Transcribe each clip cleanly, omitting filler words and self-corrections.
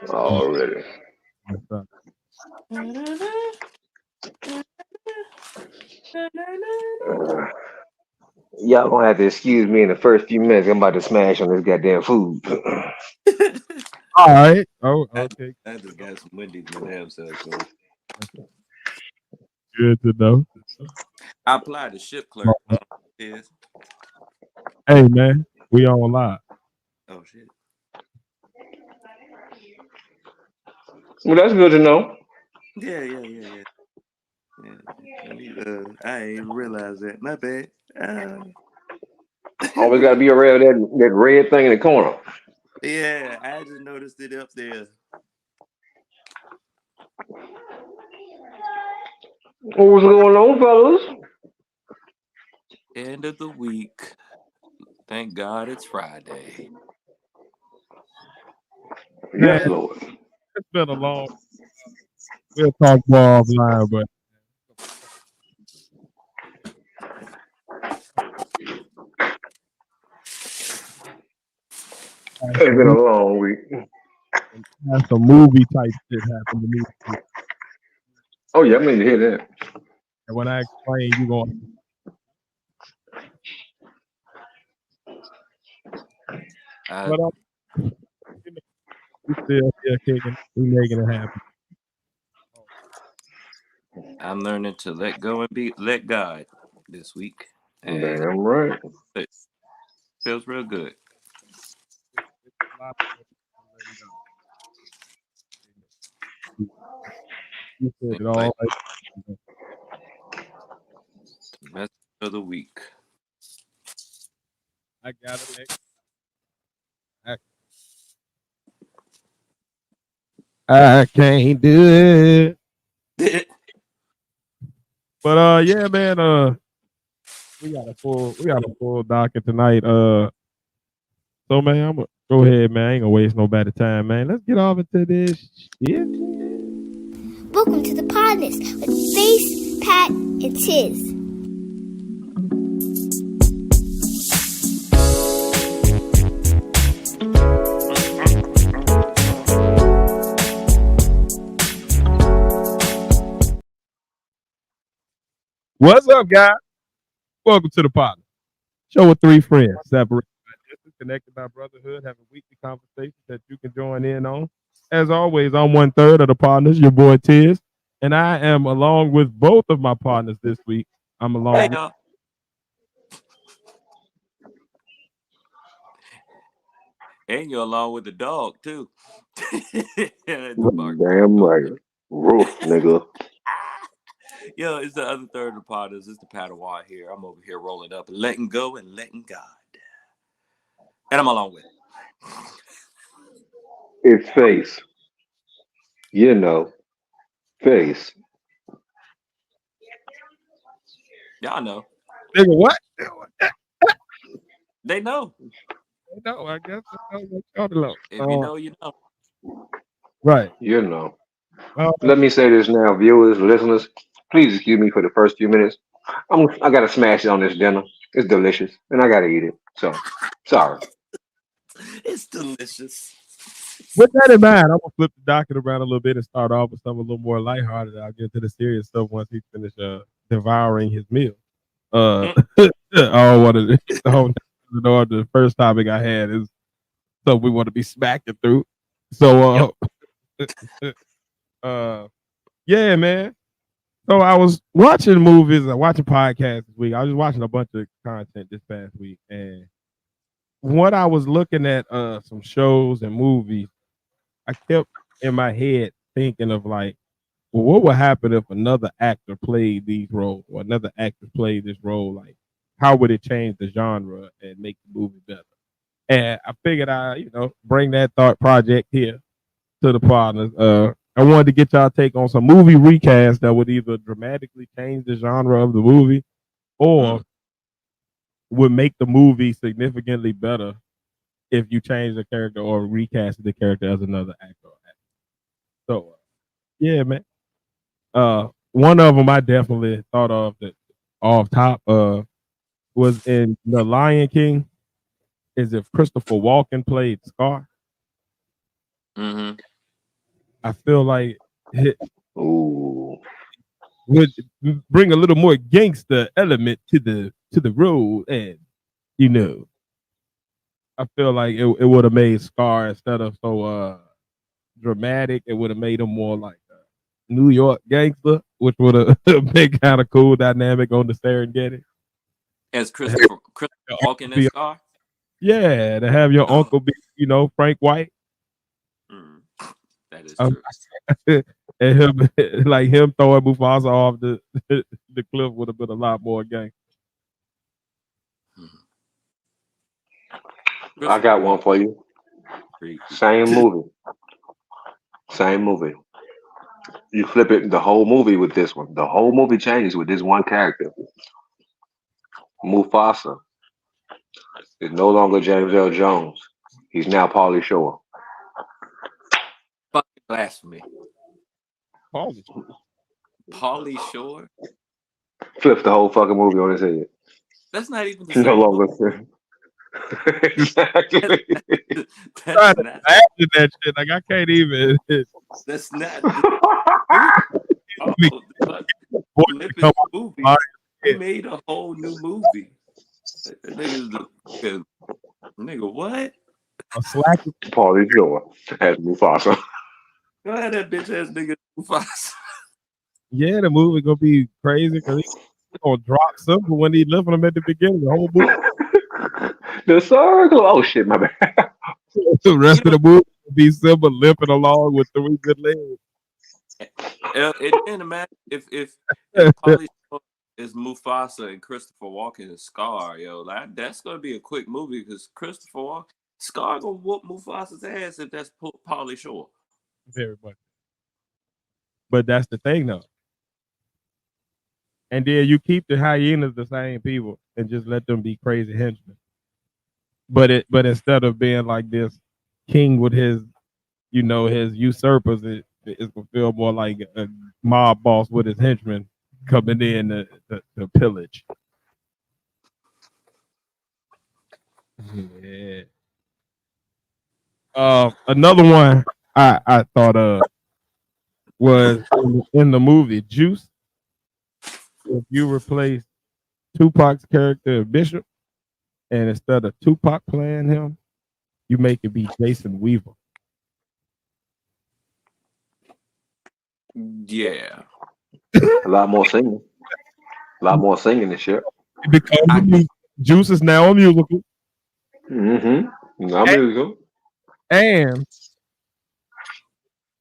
Already. Uh, y'all gonna have to excuse me in the first few minutes. I'm about to smash on this goddamn food. All right. Oh, I, okay. I just got some Wendy's in my damn self, so Good to know. I applied to ship clerk. Is Hey man, we on live. oh shit. Well, that's good to know. Yeah. Let me. I ain't even realize that. My bad. Always gotta be aware of that red thing in the corner. Yeah, I just noticed it up there. What's going on, fellas? End of the week. Thank God it's Friday. Yes, Man, Lord. it's been a long. We'll talk more offline, but It's been a long week. some movie type shit happened to me. Oh yeah, I mean to hear that. And when I explain, you going, I, but you know, we still here kicking, we making it happen. I'm learning to let go and be let God this week, and Damn right. it feels real good. It's a lot of stuff I'm letting go. You said Seems it like all. Right. the message of the week. I gotta let. I, I can't do it. But yeah, man. We got a full docket tonight. So man, I'm gonna go ahead, man. I ain't gonna waste no better time, man. Let's get off into this shit. Welcome to the Podnas with Face, Pat, and Tiz. What's up, guys? Welcome to the Podnas. Show with three friends, separated by distance, connected by brotherhood, having weekly conversations that you can join in on. As always, I'm one third of the partners, your boy Tiz, and I am along with both of my partners this week. I'm Hey along with y'all. And you're along with the dog too. The bark dog Damn over right. Roof, there. nigga. Yo, it's the other third of the potters. It's the Padawan here. I'm over here rolling up, letting go and letting God. And I'm along with It's face. You know, face. y'all know. nigga. What? They know. No, I guess that's how we got it along. If you know, you know. Right. You know. Uh, Let me say this now, viewers, listeners. Please excuse me for the first few minutes. I gotta smash it on this dinner. It's delicious, and I gotta eat it. So, sorry. It's delicious. with that in mind, I'm gonna flip the docket around a little bit and start off with something a little more lighthearted. I'll get to the serious stuff once he finishes devouring his meal. Uh, Mm. I don't want to. The first topic I had is something we want to be smacking through. Yep. So, yeah, man. So I was watching movies and watching podcasts this week. I was just watching a bunch of content this past week, and when I was looking at some shows and movies, I kept in my head thinking of like, well, what would happen if another actor played these roles or another actor played this role? Like, how would it change the genre and make the movie better? And I figured bring that thought project here to the partners. I wanted to get y'all take on some movie recast that would either dramatically change the genre of the movie or Mm. would make the movie significantly better if you change the character or recast the character as another actor. So, yeah, man. One of them I definitely thought of that off top was in The Lion King. Is if Christopher Walken played Scar. Mm-hmm. I feel like it Ooh. would bring a little more gangster element to the role, and you know, I feel like it would have made Scar instead of so dramatic. It would have made him more like a New York gangster, which would have been kind of cool dynamic on the Serengeti. As Christopher Your Walken uncle as be- Scar. yeah, to have your Oh, uncle be, Frank White, mm, that is um, true. and him like him throwing Mufasa off the the cliff would have been a lot more gang. Mm. I Christopher got one Walken, for you. freaky. Same movie. Same movie. You flip it the whole movie with this one. The whole movie changes with this one character. Mufasa is no longer James L. Jones. He's now Pauly Shore. Fucking blasphemy. Pause. Pauly Shore. Flips the whole fucking movie on his head. That's not even the No same movie. longer. Exactly. Trying That's to not. imagine that shit. Like I can't even. That's not the movie. Oh, the Boy, flipping come movie. on, He made a whole new movie. That nigga, what? a slacker. Pauly Shore as Mufasa. Go ahead, that bitch ass nigga Mufasa. Yeah, the movie gonna be crazy because he gonna drop Simba when he left him at the beginning. The whole movie, The circle. Oh shit, my bad. the rest You of the movie will be Simba limping along with three good legs. it didn't imagine if Pauly Shore is Mufasa and Christopher Walken is Scar, yo. Like that's gonna be a quick movie because Christopher Walken Scar gonna whoop Mufasa's ass if that's Pauly Shore. Very much. But that's the thing though. And then you keep the hyenas the same people and just let them be crazy henchmen. But instead of being like this king with his his usurpers, it's gonna feel more like a mob boss with his henchmen coming in to pillage. Yeah. Another one I thought of was in the movie Juice. If you replace Tupac's character Bishop, and instead of Tupac playing him, you make it be Jason Weaver. Yeah. A lot more singing. A lot more singing and shit. It becomes Juice is now a musical, Mm-hmm. Not musical. and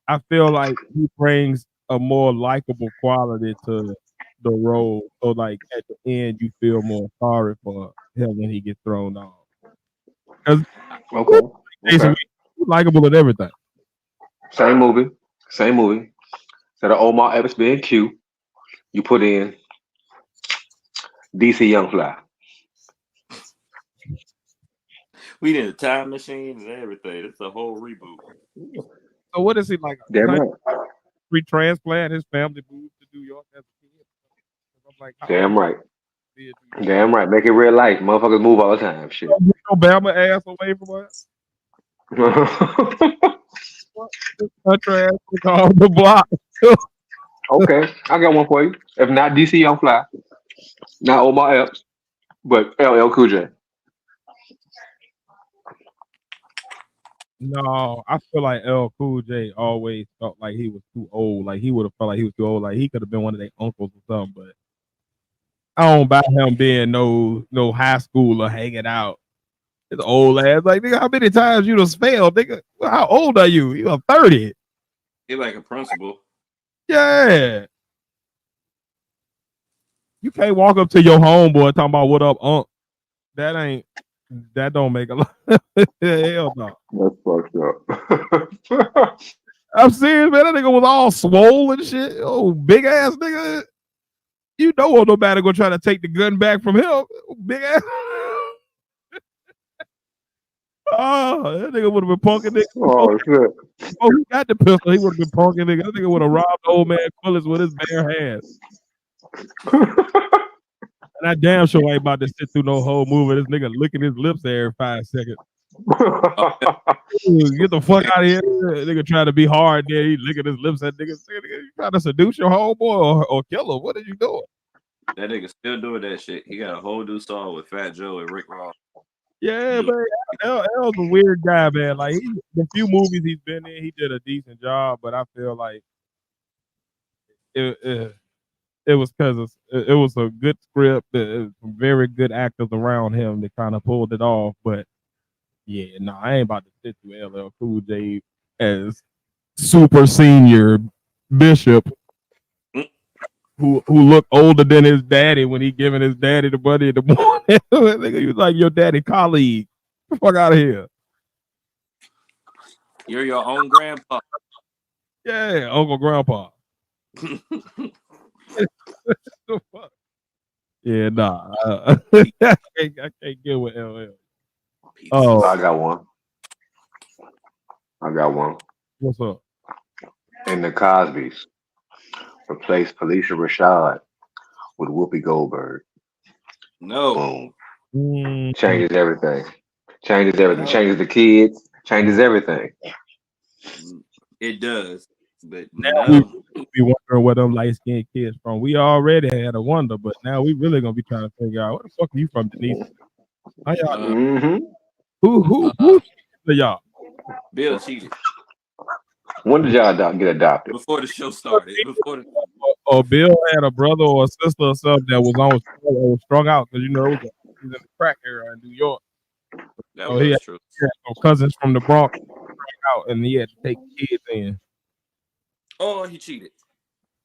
I feel like he brings a more likable quality to the role. So like at the end, you feel more sorry for him when he gets thrown off. Because Okay. Jason Okay. Weaver, likable and everything. Same movie. Same movie. Instead of Omar Epps being cute, you put in DC Young Fly. We need a time machine and everything. It's a whole reboot. So what is he like? Damn A right. country transplant? His family moved to New York as a kid. I'm like, how old Damn right. is he? Damn right. Make it real life. Motherfuckers move all the time. Shit. Get your Bama ass away from us. This country ass is on the block. Okay. I got one for you. If not DC Young Fly, not Omar Epps, but LL Cool J. No, I feel like L Cool J always felt like he was too old. Like he would have felt like he was too old. Like he could have been one of their uncles or something. But I don't buy him being no high schooler hanging out. It's old ass. Like nigga, how many times you just failed, nigga? How old are you? You are 30. He's like a principal. Yeah. You can't walk up to your homeboy talking about what up, Unc. That don't make a lot. Hell no. That's fucked up. I'm serious, man. That nigga was all swole and shit. Oh, big ass nigga. You know what nobody gonna try to take the gun back from him. Big ass. Oh, that nigga would have been punking nigga. Oh shit. Oh, he got the pistol. He would have been punking nigga. That nigga would have robbed old man Quillis with his bare hands. And I damn sure ain't about to sit through no whole movie. This nigga licking his lips every 5 seconds. Get the fuck out of here. Nigga trying to be hard there. He licking his lips at niggas. Nigga, you trying to seduce your homeboy or kill him? What are you doing? That nigga still doing that shit. He got a whole new song with Fat Joe and Rick Ross. Yeah, man. L's a weird guy, man. Like the few movies he's been in, he did a decent job, but I feel like it was because it was a good script, some very good actors around him that kind of pulled it off. But yeah, no, I ain't about to sit through LL Cool J as super senior bishop who looked older than his daddy when he giving his daddy the money in the morning. He was like your daddy colleague. Get the fuck out of here. You're your own grandpa. Yeah, Uncle Grandpa. Yeah, nah. I can't get with LL. Oh, I got one. What's up? And the Cosbys replaced Felicia Rashad with Whoopi Goldberg. No. Boom. Changes everything. Changes everything. Changes the kids. Changes everything. It does. But now no. we be wondering where them light skinned kids from. We already had a wonder, but now we really gonna be trying to figure out where the fuck are you from, Denise? How y'all? Who y'all? Bill cheated. When did y'all get adopted? Before the show started. Or Bill had a brother or a sister or something that was strung out because he was in the crack era in New York. That was true. He had some cousins from the Bronx strung out, and he had to take kids in. Oh, he cheated.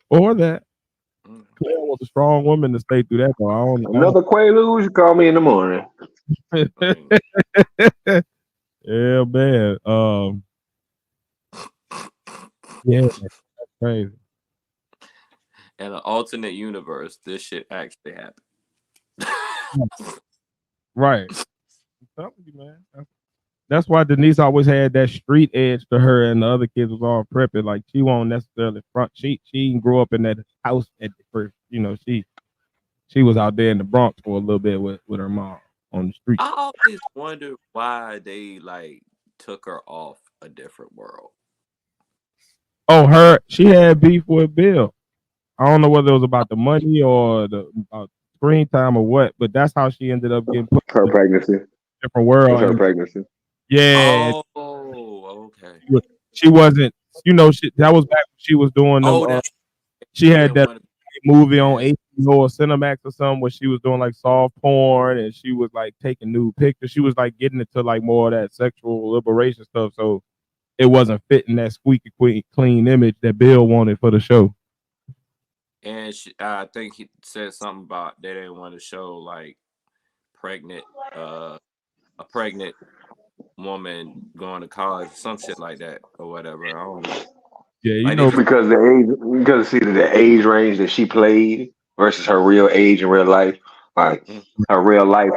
Or that. Claire was a strong woman to stay through that. Though. Another Quaaludes, you call me in the morning. Yeah, man. Yeah, that's crazy. In an alternate universe, this shit actually happened. Right. I'm telling you, man. That's why Denise always had that street edge to her, and the other kids was all prepping. Like she won't necessarily front. She didn't grow up in that house at the first. She was out there in the Bronx for a little bit with her mom on the street. I always wonder why they took her off A Different World. Oh, she had beef with Bill. I don't know whether it was about the money or the screen time or what, but that's how she ended up getting put her pregnancy. Different World. Her pregnancy. Yeah. Oh, okay. She wasn't. That was back when she was doing them. She had that movie on HBO or Cinemax or something where she was doing soft porn and she was taking nude pictures. She was getting into more of that sexual liberation stuff. So it wasn't fitting that squeaky clean image that Bill wanted for the show. And I think he said something about they didn't want to show pregnant, a pregnant woman going to college, some shit like that or whatever. I don't know. Yeah, because the age range that she played versus her real age in real life, her real life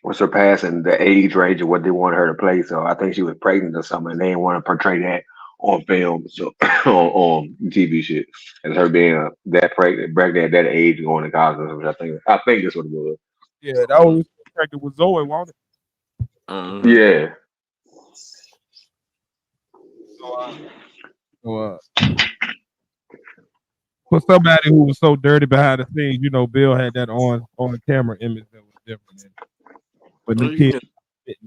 was surpassing the age range of what they wanted her to play. So I think she was pregnant or something, and they didn't want to portray that on film, so on TV shit, as her being that pregnant at that age going to college. I think that's what it was. Yeah, that was pregnant with Zoe, wasn't it? Yeah. So, for somebody who was so dirty behind the scenes, Bill had that on the camera image that was different. But the kid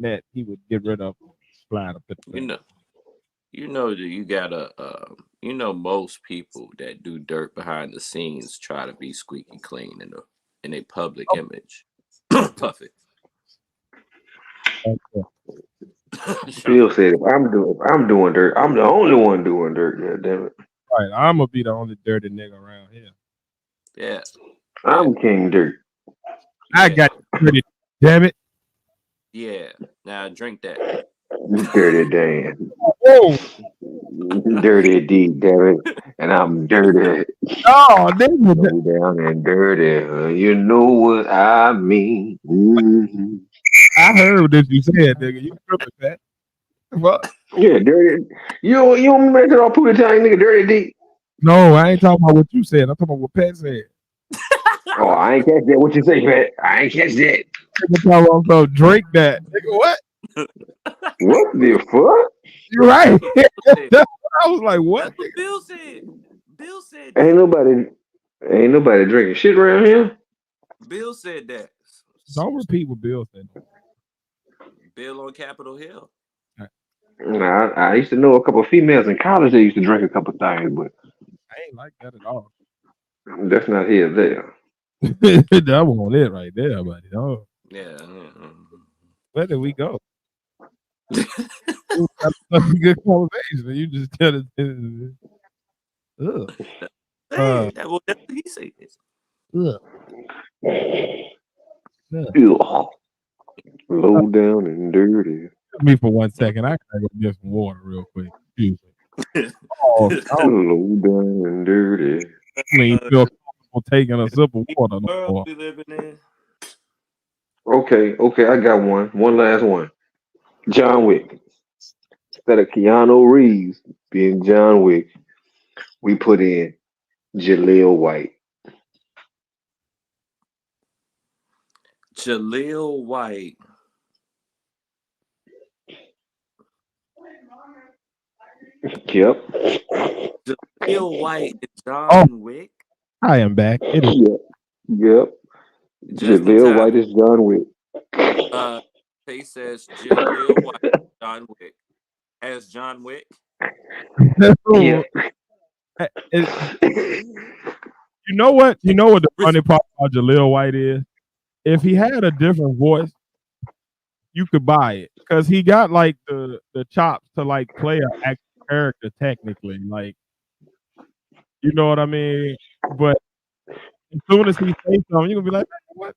that he would get rid of, slide up. You gotta most people that do dirt behind the scenes try to be squeaky clean in a public image. Puff it. Bill said, "If I'm doing dirt, I'm the only one doing dirt. God damn it! Right, I'm gonna be the only dirty nigga around here. Yeah, I'm King Dirt. I got dirty. Damn it! Yeah, now drink that. Dirty Dan. Whoa. Dirty D, damn it. And I'm dirty. Oh, nigga. Down and dirty. You know what I mean. Mm-hmm. I heard what you said, nigga. You tripping that. What? Yeah, dirty. You don't make it all Pootie Tang, nigga, dirty D. No, I ain't talking about what you said. I'm talking about what Pat said. Oh, I ain't catch that. What you say, Pat? I ain't catch that. So drink that. Nigga, what? What the fuck? You're right. Bill said, I was like, what? that's what Bill said. Bill said Ain't that. nobody drinking shit around here. Bill said that. Don't repeat what Bill said. Bill on Capitol Hill. Nah, I used to know a couple of females in college that used to drink a couple things, but I ain't like that at all. that's not here there. That wasn't it right there, buddy. Oh, Yeah. where did we go? That's a good conversation. You just tell it. Ugh. Hey, that's what he said. Ugh. Ugh. Ugh. Low down and dirty. Me for 1 second. I gotta go get some water real quick. Excuse me. Oh, I don't Low down and dirty. even feel comfortable taking a sip of water no World more. we living in. Okay, I got one. One last one. John Wick. Instead of Keanu Reeves being John Wick, we put in Jaleel White. Jaleel White. Yep. Jaleel White and Oh, John Wick. I am back. It is. Yep. Just in Jaleel time. White is John Wick. He says Jaleel White, John Wick. As John Wick. Yeah. You know what? You know what the funny part about Jaleel White is? If he had a different voice, you could buy it because he got like the chops to like play an actual character technically, like you know what I mean. But as soon as he says something, you're gonna be like, "What?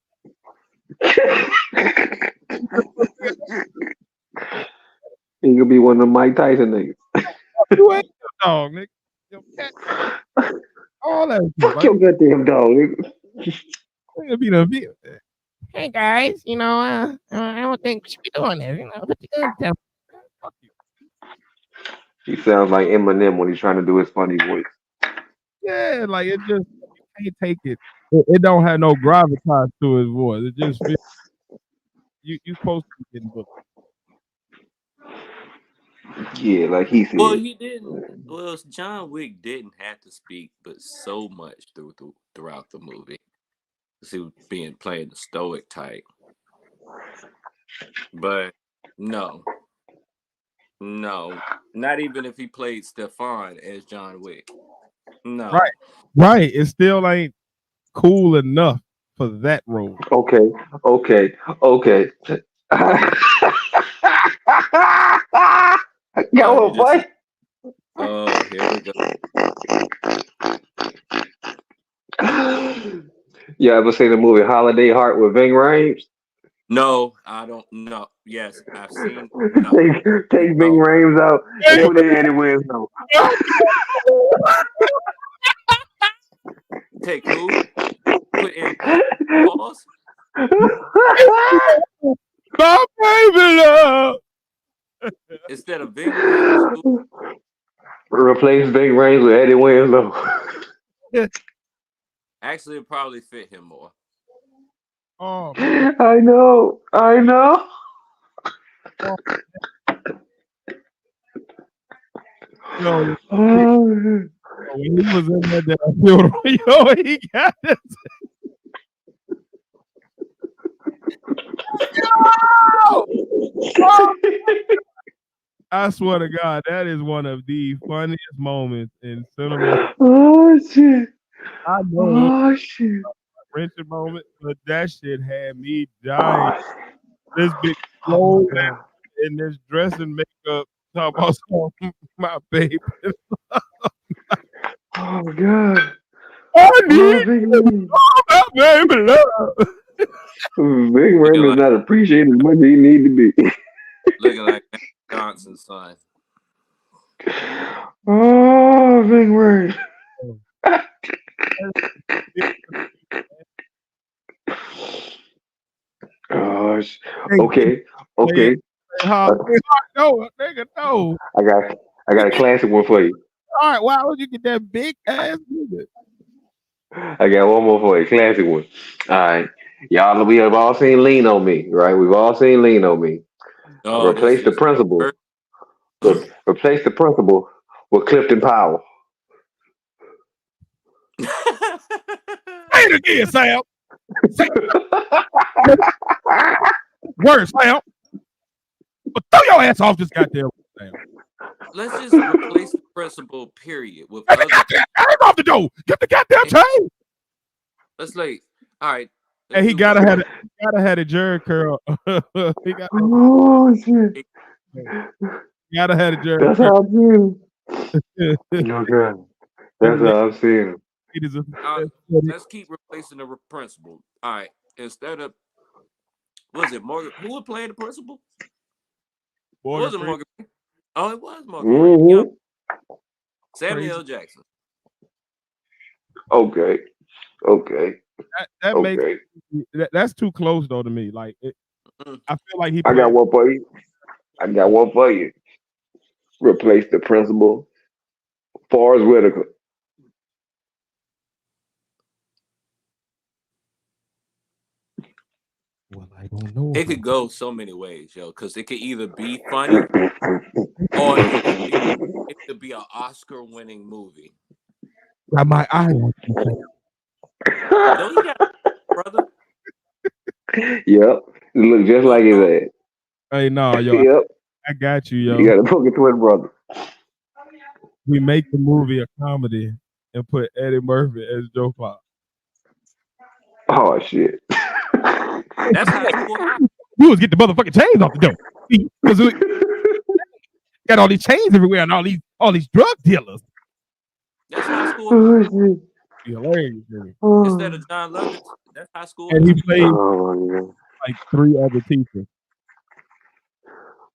He gonna be one of the Mike Tyson niggas. You ain't your dog, nigga. Your cat, all that shit. Fuck Like, your goddamn dog, nigga. nigga be the be. Hey guys, you know, I don't think we should be doing this. You know, but you gotta tell. Fuck you. He sounds like Eminem when he's trying to do his funny voice. Yeah, like it just you can't take it. It don't have no gravitas to his voice. It just feels you supposed to be getting booked. Yeah, like he Well, said. he didn't. Well, John Wick didn't have to speak, but so much throughout the movie. Because he was playing the stoic type. But no, not even if he played Stefan as John Wick. No. Right. It still ain't cool enough for that role. Okay. Go on, boy. Oh, here we go. You ever seen the movie Holiday Heart with Ving Rhames? No, I don't know. Yes, I've seen. No. Take Ving Rhames out and put in Eddie Winslow. Take who? Put in pause. My baby love. Instead of Ving Rhames, Replace Ving Rhames with Eddie Winslow. actually it probably fit him more. Oh, I know. yo, when he was in that funeral, yo, he got this. I swear to God, that is one of the funniest moments in cinema. Oh shit! I know Oh it's shit! a wrenching moment, but that shit had me dying. This big old man in this dress and makeup talking about my baby. Oh god! I Oh, need Ving my baby love. Rhames is not appreciated as much as he need to be. Looking like Johnson's son. Oh, Ving Rhames. Gosh. Okay. No, nigga, no. I got a classic one for you. All right, why would you get that big ass nigga? I got one more for you. Classic one. All right. Y'all, we have all seen Lean on Me, right? We've all seen Lean on Me. Oh, this Replace the is principal. Replace the principal with Clifton Powell. Say it again, Sam. Say word, Sam. But throw your ass off this goddamn Sam. Let's just replace the principal, period, with Get the other goddamn chain off the door. Get the goddamn chain. Let's like, all right. And he gotta have a Jerry curl. He got Oh shit! gotta have a Jerry That's curl. how I'm feeling. Okay, that's how I'm feeling. Let's keep replacing the principal. All right. Instead of was it Morgan? Who would play the principal? Was it Morgan? Oh, it was Morgan. Mm-hmm. Samuel L. Jackson. Okay. That makes that's too close though to me. Like I feel like I got one for you. Replace the principal. Forrest Whitaker. Well, I don't know. It could go so many ways, yo, because it could either be funny or it could be an Oscar-winning movie. Got my eye on you. Don't you got brother? Yep. It look just like his ass. Hey, no, yo. Yep. I got you, yo. You got a fucking twin brother. We make the movie a comedy and put Eddie Murphy as Joe Clark. Oh shit. That's high school. You was get the motherfucking chains off the door. Because we got all these chains everywhere and all these drug dealers. That's high school. Oh shit. Hilarious. Instead of John Lovitz, that's high school. And he played Oh, like 3 other teachers.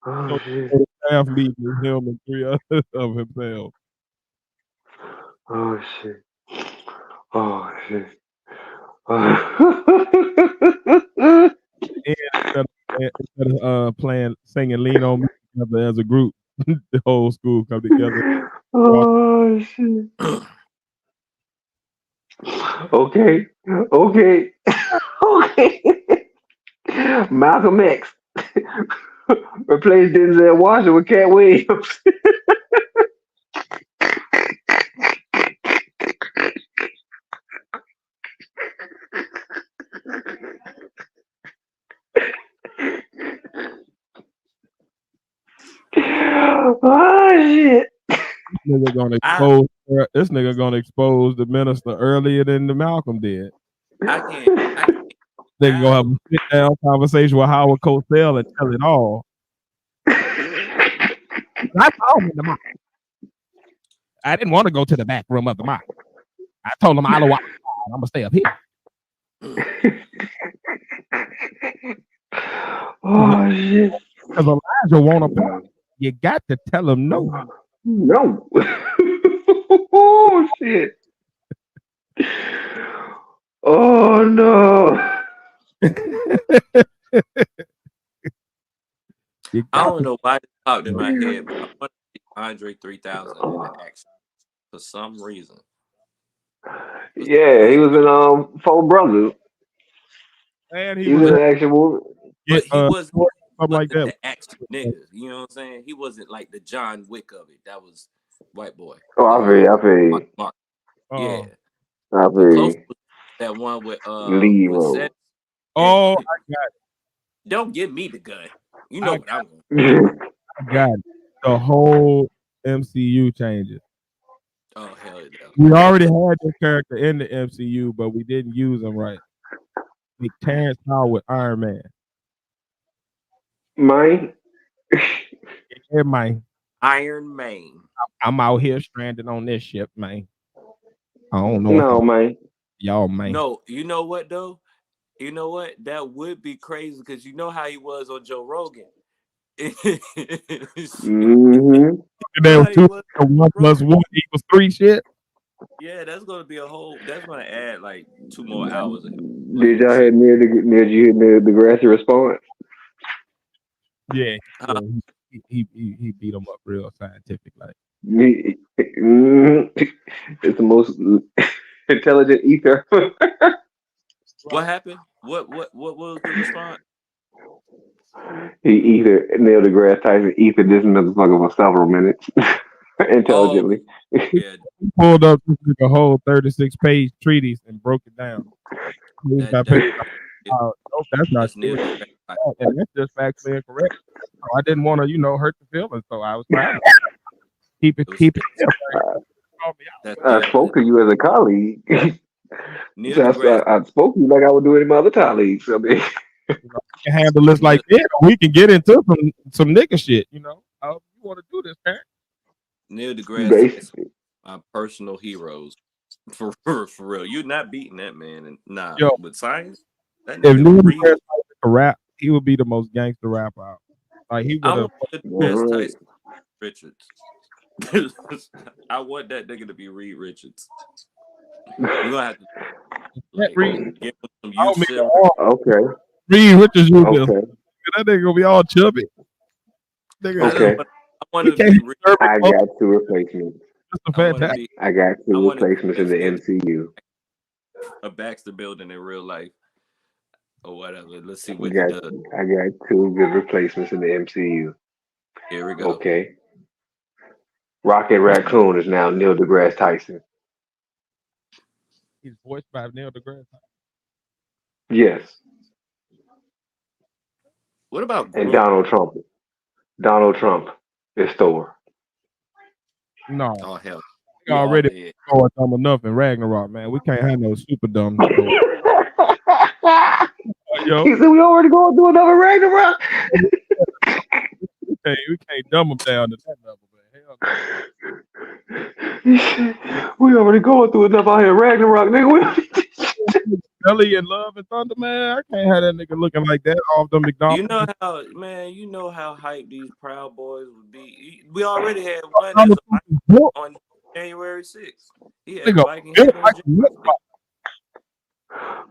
oh shit. Staff meeting with him and 3 others of himself. Oh shit. Oh shit. Instead of singing "Lean on Me" together as a group, the whole school come together. Oh shit. Okay. Malcolm X. Replace Denzel Washington with Cat Williams. Oh shit. This nigga gonna expose the minister earlier than the Malcolm did. I can't. They gonna have a sit down conversation with Howard Cosell and tell it all. I told him I didn't want to go to the back room of the mosque. I told him I'm gonna stay up here. Oh shit. Because Elijah won't apply. You got to tell him no. No. Oh shit. Oh no. I don't know why it popped in my head, but I want to see Andre 3000 in the action for some reason. Yeah, he was in Four Brothers. And he was in an action movie. But he was something like that. The action niggas, you know what I'm saying? He wasn't like the John Wick of it. That was white boy. Oh, I feel you. Mark. Yeah. I feel you. That one with Leroy. Oh, I got it. Don't give me the gun. You know what I'm going. I got it. The whole MCU changes. Oh hell yeah. We already had this character in the MCU, but we didn't use him right. Like Terrence Howard with Iron Man. Mine? Yeah, man. Iron Man. I'm out here stranded on this ship, man. I don't know. No, man. Y'all, man. No, you know what though? You know what? That would be crazy because you know how he was on Joe Rogan. Mm-hmm. There was 2 1 + 1 = 3 shit. Yeah, that's gonna be that's gonna add like 2 more hours. Did y'all hear the grassy response? Yeah. He beat him up real scientific like. It's the most intelligent ether. What happened? What was the response? He either Neil deGrasse Tyson either this motherfucker for several minutes Oh, intelligently. yeah. He pulled up a whole 36-page treatise and broke it down. Page by page. Nope, that's not That's Neil true. deGrasse Tyson. And that's just factually incorrect. So I didn't want to, hurt the feelings, so I was trying to keep it. That's I spoke to you as a colleague. Neil So deGrasse. I spoke to you like I would do any of my other colleagues. I mean, We can handle this like this. We can get into some nigga shit. Oh, you want to do this, man? Neil deGrasse Tyson, basically. my personal heroes. For real. You're not beating that man. And nah, Yo. with science, that If nigga Neil real. deGrasse Tyson could rap, he would be the most gangster rapper out. Like he I would have. want deGrasse Tyson Richards. I want that nigga to be Reed Richards. We're gonna have to give him some youth serum. Okay. Reed Richards, Okay. that nigga gonna be all chubby. Nigga, Okay. I want to be Reed. I got two replacements. I got two replacements in the MCU. A Baxter Building in real life. Or whatever. Let's see what I got two good replacements in the MCU. Here we go. Okay. Rocket Raccoon is now Neil deGrasse Tyson. He's voiced by Neil deGrasse Tyson. Yes. What about And Groot? Donald Trump is Thor. No. Oh hell. We already going dumb enough in Ragnarok, man. We can't have no super dumb. Yo. He said we already going through another Ragnarok. We can't dumb him down to that level, man. Hell We already going through enough out here Ragnarok, nigga. Ellie and Love and Thunder, man. I can't have that nigga looking like that off the McDonald's. You know how hype these Proud Boys would be. We already had one on January 6th. He had Viking head on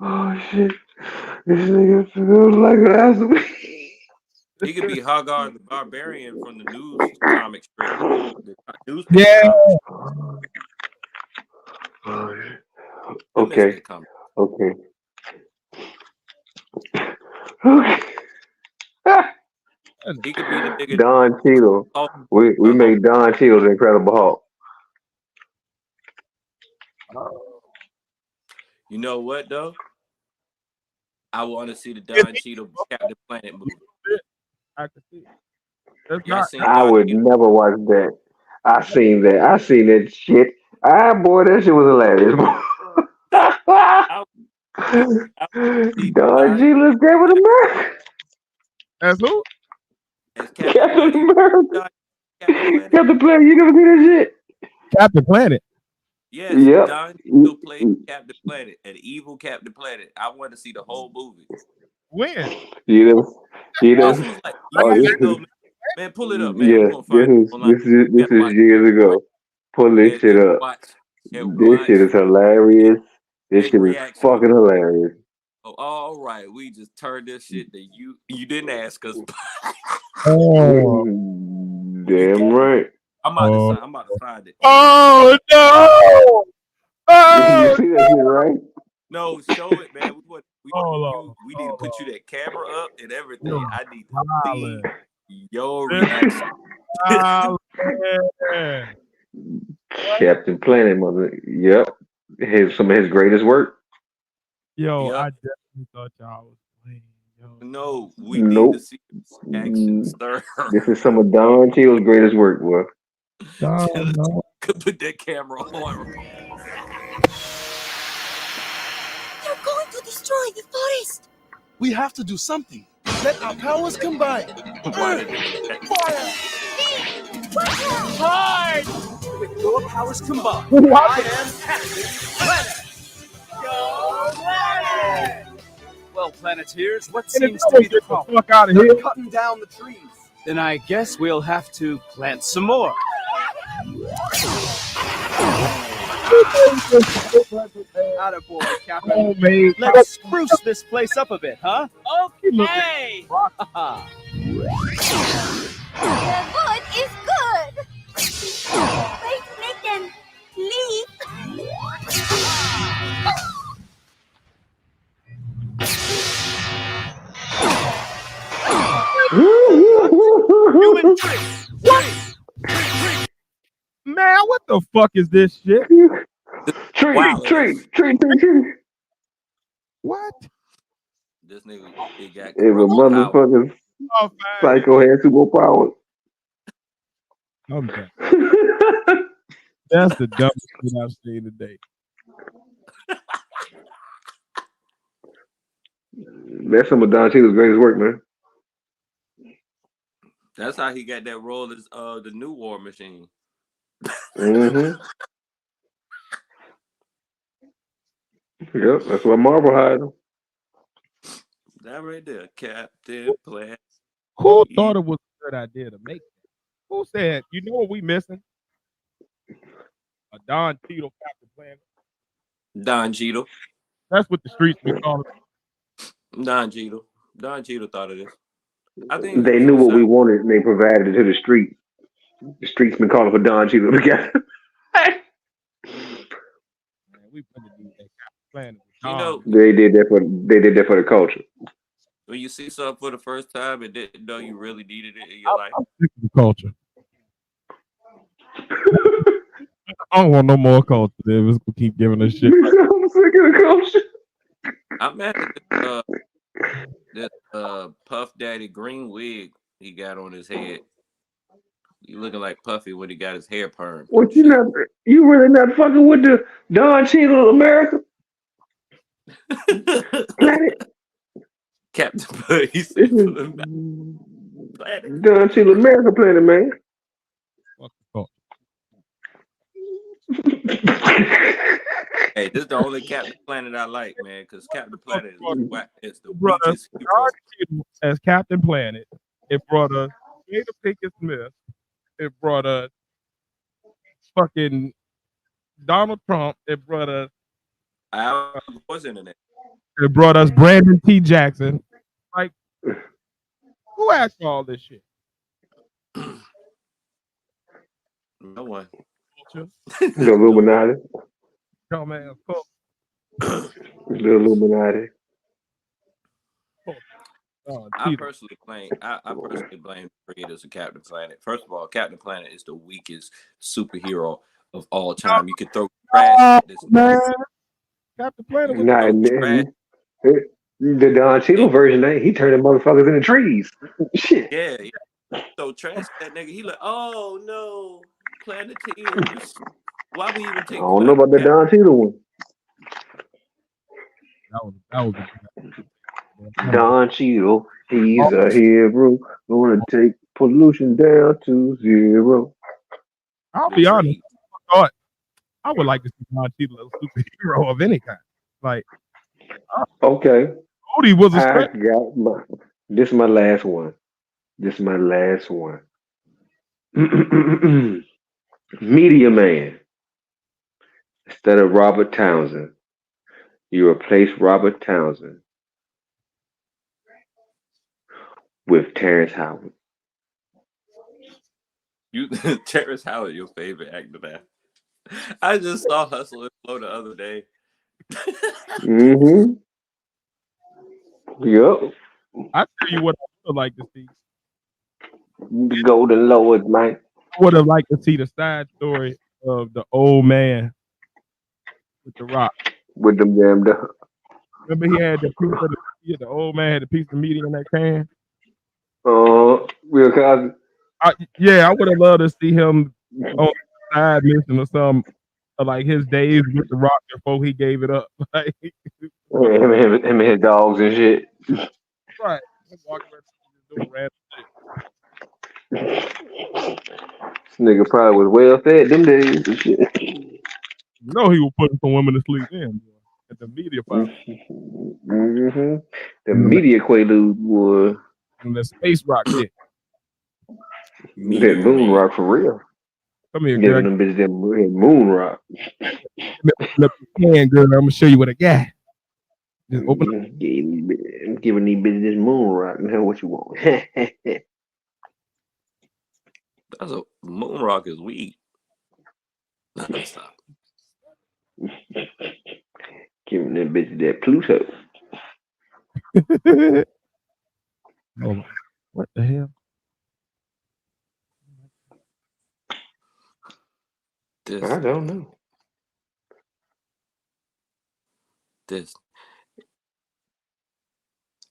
Oh shit! This nigga feels like an ass. He could be Hagar the Barbarian from the news comic strip. Yeah. Okay. Okay. He could be the nigga. Don Cheadle. We made Don Cheadle the Incredible Hulk. You know what though? I want to see the Don Cheadle Captain Planet movie. I can see it. I would never watch that. I seen that shit. Boy, that shit was hilarious. Don Cheadle is Captain America. That's who? Captain America. Captain Planet. You never see that shit? Captain Planet. Yes, yep. Don Cheadle played Captain Planet, an evil Captain Planet. I want to see the whole movie. When? You know. Man, pull it up, man. Yes, this is years ago. Pull this shit up. This shit is hilarious. This shit is fucking hilarious. Oh, all right. We just turned this shit that you didn't ask us. Damn right. I'm about to find it. Oh no! Oh, you see that shit, right? No, show it, man. We need to put you that camera up and everything. I need to see your reaction. Captain Planet, mother. Yep. Some of his greatest work. Yo, I definitely thought y'all was playing. No, we need to see action stir. This is some of Don Cheadle's greatest work, boy. Could put that camera on. They're going to destroy the forest. We have to do something. Let our powers combine. Fire! Hide! With your powers combined, I am Captain Planet. Go Planet! Well, Planeteers, what seems to be the problem? They're cutting down the trees. Then I guess we'll have to plant some more. Attaboy, Captain. Let's spruce this place up a bit, huh? Okay! The good is good. Wait, make them leave. the fuck is this shit? Tree. What? This nigga, he got If a corona power. motherfucking Oh, psycho had superpowers. I'm done. That's the dumbest shit I've seen today. That's some of Don Cheadle's greatest work, man. That's how he got that role as the new War Machine. Mm-hmm. Yep, that's why Marvel hired him. That right there, Captain Planet. Who thought it was a good idea to make that? Who said, you know what we missing? A Don Cheadle Captain Planet. Don Cheadle. That's what the streets be calling it. Don Cheadle. Don Cheadle thought of this. I think They knew what we wanted and they provided it to the street. The streets been calling for Don Cheadle together. Man, we better do that Captain Planet. You know, they did that for the culture. when you see something for the first time and didn't know you really needed it in your life. I'm sick of the culture. I don't want no more culture. They're just gonna keep giving us shit. I'm sick of the culture. I'm mad at this Puff Daddy green wig he got on his head. You looking like Puffy when he got his hair permed. What you really not fucking with the Don Cheadle America? Planet. Captain Planet. He said Planet. Don Cheadle America Planet, man. Hey, this is the only Captain Planet I like, man, because Captain Planet is the Brother, weakest hero. as Captain Planet, it brought us Jada Pinkett Smith. It brought us fucking Donald Trump. It brought us. I was in it. It brought us Brandon T. Jackson. Like, who asked for all this shit? No one. The Illuminati. Come man, fuck. The Illuminati. I personally blame the creators of Captain Planet. First of all, Captain Planet is the weakest superhero of all time. You could throw trash at this man. Captain Planet was the Don Cheadle version, he turned the motherfuckers into trees. Shit. Yeah. So trash that nigga. He like, oh no, Planeteers. Why we even take? I don't know about the Don Cheadle one. That was Don Cheadle, he's a hero. Gonna take pollution down to zero. I'll be honest. I would like to see Don Cheadle as a superhero of any kind. Like, okay. Odie was a stretch. This is my last one. Media Man. Instead of Robert Townsend, you replace Robert Townsend with Terrence Howard. Terrence Howard, your favorite actor now. I just saw Hustle and Flow the other day. Mm-hmm. Yep. I tell you what I would like to see. The Golden Lord, man. I would have liked to see the side story of the old man with the rock. With them damn ducks. Remember he had the piece of the old man had a piece of meat in that can? Real Cosby. I would have loved to see him on the side mission or something, like his days with the rock before he gave it up. Like, him and his dogs and shit. Right. Walking around doing random shit. This nigga probably was well fed them days and shit. You know he was putting some women to sleep in at the media file. Mm-hmm. The media quaalude was and the space rock hit. That moon rock for real. Come here, girl. Them bitches that moon rock. Look, girl, I'm gonna show you what I got. Just open up. I'm giving these bitches this moon rock. Now what you want? That's a moon rock is weak. Stop. Giving them bitches that Pluto. Oh, what the hell? I don't know. This.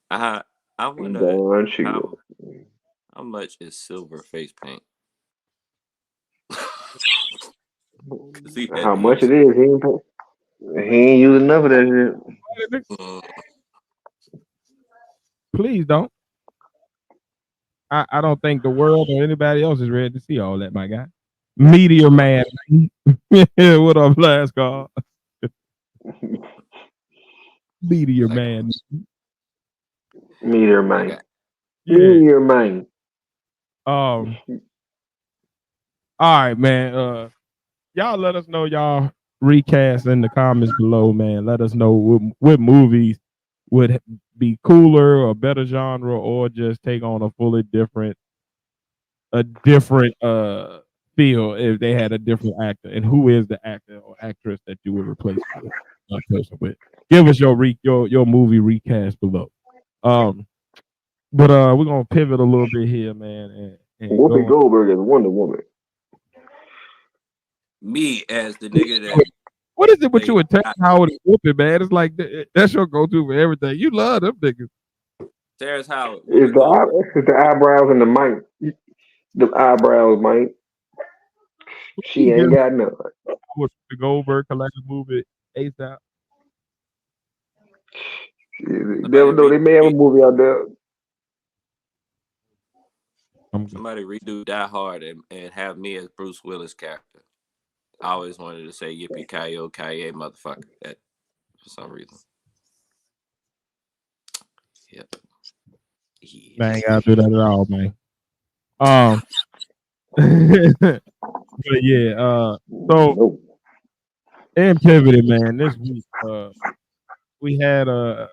I wonder Darn sure. how much is silver face paint? How much it is? He ain't using enough of that shit. Please don't. I don't think the world or anybody else is ready to see all that, my guy. Meteor Man. What up, last call? Meteor Man. Meteor Man. Yeah. Meteor Man. All right, man. Y'all let us know y'all recast in the comments below, man. Let us know what movies would be cooler or better genre, or just take on a fully different feel if they had a different actor, and who is the actor or actress that you would replace that person with. Give us your movie recast below. But we're gonna pivot a little bit here, man. And Whoopi Goldberg is Wonder Woman. Me as the nigga that. What is it with you and Terrence Howard and Whoopi, man? It's like that's your go-to for everything. You love them niggas. Terrence Howard. It's the eyebrows and the mic. The eyebrows, Mike. She ain't got none. With the Goldberg collective movie ASAP. Never know, they may have a movie out there. Somebody redo Die Hard and have me as Bruce Willis' character. I always wanted to say yippee ki-yo, motherfucker. That for some reason. Yep. Yeah. Man, ain't gotta do that at all, man. But yeah, so and pivoted, man. This week, we had a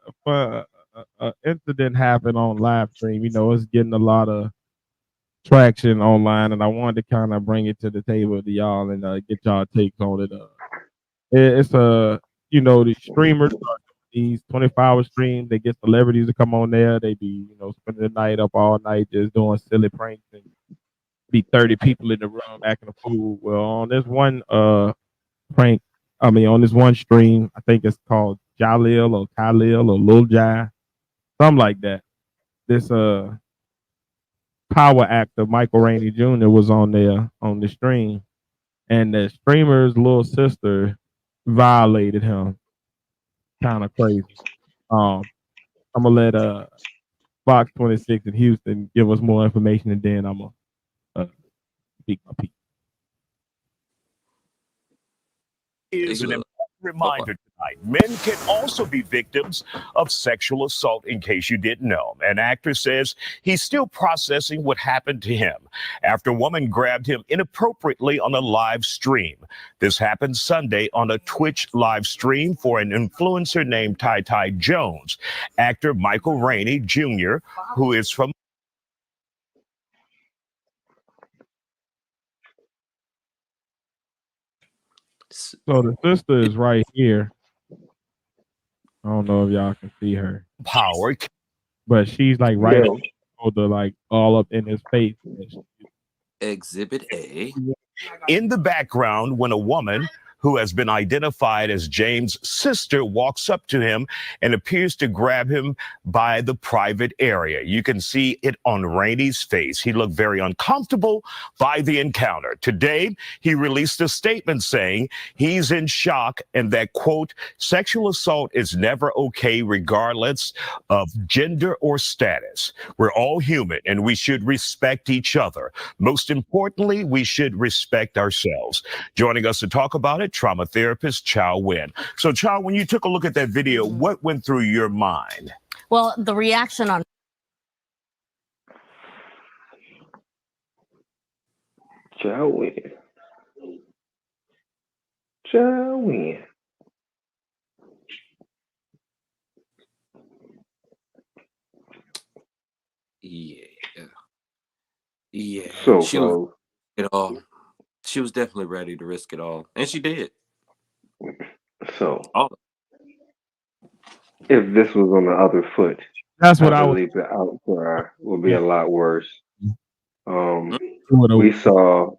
incident happen on live stream. You know, it's getting a lot of traction online, and I wanted to kind of bring it to the table to y'all and get y'all takes on it. It's the streamers, these 24-hour streams. They get celebrities to come on there. They be spending the night up all night just doing silly pranks, and be 30 people in the room acting a fool. Well, on this one prank, on this one stream, I think it's called Jalil or Khalil or Lil Jai, something like that. This power actor Michael Rainey Jr. was on there on the stream, and the streamer's little sister violated him. Kind of crazy. I'm gonna let Fox 26 in Houston give us more information, and then I'm gonna speak my piece. Is an important reminder tonight. Men can also be victims of sexual assault, in case you didn't know. An actor says he's still processing what happened to him after a woman grabbed him inappropriately on a live stream. This happened Sunday on a Twitch live stream for an influencer named Ty Ty Jones. Actor Michael Rainey Jr., who is from So the sister is right here. I don't know if y'all can see her. Power, but she's like right all up in his face. Exhibit A. In the background, when a woman who has been identified as James' sister walks up to him and appears to grab him by the private area. You can see it on Rainey's face. He looked very uncomfortable by the encounter. Today, he released a statement saying he's in shock and that, quote, sexual assault is never okay regardless of gender or status. We're all human and we should respect each other. Most importantly, we should respect ourselves. Joining us to talk about it, trauma therapist Chow Nguyen. So Chow, when you took a look at that video, what went through your mind? Well, the reaction on Chow Nguyen. Chow Nguyen. Yeah. So she was it all. She was definitely ready to risk it all, and she did. So, if this was on the other foot, that's what I believe the outcry would be a lot worse. We saw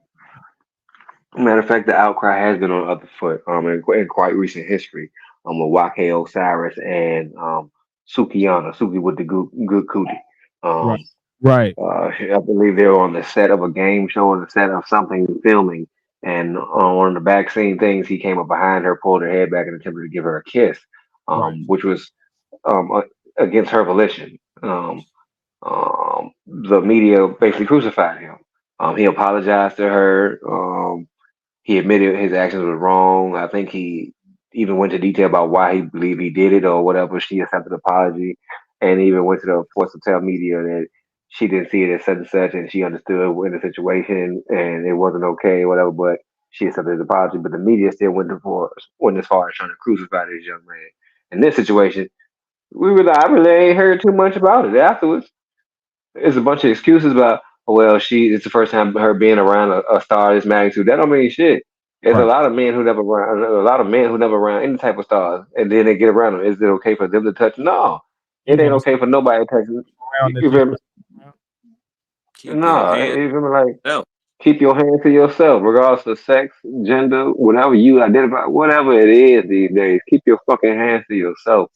Matter of fact, the outcry has been on the other foot. In quite recent history, with Wake Osiris and Sukiyana, Suki with the good cootie. Right. Um, Right. I believe they were on the set of a game show, on the set of something filming, and on one of the back scene things, he came up behind her, pulled her head back, and attempted to give her a kiss, Right. which was against her volition. The media basically crucified him. He apologized to her. He admitted his actions were wrong. I think he even went into detail about why he believed he did it or whatever. She accepted the apology and even went to the force to tell media that she didn't see it as such and such and she understood in the situation and it wasn't okay, whatever, but she accepted his apology. But the media still went as far as trying to crucify this young man. In this situation, I really ain't heard too much about it afterwards. It's a bunch of excuses about, oh, well, it's the first time her being around a star of this magnitude. That don't mean shit. There's Right. a lot of men who never around any type of stars, and then they get around them. Is it okay for them to touch? No, You it ain't want to okay for nobody to touch. around You that you feel me? Keep your No, hands you feel me? Like down. keep your hands to yourself, regardless of sex, gender, whatever you identify, whatever it is these days. Keep your fucking hands to yourself.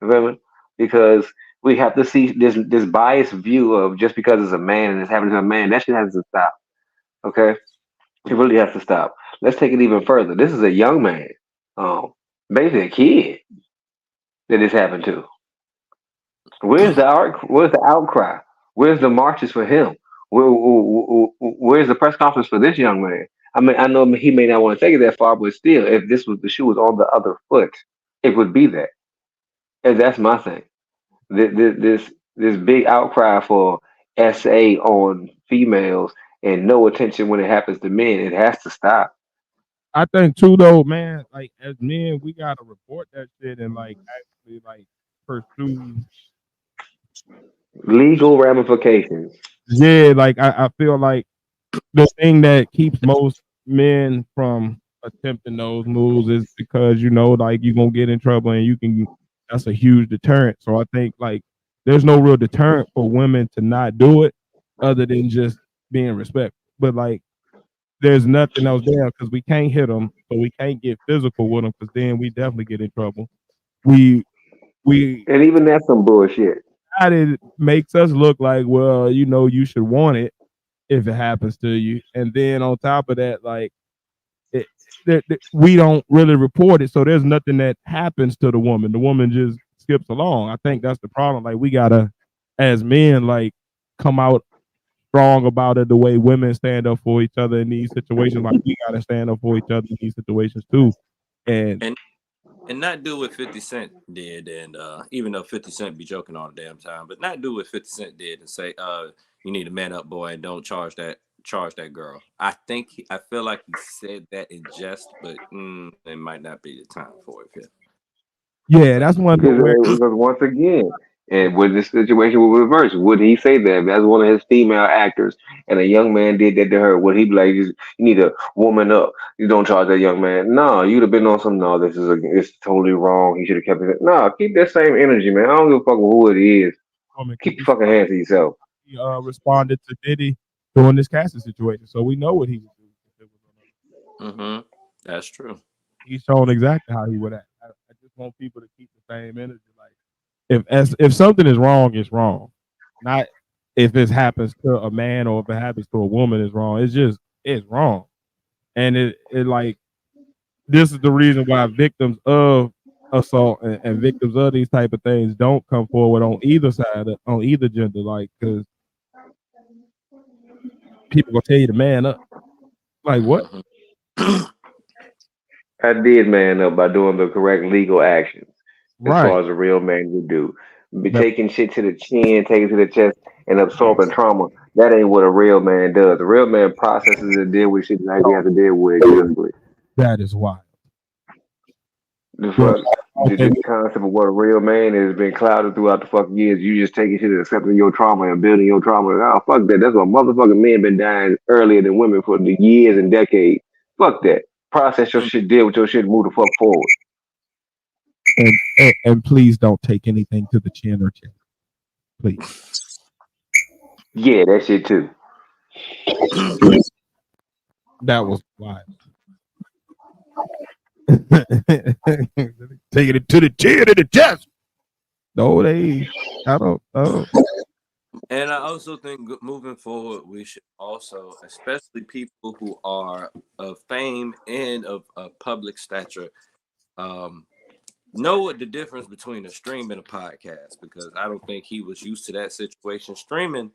You feel me? Because we have to see this biased view of just because it's a man and it's happening to a man, that shit has to stop. Okay? It really has to stop. Let's take it even further. This is a young man, um, basically a kid that this happened to. Where's the outcry? Where's the marches for him? Where's the press conference for this young man? I mean, I know he may not want to take it that far, but still, if this was the shoe was on the other foot, it would be that. And that's my thing. This big outcry for SA on females and no attention when it happens to men. It has to stop. I think too though, man, like as men, we gotta report that shit and like actually like pursue. Legal ramifications. Yeah, like I feel like the thing that keeps most men from attempting those moves is because like you're gonna get in trouble and you can that's a huge deterrent. So I think like there's no real deterrent for women to not do it other than just being respectful. But like there's nothing else there because we can't hit them, so we can't get physical with them because then we definitely get in trouble. We we And even that's some bullshit. it makes us look like well, you should want it if it happens to you, and then on top of that, like it, we don't really report it, so there's nothing that happens to the woman. The woman just skips along. I think that's the problem. Like we gotta, as men, like come out strong about it the way women stand up for each other in these situations. Like we gotta stand up for each other in these situations too. And and and not do what 50 Cent did, and even though 50 Cent be joking all the damn time, but not do what 50 Cent did and say, you need a man up, boy, and don't charge that girl. I feel like he said that in jest, but it might not be the time for it. yeah, that's one thing where Because once again, and with this situation will reverse, would he say that if that's one of his female actors and a young man did that to her, would he be like, you need a woman up? You don't charge that young man. No, you'd have been on some, no, it's totally wrong. He should have kept it. No, keep that same energy, man. I don't give a fuck who it is. woman Keep your fucking hands to yourself. he responded to Diddy during this casting situation, so we know what he would do. If it was on Mm-hmm. That's true. He's shown exactly how he would act. I just want people to keep the same energy. Like if something is wrong, it's wrong. Not if it happens to a man or if it happens to a woman, it's wrong. It's wrong. And it like this is the reason why victims of assault and victims of these type of things don't come forward on either side, on either gender, like because people gonna tell you to man up. Like what? Mm-hmm. I did man up by doing the correct legal actions as Right. far as a real man would do. Be That, taking shit to the chin, taking it to the chest, and absorbing trauma. That ain't what a real man does. A real man processes and deal with shit like he has to deal with truthfully. that is why. The Yeah. fuck, the concept of what a real man is has been clouded throughout the fucking years. You just taking shit and accepting your trauma and building your trauma. Oh, fuck that. That's why motherfucking men been dying earlier than women for the years and decades. Fuck that. Process your shit, deal with your shit, and move the fuck forward. And please don't take anything to the chin or chest. Please. Yeah, that shit too. That was wild. Taking it to the chin to the chest. No, I don't. And I also think moving forward, we should also, especially people who are of fame and of public stature, know what the difference between a stream and a podcast, because I don't think he was used to that situation. Streaming,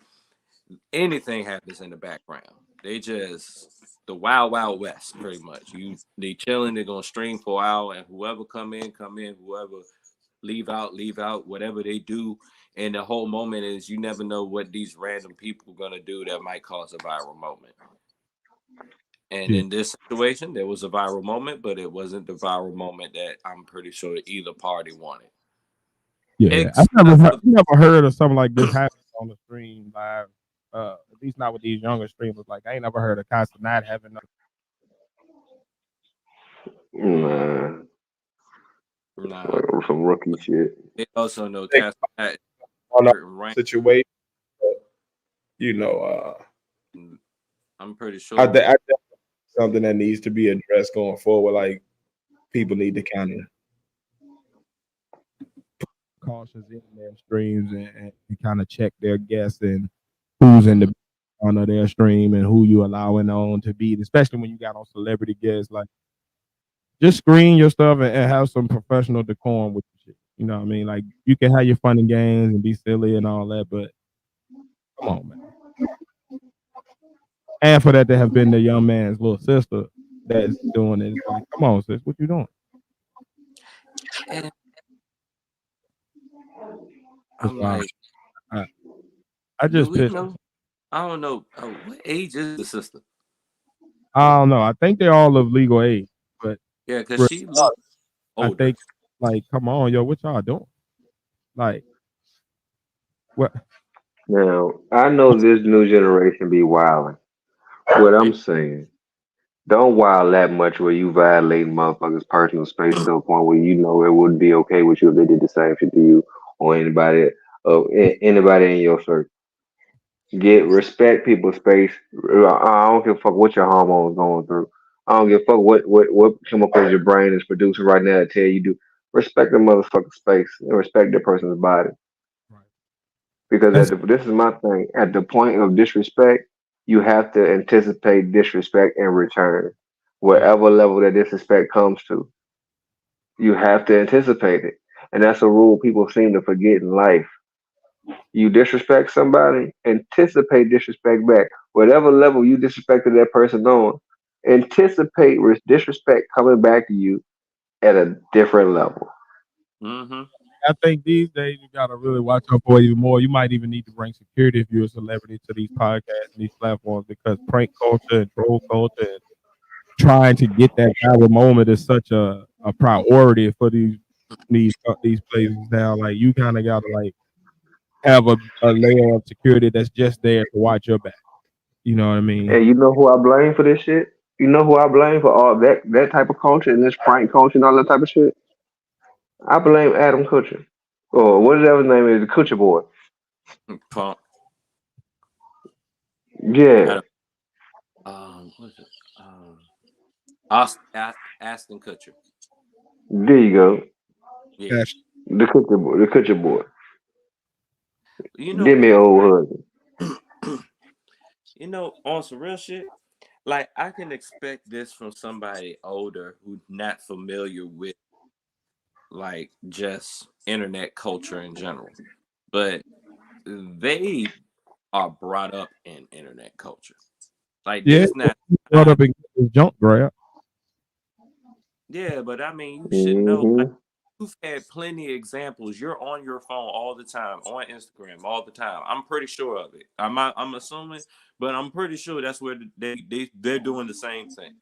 anything happens in the background. They just the wild wild west, pretty much. They chilling, they're gonna stream for an hour, and whoever come in, whoever leave out, whatever they do. And the whole moment is you never know what these random people are gonna do that might cause a viral moment. And in this situation, there was a viral moment, but it wasn't the viral moment that I'm pretty sure either party wanted. Yeah, I've never heard of something like this happening on the stream live. At least not with these younger streamers. Like I ain't never heard of Costa not having. Nah, Nah, some rookie shit. they also know They- Casper had on certain rank. situation. You know, I'm pretty sure. I think something that needs to be addressed going forward. Like people need to kind of cautious in their streams and kind of check their guests and who's in the background of their stream and who you allowing on to be, especially when you got on celebrity guests. Like just screen your stuff and have some professional decorum with your shit. You know what I mean? Like you can have your fun and games and be silly and all that, but come on, man. And for that to have been the young man's little sister that's doing it, it's like, come on, sis, what you doing? And I'm like, I just pissed. I don't know. What age is the sister? I don't know. I think they're all of legal age, but yeah, because she looks older. I think, like, come on, yo, what y'all doing? Like, what? Now I know this new generation be wilding. What I'm saying, don't wild that much where you violating motherfuckers' personal space to a point where you know it wouldn't be okay with you if they did the same shit to you or anybody in your circle. Get respect people's space. I don't give a fuck what your hormones going through. I don't give a fuck what chemicals your brain is producing right now to tell you do. Respect the motherfucking space and respect the person's body. Because this is my thing. At the point of disrespect, you have to anticipate disrespect in return. Whatever level that disrespect comes to, you have to anticipate it. And that's a rule people seem to forget in life. You disrespect somebody, anticipate disrespect back. Whatever level you disrespected that person on, anticipate disrespect coming back to you at a different level. Mm-hmm. I think these days you gotta really watch out for even more. You might even need to bring security if you're a celebrity to these podcasts and these platforms because prank culture and troll culture and trying to get that viral moment is such a priority for these places now. Like you kind of gotta like have a layer of security that's just there to watch your back. You know what I mean? And you know who I blame for this shit? You know who I blame for all that type of culture and this prank culture and all that type of shit? I blame Adam Kutcher. Or whatever his name is, the Kutcher boy. Punk. Yeah. What is it? Aston Kutcher. There you go. Yeah. The Kutcher boy. You know, Give me an old husband. You know, on some real shit, like I can expect this from somebody older who's not familiar with like just internet culture in general, but they are brought up in internet culture. Like this not brought up in junk grab. Yeah, but I mean, you should know. Like, you've had plenty of examples. You're on your phone all the time, on Instagram all the time. I'm pretty sure of it. I'm assuming, but I'm pretty sure that's where they're doing the same thing.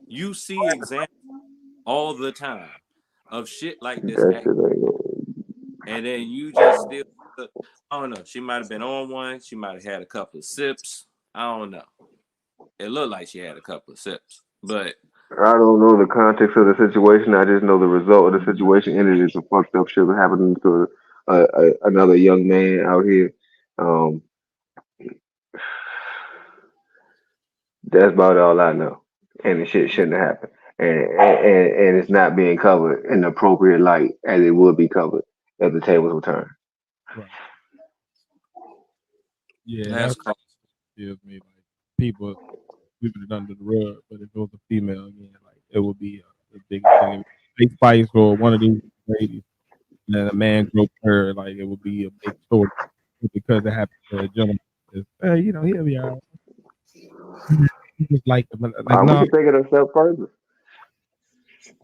You see examples all the time of shit like this, and then you just still. I don't know. She might have been on one. She might have had a couple of sips. I don't know. It looked like she had a couple of sips, but. I don't know the context of the situation. I just know the result of the situation ended in some fucked up shit happening to another young man out here. That's about all I know. and the shit shouldn't have happened, and it's not being covered in the appropriate light as it would be covered if the tables were turned. Right. Yeah, Last that's call. feels me like people sweeping it under the rug. But if it was a female again, like it would be the biggest thing. If they fight for one of these ladies, and then a man groped her, like it would be a big story because it happened to a gentleman. You know, he'll be all right. He just like We no, can take it a step further. Shit,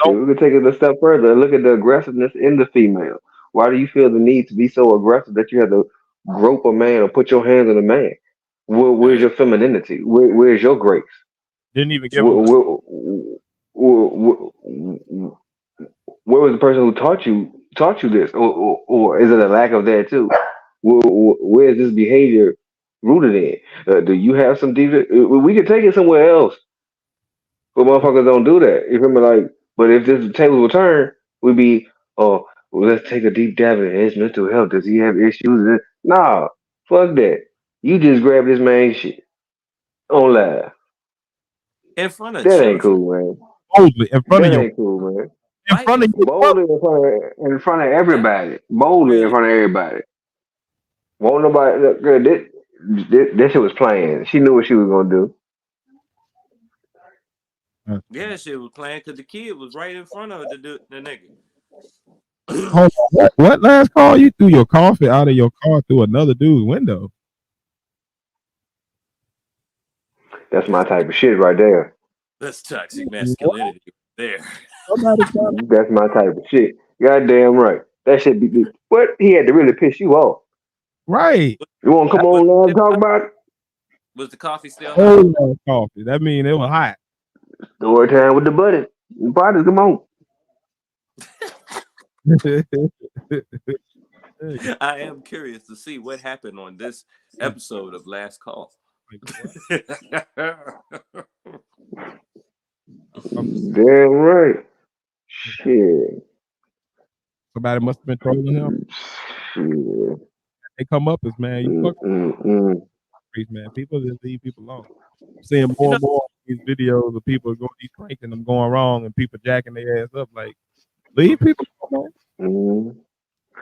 don't. we can take it a step further and look at the aggressiveness in the female. Why do you feel the need to be so aggressive that you have to grope a man or put your hands on a man? Where's your femininity? Where's your grace? Didn't even give Where, him. where, where, where was the person who taught you this, or is it a lack of that too? Where is this behavior rooted in? Do you have some deep? We could take it somewhere else, but motherfuckers don't do that. You feel me? Like, but if this table will turn, we'd be, oh, well, let's take a deep dive into his mental health. Does he have issues? Nah, fuck that. You just grab this man shit on live. In front of That ain't children. cool, man. Boldly in front of That your, ain't cool, man. in front of your Boldly in front of everybody. Boldly in Really? front of everybody. Won't nobody look good. This shit was playing. She knew what she was gonna do. Yeah, shit was playing because the kid was right in front of the nigga. Hold on. What last call? You threw your coffee out of your car through another dude's window. That's my type of shit right there. That's toxic masculinity there. Somebody That's my type of shit. Goddamn right. That shit be what? He had to really piss you off. right. You wanna come on now and talk about it? Was the coffee still hot? Hold on, coffee. That means it was hot. Story time with the buddy. Buddies, come on. I am curious to see what happened on this episode of Last Call. Damn right. Shit. Somebody must have been trolling him. Shit. They come up as man, you fuck streets, man. People just leave people alone. I'm seeing more and more of these videos of people going these pranks and them going wrong and people jacking their ass up. Like, leave people alone.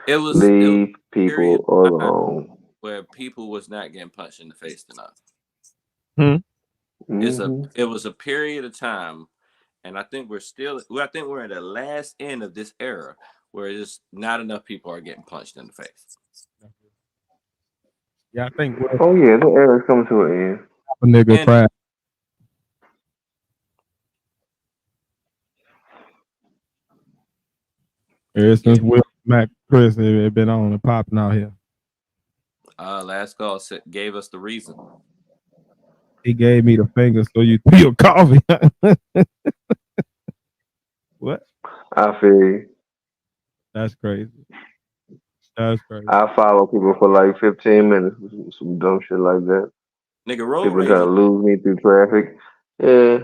It was Leave a period people of time alone. where people was not getting punched in the face enough. Mhm. It was a period of time, and I think we're in the last end of this era where just not enough people are getting punched in the face. Yeah, I think Oh yeah, the era's coming to an end. a nigga And- cry. Ever since Will Smack Chris had been on and popping out here. Last Call gave us the reason. He gave me the finger so you threw your coffee. What? I feel you. That's crazy. That's crazy. I follow people for like 15 minutes with some dumb shit like that. Nigga, road People rage. try to lose me through traffic. Yeah.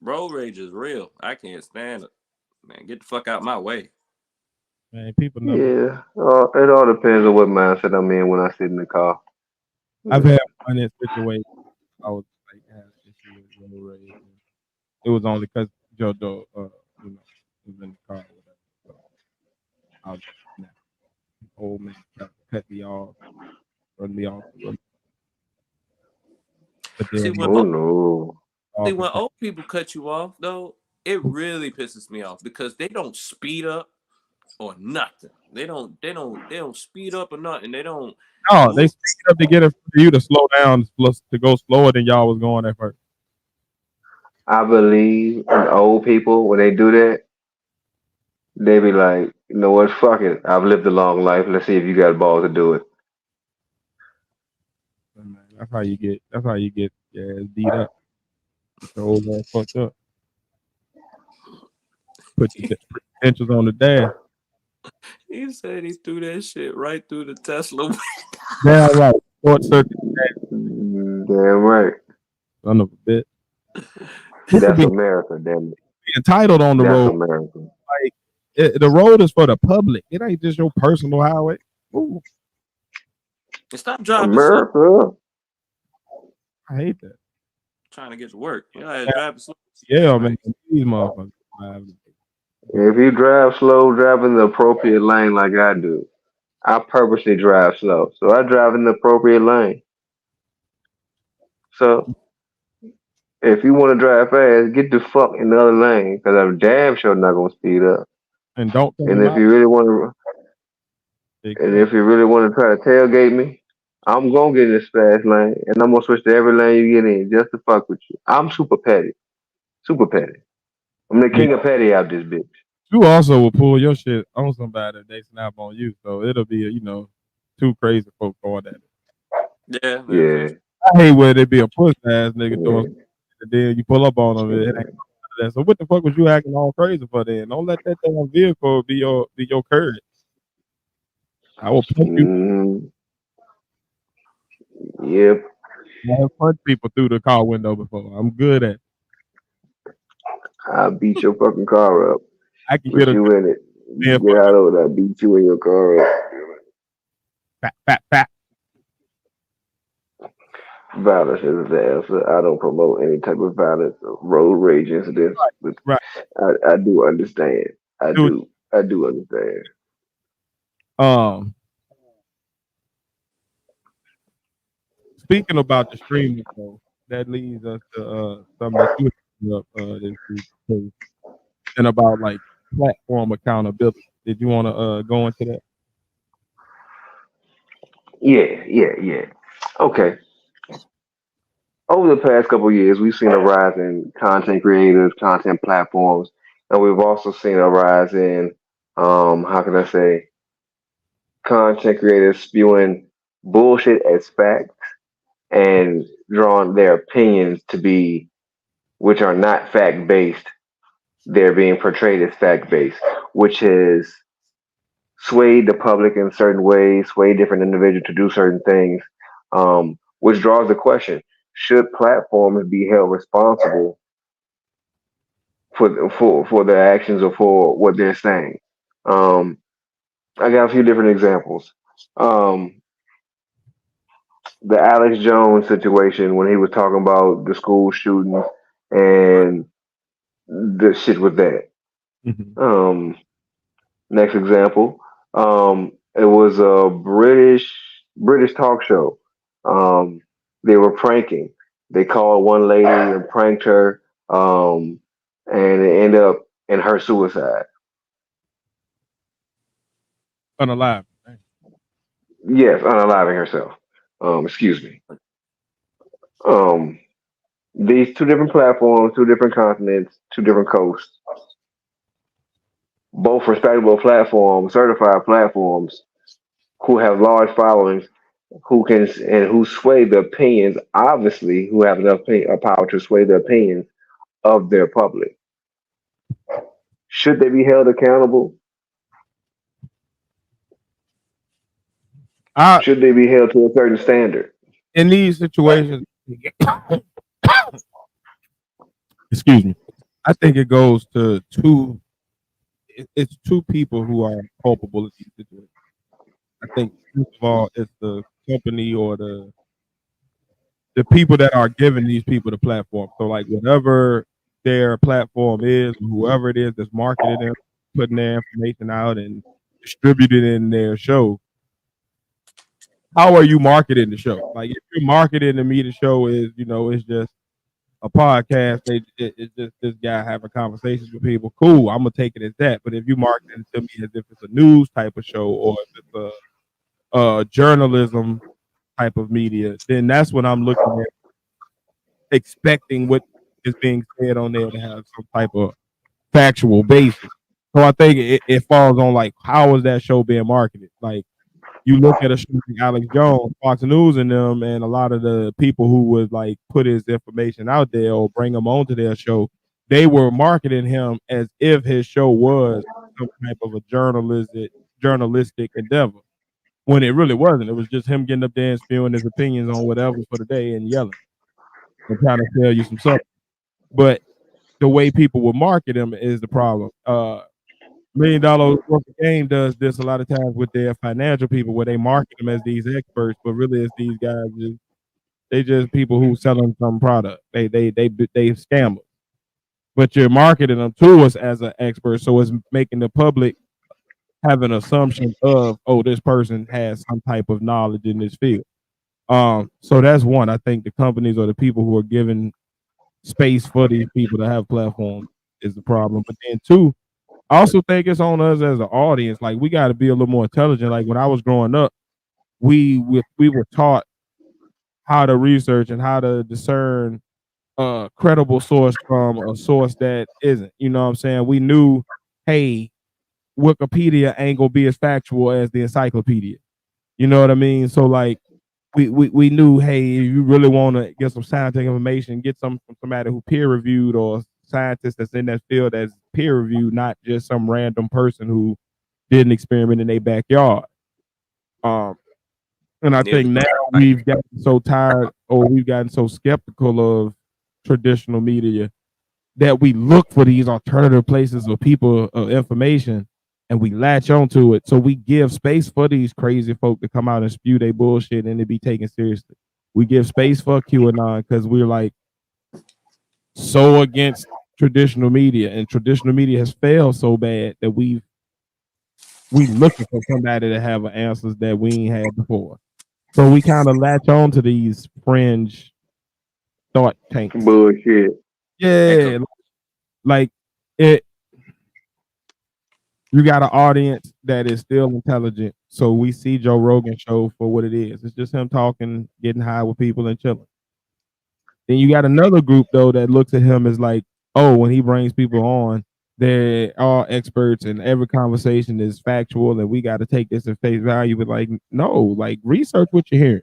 Road rage is real. I can't stand it. Man, get the fuck out my way. Man, people know. Yeah. It all depends on what mindset I'm in when I sit in the car. I've had one in situation. I was like having an issue with road rage. It was only because JoJo, was in the car or whatever. So I was old man tried to cut me off, run me off. But then See, when old people cut you off, though, it really pisses me off because they don't speed up or nothing. They don't speed up or nothing. They don't. No, they speed up to get it for you to slow down, to go slower than y'all was going at first. I believe in old people when they do that, they be like, you know what, fuck it. I've lived a long life. Let's see if you got balls to do it. That's how you get your ass beat up. Get your old ass fucked up. Put your credentials on the dash. He said he threw that shit right through the Tesla. Damn right. Short circuit. Damn right. Son of a bitch. That's America, damn it. Be entitled on the road. America. Like the road is for the public. It ain't just your personal highway. Ooh. Stop driving America. slow. I hate that. trying to get to work. You know, I drive slow. Yeah, man. These motherfuckers. If you drive slow, drive in the appropriate lane like I do. I purposely drive slow, so I drive in the appropriate lane. So if you want to drive fast, get the fuck in the other lane, because I'm damn sure not gonna speed up. And don't cut And them if out. you really want to, and if you really want to try to tailgate me, I'm gonna get in this fast lane, and I'm gonna switch to every lane you get in just to fuck with you. I'm super petty, super petty. I'm the Yeah. king of petty out this bitch. You also will pull your shit on somebody if they snap on you. So it'll be, two crazy folks going at it. Yeah, man. Yeah, I hate where they be a puss ass nigga doing yeah. and then you pull up on them. It ain't none of that. So what the fuck was you acting all crazy for then? Don't let that damn vehicle be your courage. I will punch you. Mm, yep. I have punched people through the car window before. I'm good at it. I'll beat your fucking car up. I can Put get a you good in it. man Get out of it. I'll beat you in your car up. fat. Violence is the answer. I don't promote any type of violence or road rage incidents, but Right. I do understand. I Dude, do. I do understand. um, speaking about the streaming show, that leads us to something that you brought up this week too, and about like platform accountability. Did you want to go into that? Yeah. Okay. Over the past couple of years, we've seen a rise in content creators, content platforms, and we've also seen a rise in, how can I say, content creators spewing bullshit as facts and drawing their opinions to be, which are not fact based. They're being portrayed as fact based, which has swayed the public in certain ways, swayed different individuals to do certain things, which draws the question: should platforms be held responsible for their actions or for what they're saying? Um, I got a few different examples. Um, the Alex Jones situation when he was talking about the school shootings and the shit with that. Mm-hmm. Next example, it was a British talk show. Um, they were pranking. They called one lady and pranked her, and it ended up in her suicide. Unalive. Yes, unaliving herself. Excuse me. Um, these two different platforms, two different continents, two different coasts, both respectable platforms, certified platforms, who have large followings, who sway the opinions, obviously, who have enough power to sway the opinions of their public. Should they be held accountable? I Should they be held to a certain standard? in these situations, excuse me, I think it goes to two. It's two people who are culpable in these situations. I think first of all, it's the company or the people that are giving these people the platform. So like whatever their platform is, whoever it is that's marketing them, putting their information out and distributing in their show, how are you marketing the show? Like if you're marketing to me, the show is, it's just a podcast. It's just this guy having conversations with people. Cool, I'm gonna take it as that. But if you market it to me as if it's a news type of show or if it's a journalism type of media, then that's what I'm looking at, expecting what is being said on there to have some type of factual basis. So I think it falls on like how is that show being marketed? Like you look at a show like Alex Jones, Fox News, and them, and a lot of the people who would like put his information out there or bring him onto their show, they were marketing him as if his show was some type of a journalistic endeavor. When it really wasn't. It was just him getting up there and spewing his opinions on whatever for the day and yelling and trying to tell you some stuff. But the way people would market him is the problem. $1 Million Worth of Game does this a lot of times with their financial people where they market them as these experts, but really it's these guys They just people who selling some product. They scammers. But you're marketing them to us as an expert, so it's making the public have an assumption of, oh, this person has some type of knowledge in this field. So that's one. I think the companies or the people who are giving space for these people to have platforms is the problem. But then two, I also think it's on us as an audience. Like we got to be a little more intelligent. Like when I was growing up, we were taught how to research and how to discern a credible source from a source that isn't. You know what I'm saying? We knew, hey, Wikipedia ain't gonna be as factual as the encyclopedia. You know what I mean? So like we knew, hey, if you really want to get some scientific information, get some from somebody who peer reviewed or scientist that's in that field that's peer reviewed, not just some random person who did an experiment in their backyard. And I think now we've gotten so tired or we've gotten so skeptical of traditional media that we look for these alternative places of people of information and we latch onto it. So we give space for these crazy folk to come out and spew their bullshit and to be taken seriously. We give space for QAnon because we're like so against traditional media, and traditional media has failed so bad that we looking for somebody to have answers that we ain't had before. So we kind of latch on to these fringe thought tanks. Bullshit. Yeah, like it. You got an audience that is still intelligent, so we see Joe Rogan show for what it is. It's just him talking, getting high with people, and chilling. Then you got another group though that looks at him as like, oh, when he brings people on, they're all experts, and every conversation is factual, and we got to take this at face value. But like, no, like research what you're hearing.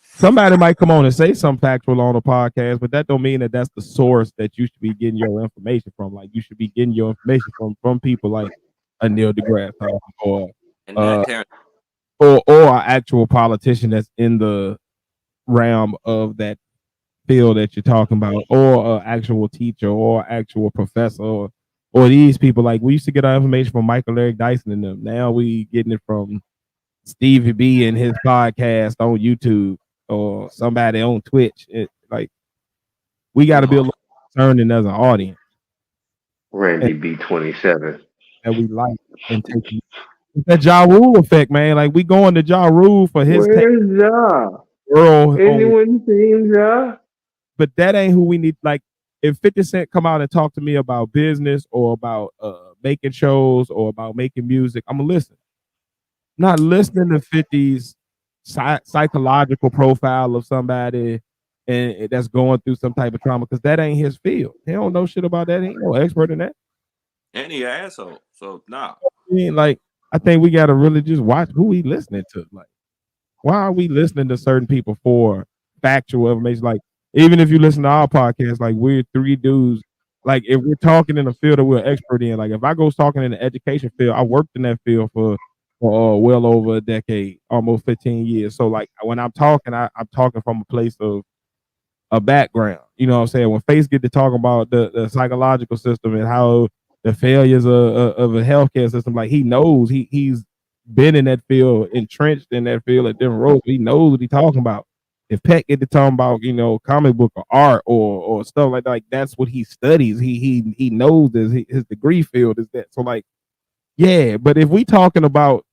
Somebody might come on and say something factual on a podcast, but that don't mean that that's the source that you should be getting your information from. Like you should be getting your information from people like a Neil deGrasse or or an actual politician that's in the realm of that field that you're talking about, or an actual teacher or actual professor, or these people. Like we used to get our information from Michael Eric Dyson and them. Now we getting it from Stevie B and his podcast on YouTube or somebody on Twitch. Like we got to be a little concerning as an audience. Randy B27. And we like and take that Ja Rule effect, man. Like we going to Ja Rule for his Where's Ja? world. Anyone seen Ja? But that ain't who we need. Like if 50 Cent come out and talk to me about business or about making shows or about making music, I'm gonna listen. Not listening to 50's psychological profile of somebody and that's going through some type of trauma, because that ain't his field. He don't know shit about that. He ain't no expert in that. And he asshole. So nah. I mean, like I think we gotta really just watch who we listening to. Like, why are we listening to certain people for factual information? Like, even if you listen to our podcast, like we're three dudes. Like, if we're talking in a field that we're expert in, like if I go talking in the education field, I worked in that field for well over a decade, almost 15 years. So like when I'm talking, I'm talking from a place of a background. You know what I'm saying? When Face get to talk about the psychological system and how the failures of a healthcare system, like he knows he's been in that field, entrenched in that field at different roles. He knows what he's talking about. If Peck get to talk about, you know, comic book or art or stuff like that's what he studies. He knows this. His degree field is that. So like, yeah. But if we talking about,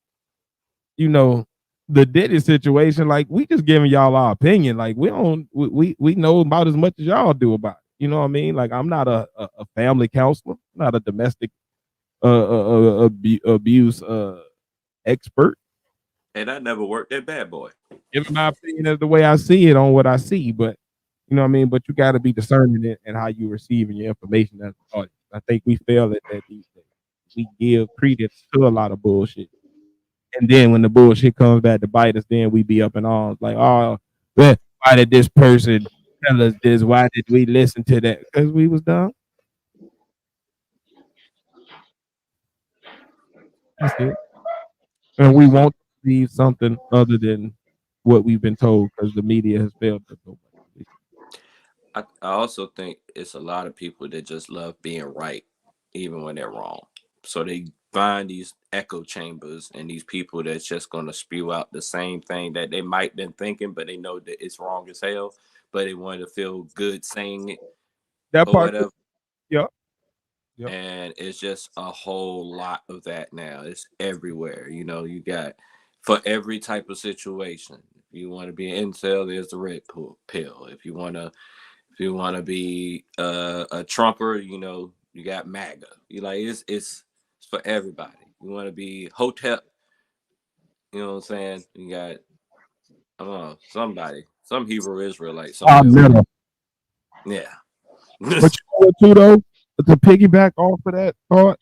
you know, the Diddy situation, like we just giving y'all our opinion. Like we don't we know about as much as y'all do about it. You know what I mean? Like I'm not a family counselor, not a domestic abuse expert. And I never worked that bad boy. Giving my opinion is the way I see it on what I see, but you know what I mean. But you got to be discerning it and how you receiving your information as an audience. I think we fail at that these days. We give credence to a lot of bullshit. And then when the bullshit comes back to bite us, then we be up in arms like, oh, well, why did this person tell us this? Why did we listen to that? Because we was dumb. That's it. And we won't believe something other than what we've been told because the media has failed us so much. I also think it's a lot of people that just love being right, even when they're wrong. So they find these echo chambers and these people that's just gonna spew out the same thing that they might been thinking, but they know that it's wrong as hell, but they want to feel good saying it That or part. whatever. Yep. Yep. And it's just a whole lot of that now. It's everywhere. You know, you got for every type of situation. If you want to be an incel, there's the red pill. If you want to be a Trumper, you know, you got MAGA. You like it's for everybody. You want to be Hotep, you know what I'm saying? You got I don't know somebody, some Hebrew Israelite somewhere. Little. Yeah. But you know what, too, though, to piggyback off of that thought,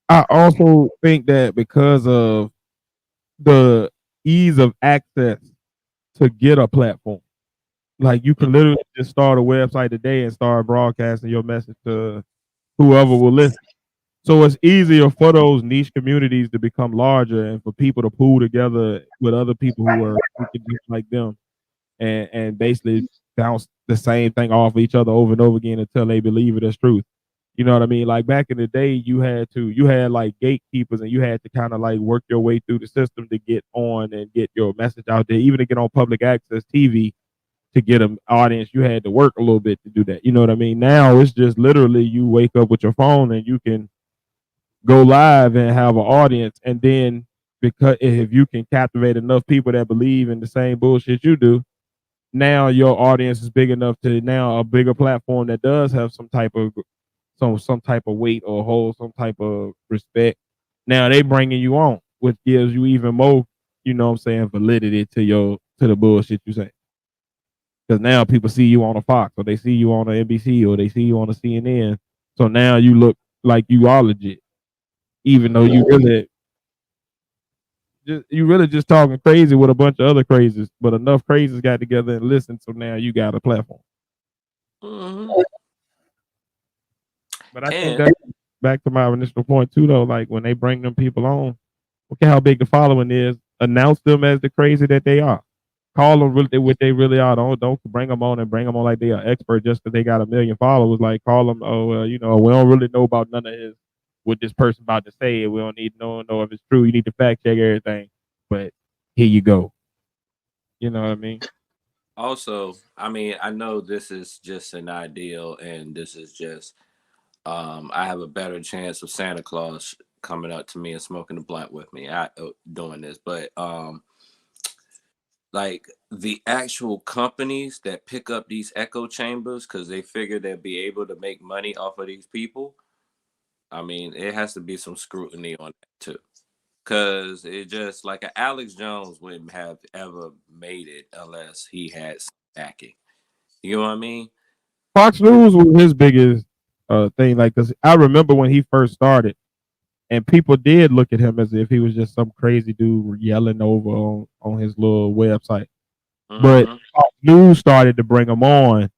I also think that because of the ease of access to get a platform, like you can literally just start a website today and start broadcasting your message to whoever will listen. So it's easier for those niche communities to become larger and for people to pool together with other people who are thinking just like them and basically bounce the same thing off of each other over and over again until they believe it as truth. You know what I mean? Like back in the day, you had like gatekeepers and you had to kind of like work your way through the system to get on and get your message out there, even to get on public access TV to get an audience. You had to work a little bit to do that. You know what I mean? Now it's just literally you wake up with your phone and you can go live and have an audience, and then because if you can captivate enough people that believe in the same bullshit you do, now your audience is big enough to now a bigger platform that does have some type of weight or hold some type of respect. Now they bringing you on, which gives you even more, you know what I'm saying, validity to the bullshit you say. Because now people see you on a Fox or they see you on a NBC or they see you on a CNN. So now you look like you are legit, even though you really just talking crazy with a bunch of other crazies, but enough crazies got together and listened, so now you got a platform. Mm-hmm. But I think that back to my initial point too, though, like when they bring them people on, look at how big the following is. Announce them as the crazy that they are. Call them really what they really are. Don't bring them on and bring them on like they are expert just because they got a million followers. Like call them, you know, we don't really know about none of his what this person about to say. We don't need to know if it's true. You need to fact check everything. But here you go. You know what I mean? Also, I mean, I know this is just an ideal, and this is just I have a better chance of Santa Claus coming up to me and smoking a blunt with me doing this, but like the actual companies that pick up these echo chambers because they figure they'll be able to make money off of these people. I mean, it has to be some scrutiny on that too. Cause it just like a Alex Jones wouldn't have ever made it unless he had some backing. You know what I mean? Fox News was his biggest thing. Like, cause I remember when he first started, and people did look at him as if he was just some crazy dude yelling over on his little website. But Mm-hmm. Fox News started to bring him on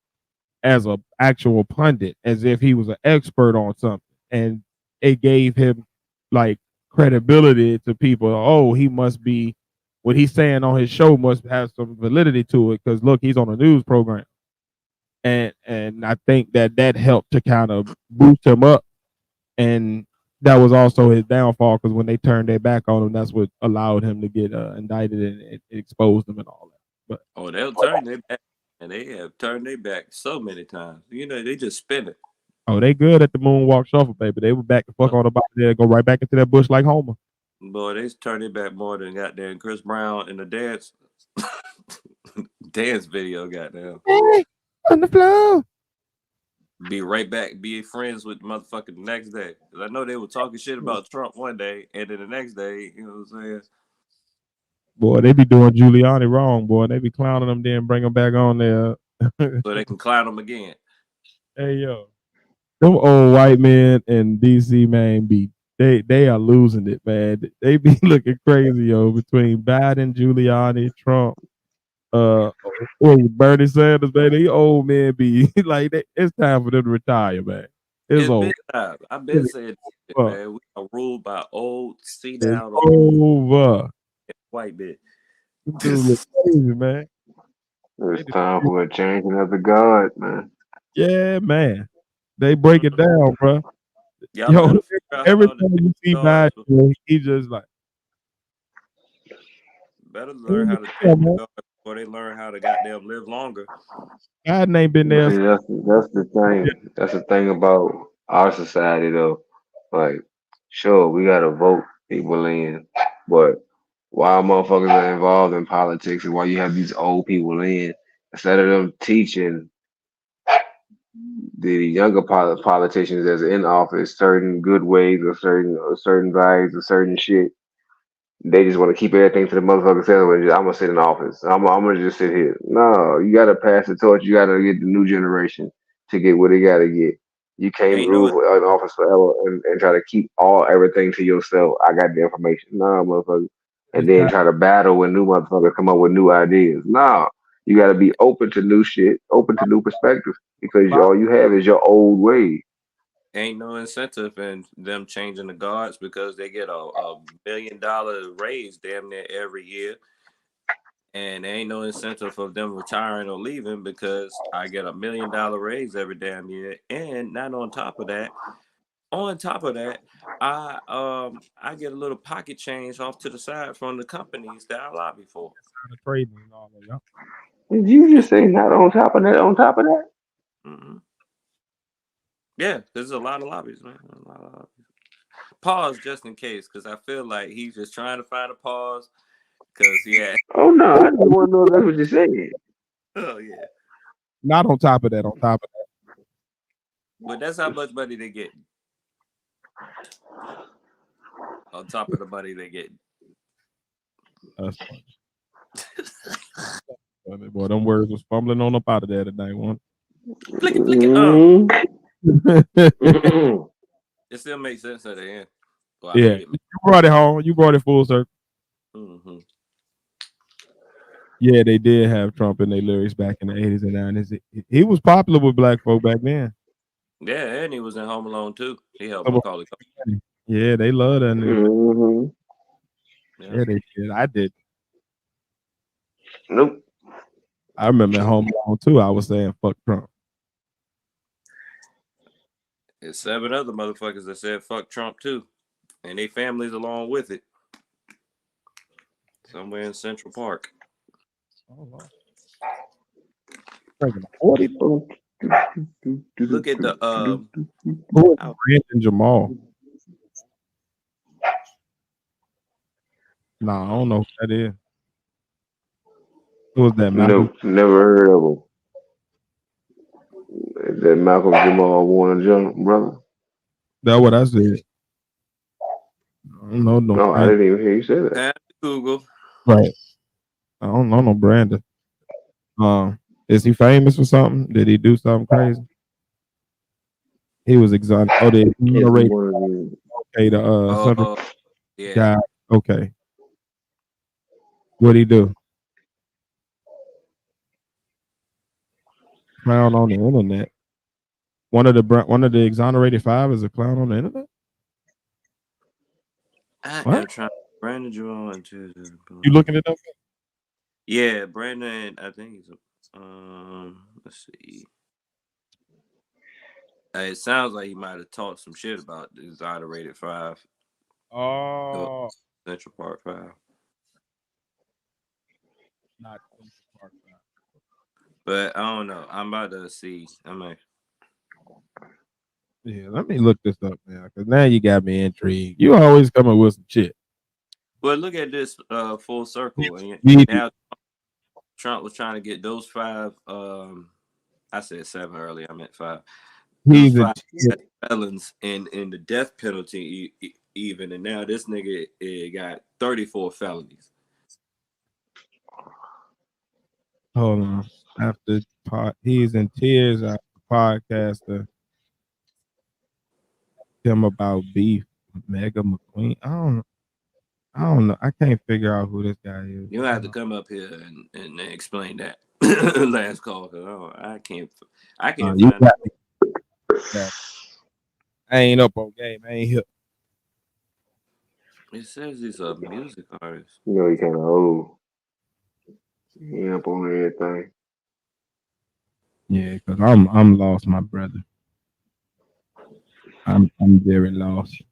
as a actual pundit, as if he was an expert on something, and it gave him like credibility to people. Oh, he must be what he's saying on his show must have some validity to it because look, he's on a news program, and I think that helped to kind of boost him up, and that was also his downfall because when they turned their back on him, that's what allowed him to get indicted and it exposed him and all that. But Oh, they'll turn their back, and they have turned their back so many times. You know, they just spin it. oh, they good at the moonwalk shuffle, baby. They were back the fuck on about there, go right back into that bush like Homer. Boy, they turn their back more than goddamn Chris Brown in the dance video. Goddamn, Hey, on the floor. be right back. Be friends with the motherfucker the next day. Cause I know they were talking shit about Trump one day, and then the next day, you know what I'm saying? Boy, they be doing Giuliani wrong, boy. They be clowning them, then bring them back on there. So they can clown them again. Hey yo, them old white men in DC, man, they are losing it, man. They be looking crazy, yo, between Biden, Giuliani, Trump, Bernie Sanders, man. These old men be like, it's time for them to retire, man. It's It's over. been time. I've been saying shit, man. We are ruled by old, see It's down over. white bitch. Dude, look crazy, man. It's time for a changing of the guard, man. Yeah, man. They break it down, bro. Y'all Yo, better figure out every how to time take you see guards. Biden, he just like, Better learn how to yeah, take man. guards before they learn how to goddamn live longer. Biden ain't been But there. see, that's the thing. That's the thing about our society, though. Like, sure, we gotta vote people in, but why motherfuckers are involved in politics and why you have these old people in instead of them teaching the younger politicians that's in office certain good ways or certain values or certain shit. They just want to keep everything to the motherfucker self. I'm gonna sit in office. I'm gonna just sit here. No, you gotta pass the torch. You gotta get the new generation to get what they gotta get. You can't Ain't no rule in office forever and try to keep everything to yourself. I got the information. No, motherfucker. And then try to battle when new motherfuckers come up with new ideas. No, you gotta be open to new shit, open to new perspectives because all you have is your old ways. ain't no incentive in them changing the guards because they get a $1 million raise damn near every year. And there ain't no incentive for them retiring or leaving because I get $1 million raise every damn year. And not on top of that, I get a little pocket change off to the side from the companies that I lobby for. The trading and all that. Yeah. Did you just say not on top of that? On top of that? Hmm. Yeah, there's a lot of lobbies, man. A lot of lobbies. Pause just in case, because I feel like he's just trying to find a pause. Because yeah, Oh no, I just want to know if that's what you're saying. oh yeah, Not on top of that. On top of but that's how much money they get. On top of the money they get. that, that's funny. Funny, boy, them words was fumbling on up out of there tonight. One. Flick it, flick it. Mm-hmm. It still makes sense at the end. Well, I Yeah, made it. you brought it home. You brought it full circle. Mm-hmm. Yeah, they did have Trump in their lyrics back in the 80s and 90s. He was popular with black folk back then. Yeah, and he was in Home Alone too. He helped Some of Macaulay. them- Yeah, they love that nigga. Mm-hmm. Yeah. Yeah, they did. I did. Nope. I remember at Home Alone too. I was saying fuck Trump. There's 7 other motherfuckers that said fuck Trump too, and they families along with it. Somewhere in Central Park. Oh, Lord. Drinking a 40. Look at the Who is Brandon Jamal? Nah, I don't know who that is. Who was that? Malcolm? Nope. Never heard of him. That Malcolm Jamal Warner Jr. brother. That's what I said. I don't know no No, I Brandon. didn't even hear you say that. and Google. Right. I don't know no Brandon. Is he famous for something? Did he do something crazy? He was exotic. Oh, they Is he exonerated. one of the? Okay, the Central Oh, yeah. guy. Okay. What'd he do? Clown on the internet. One of the exonerated 5 is a clown on the internet. I What? am trying. Brandon Jerome into. You looking it up? Yeah, Brandon. I think he's. Let's see. It sounds like he might have talked some shit about the exonerated 5. Oh, Central Park 5. not Central Park. But I don't know. I'm about to see. I'm like, Yeah, let me look this up now because now you got me intrigued. You always coming with some shit. well, look at this full circle. And Yeah. now Trump was trying to get those 5. I said 7 earlier. I meant 5. Those He's a 5 felons in the death penalty even, and now this nigga got 34 felonies. hold on. After he's in tears after podcaster him about beef. Mega McQueen. I don't know. I can't figure out who this guy is. You have to come up here and explain that last call because I can't You find got me. Yeah. I ain't up on game. I ain't hip. it. It says he's a music artist. You know, he kind of old. He ain't up on everything. Yeah, because I'm lost, my brother. I'm very lost.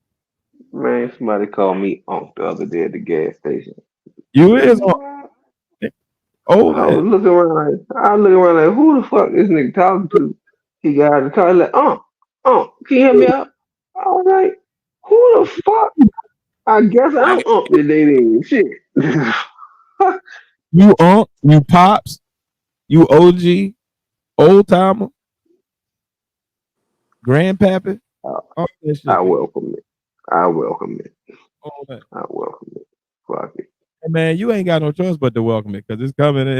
Man, somebody called me Unc the other day at the gas station. You is old I ass. was looking around like, who the fuck is nigga talking to? He got out of the car like, can you help me out? I was like, who the fuck? I guess I I'm got Unc today then. Shit. You you pops, you OG, old timer, grandpappy, all that I shit. welcome it. I welcome it. All that. I welcome it. Fuck it. Hey, man, you ain't got no choice but to welcome it because it's coming. I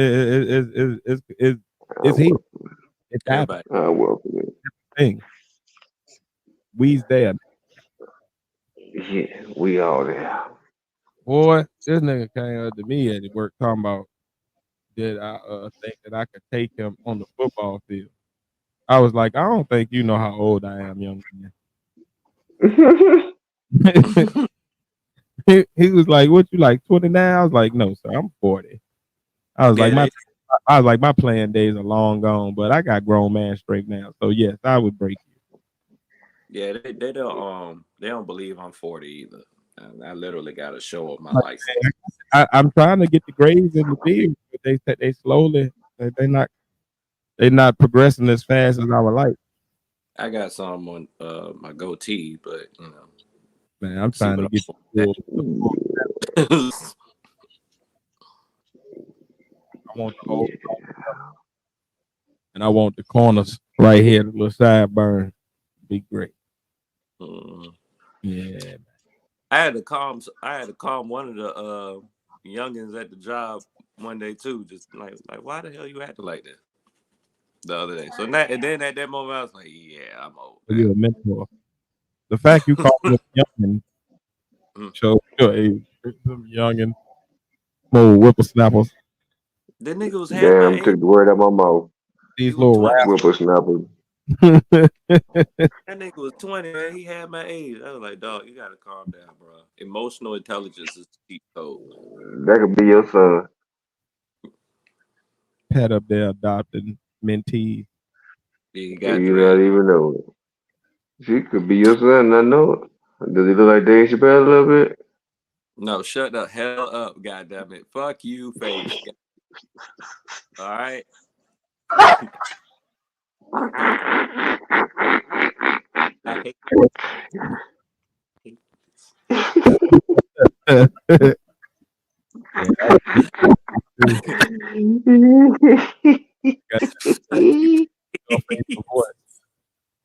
It's here. welcome, It's happening. everybody. I welcome it. Thing. We's there. Yeah, we all there. Boy, this nigga came up to me at work talking about did I think that I could take him on the football field. I was like, I don't think you know how old I am, young man. He was like, "What you like, 29?" I was like, "No, sir, I'm 40." I was Yeah, like, my playing days are long gone, but I got grown man strength now. So yes, I would break they don't believe I'm 40 either. And I literally got to show up my you. license. I'm trying to get the grades in the field, but they slowly they not progressing as fast as I would like. I got some on my goatee, but Man, I'm see trying to what get I'm I want the whole and I want the corners right here, the little sideburn. Be great. Yeah. I had to calm one of the youngins at the job one day too. Just like why the hell you acting like that the other day? So and then at that moment I was like, yeah, I'm old You're a now. mentor. The fact you call me a youngin shows your age. Some youngin, little whippersnappers. That nigga was half my Damn, age. took the word out my mouth. He These was little 20. Whippersnapper. That nigga was 20, man. He had my age. I was like, dog, you gotta calm down, bro. Emotional intelligence is cheat code. That could be your son. Pet up there adopting mentees. He got You not dread. even know it. She could be your son, I know it. Does he look like Dave Chappelle a little bit? No, shut the hell up, goddammit. Fuck you, face. All right. I hate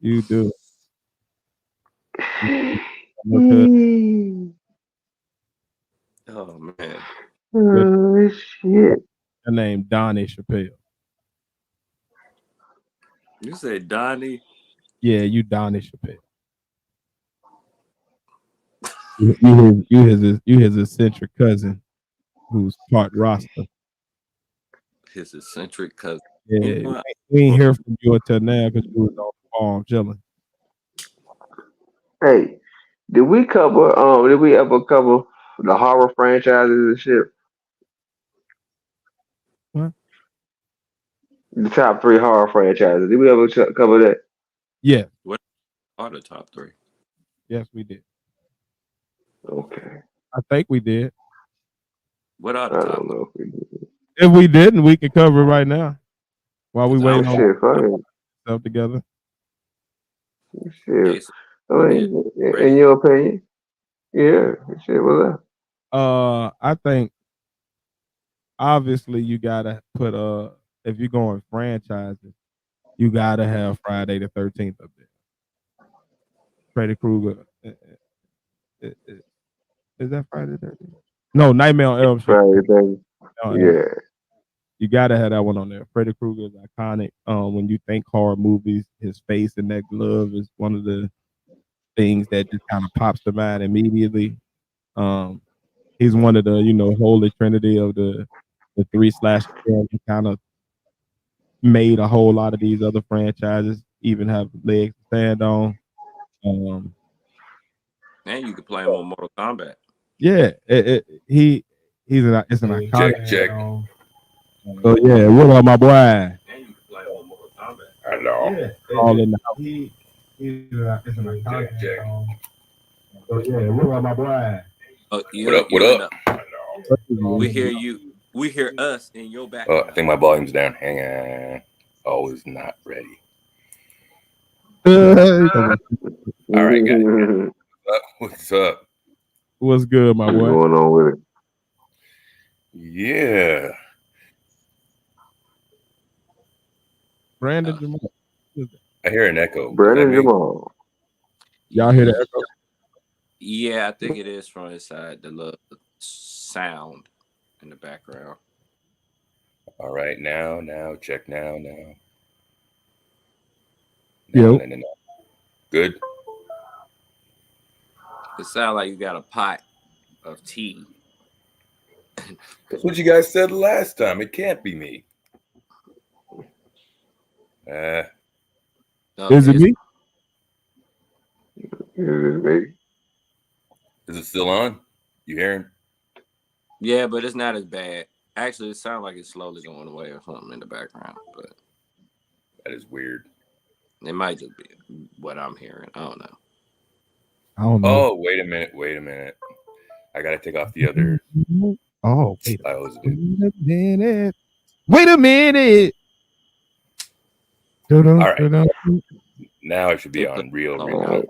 You do. Good. Oh man. Oh shit. Her name Donnie Chappelle. You said Donnie. Yeah, you Donnie Chappelle. You his eccentric cousin who's part roster. His eccentric cousin. Yeah, You know what? we ain't hear from you until now because you was on the farm chilling. Hey, did we ever cover the horror franchises and shit? What? The top three horror franchises. Did we ever cover that? Yeah, What are the top three? yes, we did. Okay. I think we did. What are the I top don't three? know if we did. If we didn't, we could cover it right now while we 'Cause I wait Oh don't on shit, fuck it. stuff together. Shit. Jason. I Yeah. mean, in Ready? your opinion? Yeah. Shit, what's up? I think obviously you gotta put if you're going franchises, you gotta have Friday the 13th up there. Freddy Krueger. Is that Friday the 13th? No, Nightmare on Elm Street. Friday thing. Yeah. You gotta have that one on there. Freddy Krueger is iconic. When you think horror movies, his face in that glove is one of the things that just kind of pops to mind immediately. He's one of the holy trinity of the three slasher films. He kind of made a whole lot of these other franchises even have legs to stand on. And you can play him on Mortal Kombat. Yeah, it's an iconic. Check. So yeah, what up, my boy? And you can play him on Mortal Kombat. Hello. All in the house. Check. So, yeah, what about my boy? What up? We hear We you. We hear us in your I background. think my volume's down. Hang on. Oh, it's not ready. All right, guys. What's up? What's good, my What's boy? going on with it? Yeah. Brandon Jamal. I hear an echo. Brandon Is that me? Jamal. Y'all hear the echo? Yeah, I think it is from his side. The little sound in the background. All right, now, check now. Yep. No. Good. It sounds like you got a pot of tea. That's what you guys said last time. It can't be me. Okay, Is it me? Is it still on? You hearing? Yeah, but it's not as bad. Actually, it sounds like it's slowly going away or something in the background, but That is weird. it might just be what I'm hearing. I don't know. I don't know. Oh, wait a minute. I gotta take off the other. Oh, wait I always do. a minute. Wait a minute. All right. Now I should be on real.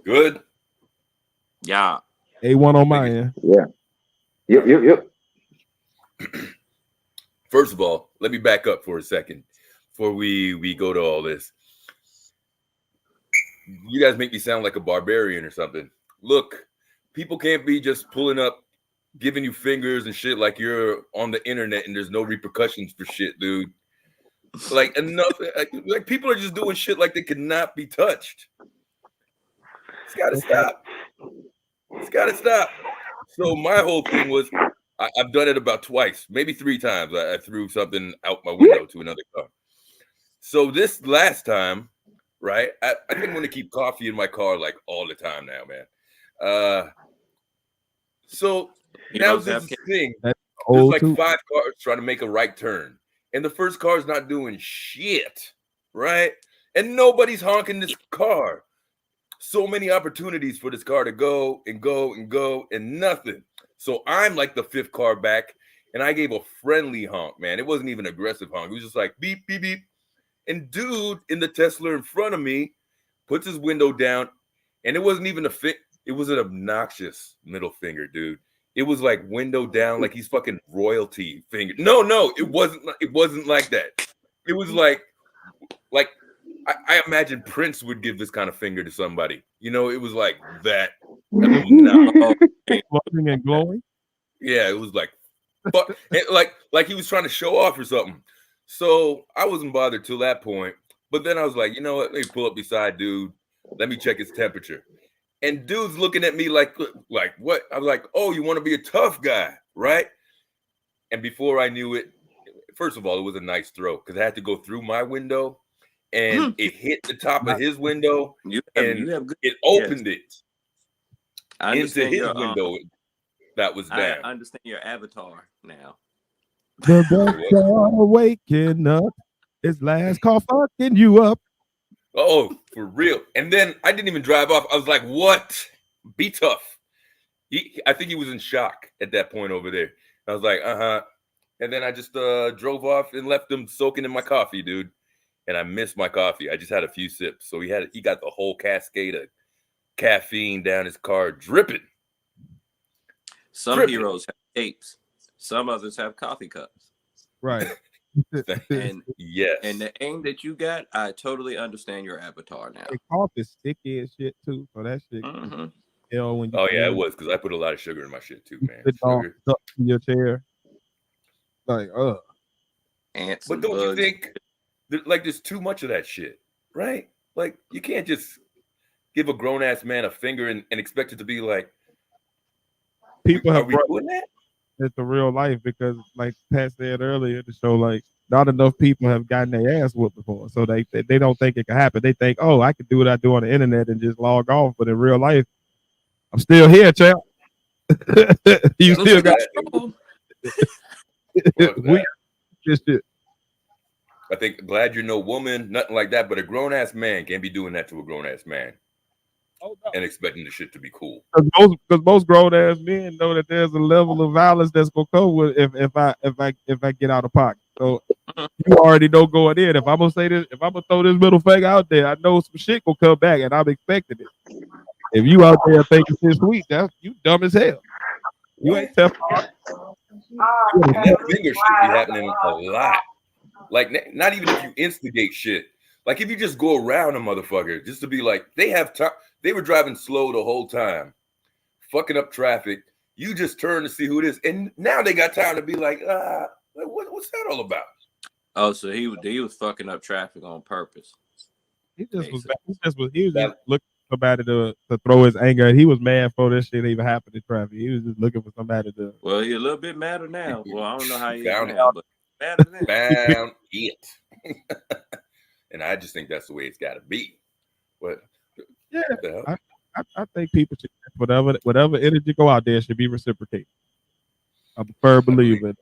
Good. Yeah. A1 on my end. Yeah. Yep. First of all, let me back up for a second before we go to all this. You guys make me sound like a barbarian or something. Look, people can't be just pulling up, giving you fingers and shit like you're on the internet and there's no repercussions for shit, dude. Like enough, like people are just doing shit like they cannot be touched. It's gotta stop. So my whole thing was, I've done it about twice, maybe 3 times. I threw something out my window to another car. So this last time, right? I think I'm gonna keep coffee in my car like all the time now, man. So now there's this thing. There's like 5 cars trying to make a right turn, and the first car is not doing shit, right? And nobody's honking this car. So many opportunities for this car to go, and nothing. So I'm like the 5th car back, and I gave a friendly honk, man. It wasn't even aggressive honk. It was just like beep, beep, beep. And dude in the Tesla in front of me puts his window down, and it wasn't even it was an obnoxious middle finger, dude. It was like window down, like he's fucking royalty finger. No, it wasn't like that. It was like I imagine Prince would give this kind of finger to somebody. You know, it was like that. Glowing and glowing. Yeah, it was like, but like he was trying to show off or something. So I wasn't bothered till that point. But then I was like, you know what? Let me pull up beside dude. Let me check his temperature. And dude's looking at me like what? I was like, oh, you want to be a tough guy, right? And before I knew it, first of all, it was a nice throw because I had to go through my window. And it hit the top of his window, it opened it into his window. That was down. I understand your avatar now. The best car waking up is last car fucking you up. Oh, for real. And then I didn't even drive off. I was like, what? Be tough. I think he was in shock at that point over there. I was like, And then I just drove off and left him soaking in my coffee, dude. And I missed my coffee. I just had a few sips. So he got the whole cascade of caffeine down his car dripping. Some heroes have capes. Some others have coffee cups. Right. And yes. And the aim that you got, I totally understand your avatar now. The coffee is sticky as shit too. So that shit. Mm-hmm. When it was because I put a lot of sugar in my shit too, man. Sugar. Stuck in your chair. Like, But don't you think there's too much of that shit, right? Like you can't just give a grown ass man a finger and expect it to be like people have doing that? It's the real life because, like Pat said earlier, the show, like not enough people have gotten their ass whooped before, so they don't think it can happen. They think, oh, I can do what I do on the internet and just log off, but in real life, I'm still here, champ. You still got we this shit. I think glad you're no woman, nothing like that. But a grown ass man can't be doing that to a grown ass man and expecting the shit to be cool. Because most grown ass men know that there's a level of violence that's gonna come with if I get out of pocket. So you already know going in. If I'm gonna say this, if I'm gonna throw this middle finger out there, I know some shit gonna come back, and I'm expecting it. If you out there thinking shit sweet, that's you dumb as hell. You ain't tough. And that finger should be happening a lot. Like, not even if you instigate shit. Like, if you just go around a motherfucker, just to be like, they have time. They were driving slow the whole time, fucking up traffic. You just turn to see who it is, and now they got time to be like, what's that all about? Oh, so he was fucking up traffic on purpose. He was just looking for somebody to throw his anger. He was mad for this shit even happened in traffic. He was just looking for somebody to. Well, he's a little bit madder now. Well, I don't know how he is Found now, but madder than. Found it. And I just think that's the way it's got to be. What? Yeah, what the hell? I think people should whatever energy go out there should be reciprocated. I'm a firm believer.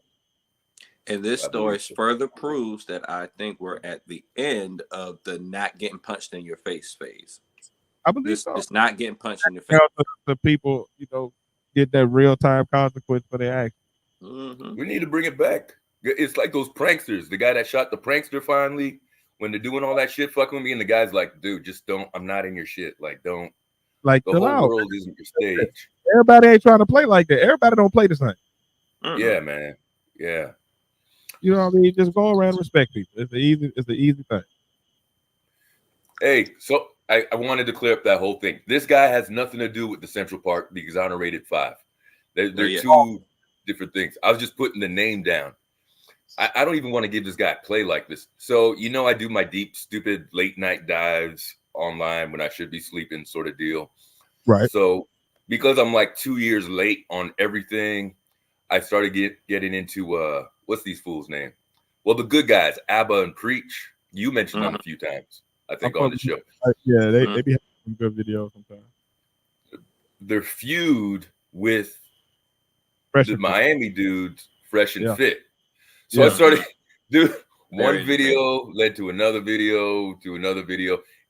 And this story further proves that I think we're at the end of the not getting punched in your face phase. I believe so. It's not getting punched in your face. The people, get that real time consequence for their actions. Mm-hmm. We need to bring it back. It's like those pranksters. The guy that shot the prankster finally, when they're doing all that shit, fucking with me, and the guy's like, dude, just don't. I'm not in your shit. Like, don't. Like, the whole world isn't your stage. Everybody ain't trying to play like that. Everybody don't play the same. Mm-hmm. Yeah, man. Yeah. You know what I mean? Just go around and respect people. It's the easy thing. Hey, so I wanted to clear up that whole thing. This guy has nothing to do with the Central Park, the exonerated 5. They're two different things. I was just putting the name down. I don't even want to give this guy a play like this. So, I do my deep, stupid late night dives online when I should be sleeping sort of deal. Right. So because I'm like 2 years late on everything, I started getting into what's these fools' name? Well, the good guys, Abba and Preach. You mentioned them a few times, I think, on the show. Yeah, they be having some good videos sometimes. Their feud with the Miami dudes, Fresh and Fit. So I started doing one video, led to another video,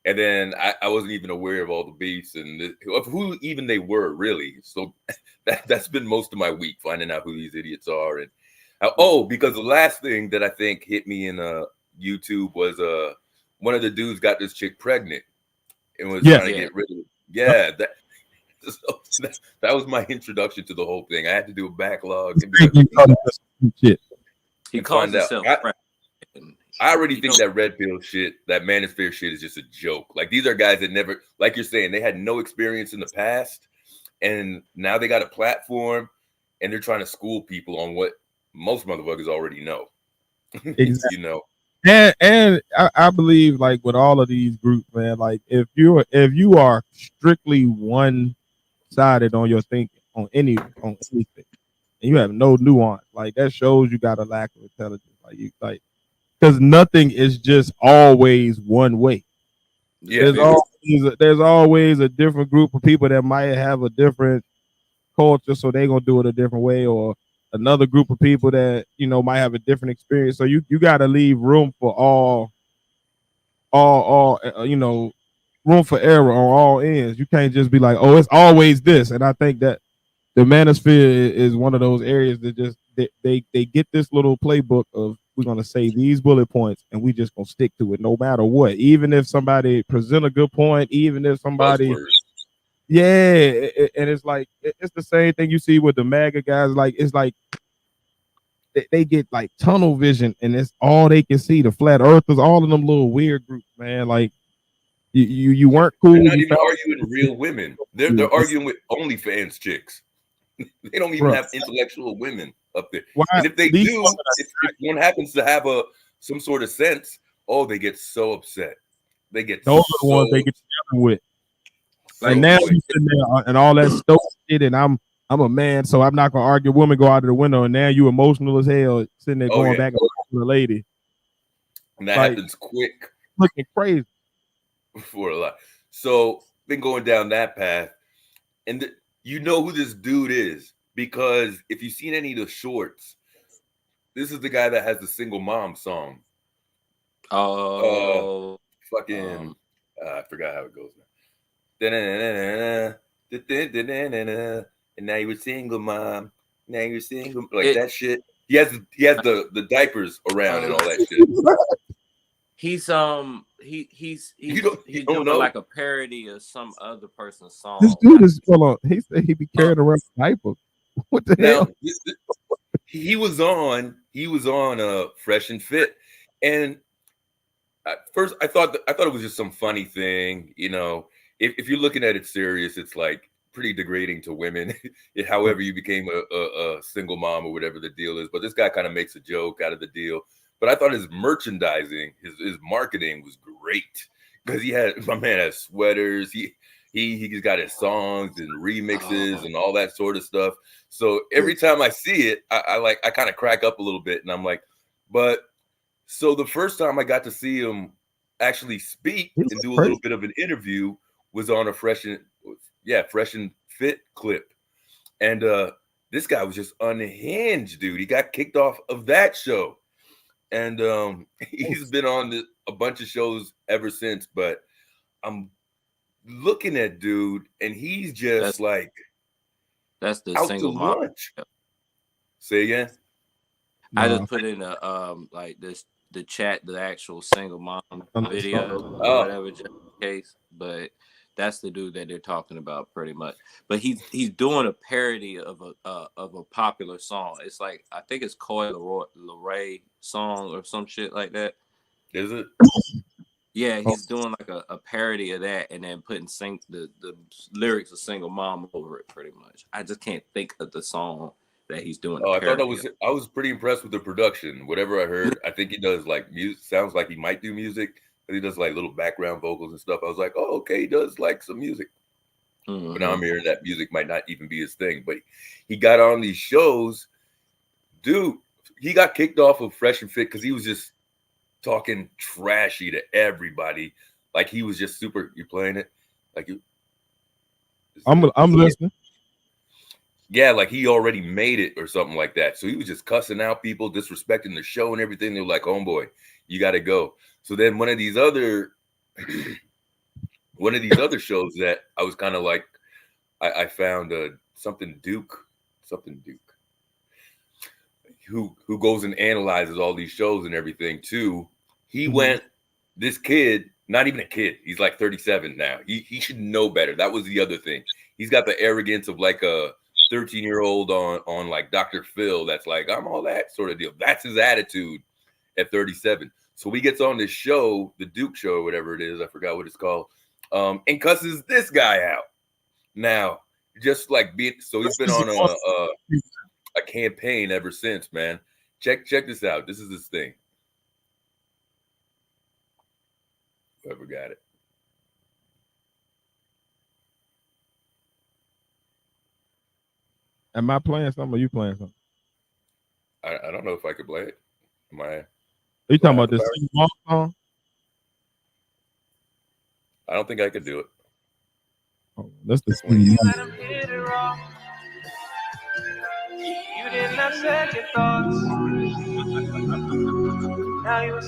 and then I wasn't even aware of all the beefs and of who even they were, really. So that's been most of my week, finding out who these idiots are. And because the last thing that I think hit me in YouTube was one of the dudes got this chick pregnant and was trying to get rid of it. Yeah, that was my introduction to the whole thing. I had to do a backlog. He calls himself. I already think that red pill shit, that manosphere shit, is just a joke. Like, these are guys that never, like you're saying, they had no experience in the past, and now they got a platform, and they're trying to school people on what most motherfuckers already know. Exactly. And I believe, like, with all of these groups, man, like, if you are strictly one-sided on your thinking on anything, and you have no nuance, like, that shows you got a lack of intelligence. Because nothing is just always one way. Yeah, there's always a different group of people that might have a different culture, so they're gonna do it a different way, or another group of people that might have a different experience. So you got to leave room for all room for error on all ends. You can't just be like, oh, it's always this. And I think that the manosphere is one of those areas that just they get this little playbook of, we're gonna say these bullet points and we just gonna stick to it no matter what. Even if somebody present a good point, even if somebody and it's like it's the same thing you see with the MAGA guys. Like, it's like they get like tunnel vision and it's all they can see. The flat earthers, all of them little weird groups, man. Like you weren't cool. They're not even arguing real women. They're arguing with OnlyFans chicks. They don't even have intellectual women up there. And if they do, if one happens to have some sort of sense, they get so upset. They get those are the ones they get together with. Like, now you sitting there and all that stupid shit, and I'm a man, so I'm not gonna argue. Women go out of the window, and now you emotional as hell, sitting there going back and forth with a lady. And that happens quick, looking crazy for a lot. So been going down that path, and you know who this dude is, because if you've seen any of the shorts, this is the guy that has the single mom song. Oh, fucking I forgot how it goes now. And now you're single, mom. Now you're single, like that shit. He has the diapers around and all that shit. He's You don't doing know? like a parody of some other person's song. This dude is hold on. He said he be carrying around a diaper. What the Now, hell? he was on Fresh and Fit, and at first I thought it was just some funny thing, you know. If you're looking at it serious, it's like pretty degrading to women. However, you became a single mom or whatever the deal is. But this guy kind of makes a joke out of the deal. But I thought his merchandising, his marketing was great because my man has sweaters. He's got his songs and remixes and all that sort of stuff. So every time I see it, I kind of crack up a little bit, and I'm like, but so the first time I got to see him actually speak and do a little bit of an interview was on a Fresh and Fit clip, and this guy was just unhinged, dude. He got kicked off of that show. And he's been on a bunch of shows ever since, but I'm looking at dude, and he's just that's the out single to mom. lunch. Say again. I just put in the chat, the actual single mom video or whatever, just in case. But that's the dude that they're talking about pretty much. But he's doing a parody of a popular song. It's like, I think it's Coy Leray song or some shit like that. Is it? Yeah, he's doing like a parody of that and then putting the lyrics of Single Mom over it pretty much. I just can't think of the song that he's doing. Oh, I was pretty impressed with the production. Whatever I heard, I think he does like music. Sounds like he might do music. He does like little background vocals and stuff. I was like, oh, okay, he does like some music. Mm-hmm. But now I'm hearing that music might not even be his thing. But he got on these shows. Dude, he got kicked off of Fresh and Fit because he was just talking trashy to everybody. Like he was just super. You playing it? Like you? I'm listening. Yeah, like he already made it or something like that. So he was just cussing out people, disrespecting the show and everything. They were like, homeboy, you got to go. So then one of these other shows that I was kind of like, I found something Duke, who goes and analyzes all these shows and everything too. He went, this kid, not even a kid, he's like 37 now. He should know better. That was the other thing. He's got the arrogance of like a 13-year-old on like Dr. Phil. That's like, I'm all that sort of deal. That's his attitude at 37. So he gets on this show, the Duke show, or whatever it is, I forgot what it's called, and cusses this guy out. Now, just like he's been on a campaign ever since, man. Check this out. This is his thing. Whoever got it. Am I playing something or you playing something? I don't know if I could play it. Are you talking about this song? I don't think I could do it. Oh, that's the song. You didn't have second thoughts. Now you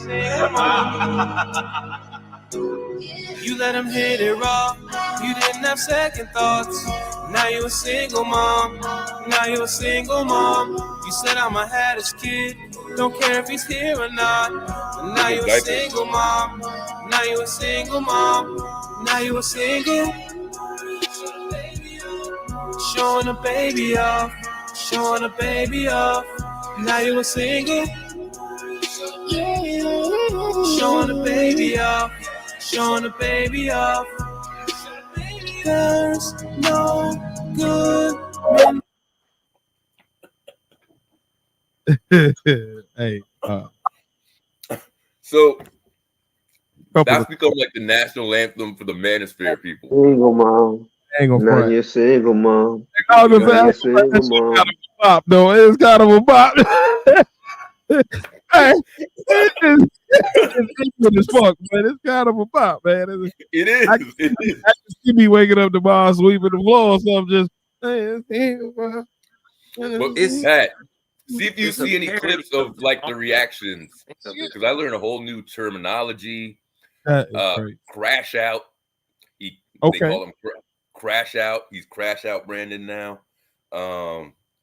You let him hit it raw. You didn't have second thoughts. Now you a single mom. Now you a single mom. You said I'm a haddish kid. Don't care if he's here or not. But now you a single mom. Now you a single mom. Now you a single. Showing a baby off. Showing a baby off. Now you a single. Showing a baby off. Showing a baby off. There's no good. Hey. So that's become like the national anthem for the manosphere people. Single mom. Now you're single mom. Now you're single mom. Bop, though. It's kind of a bop. Hey, it's as fuck, man. It's kind of a bop, man. It is. I can see me waking up tomorrow, sweeping the floor or something. Just well, it's that. See if you It's a see any parody clips of the like the song. reactions, Think of it. because I learned a whole new terminology. That is great. Crash out. They Okay. call him crash out. He's crash out Brandon now,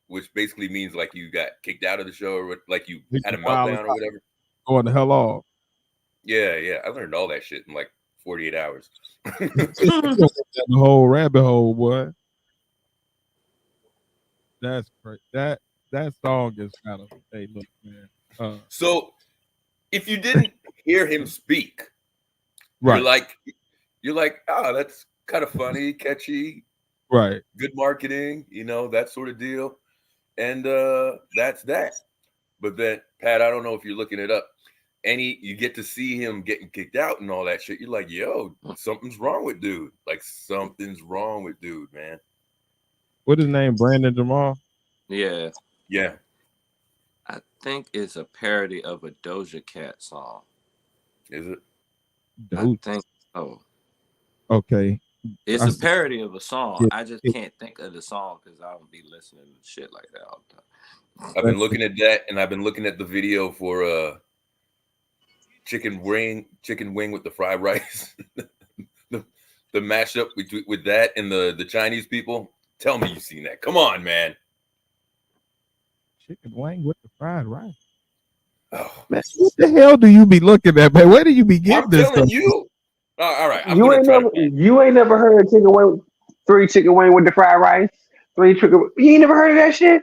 which basically means like you got kicked out of the show or like you had a meltdown or whatever. Going the hell off. Yeah. I learned all that shit in like 48 hours. The whole rabbit hole, boy. That's great. That song is kind of, hey, look, man. So if you didn't hear him speak, Right. you're like, oh, that's kind of funny, catchy, right, good marketing, that sort of deal. And that's that. But then, Pat, I don't know if you're looking it up. You get to see him getting kicked out and all that shit. You're like, yo, something's wrong with dude. Like, something's wrong with dude, man. What his name? Brandon Jamal? Yeah. Yeah. I think it's a parody of a Doja Cat song. Is it? I think so. Okay. It's a parody of a song. I just can't think of the song because I don't be listening to shit like that all the time. I've been looking at that, and I've been looking at the video for chicken wing with the fried rice. the mashup with that and the Chinese people. Tell me you've seen that. Come on, man. Chicken wing with the fried rice. Oh, man, what the hell do you be looking at, man? Where do you be getting I'm this telling stuff? you. All right. You ain't never heard of chicken wing, 3 chicken wing with the fried rice? 3 chicken. You ain't never heard of that shit?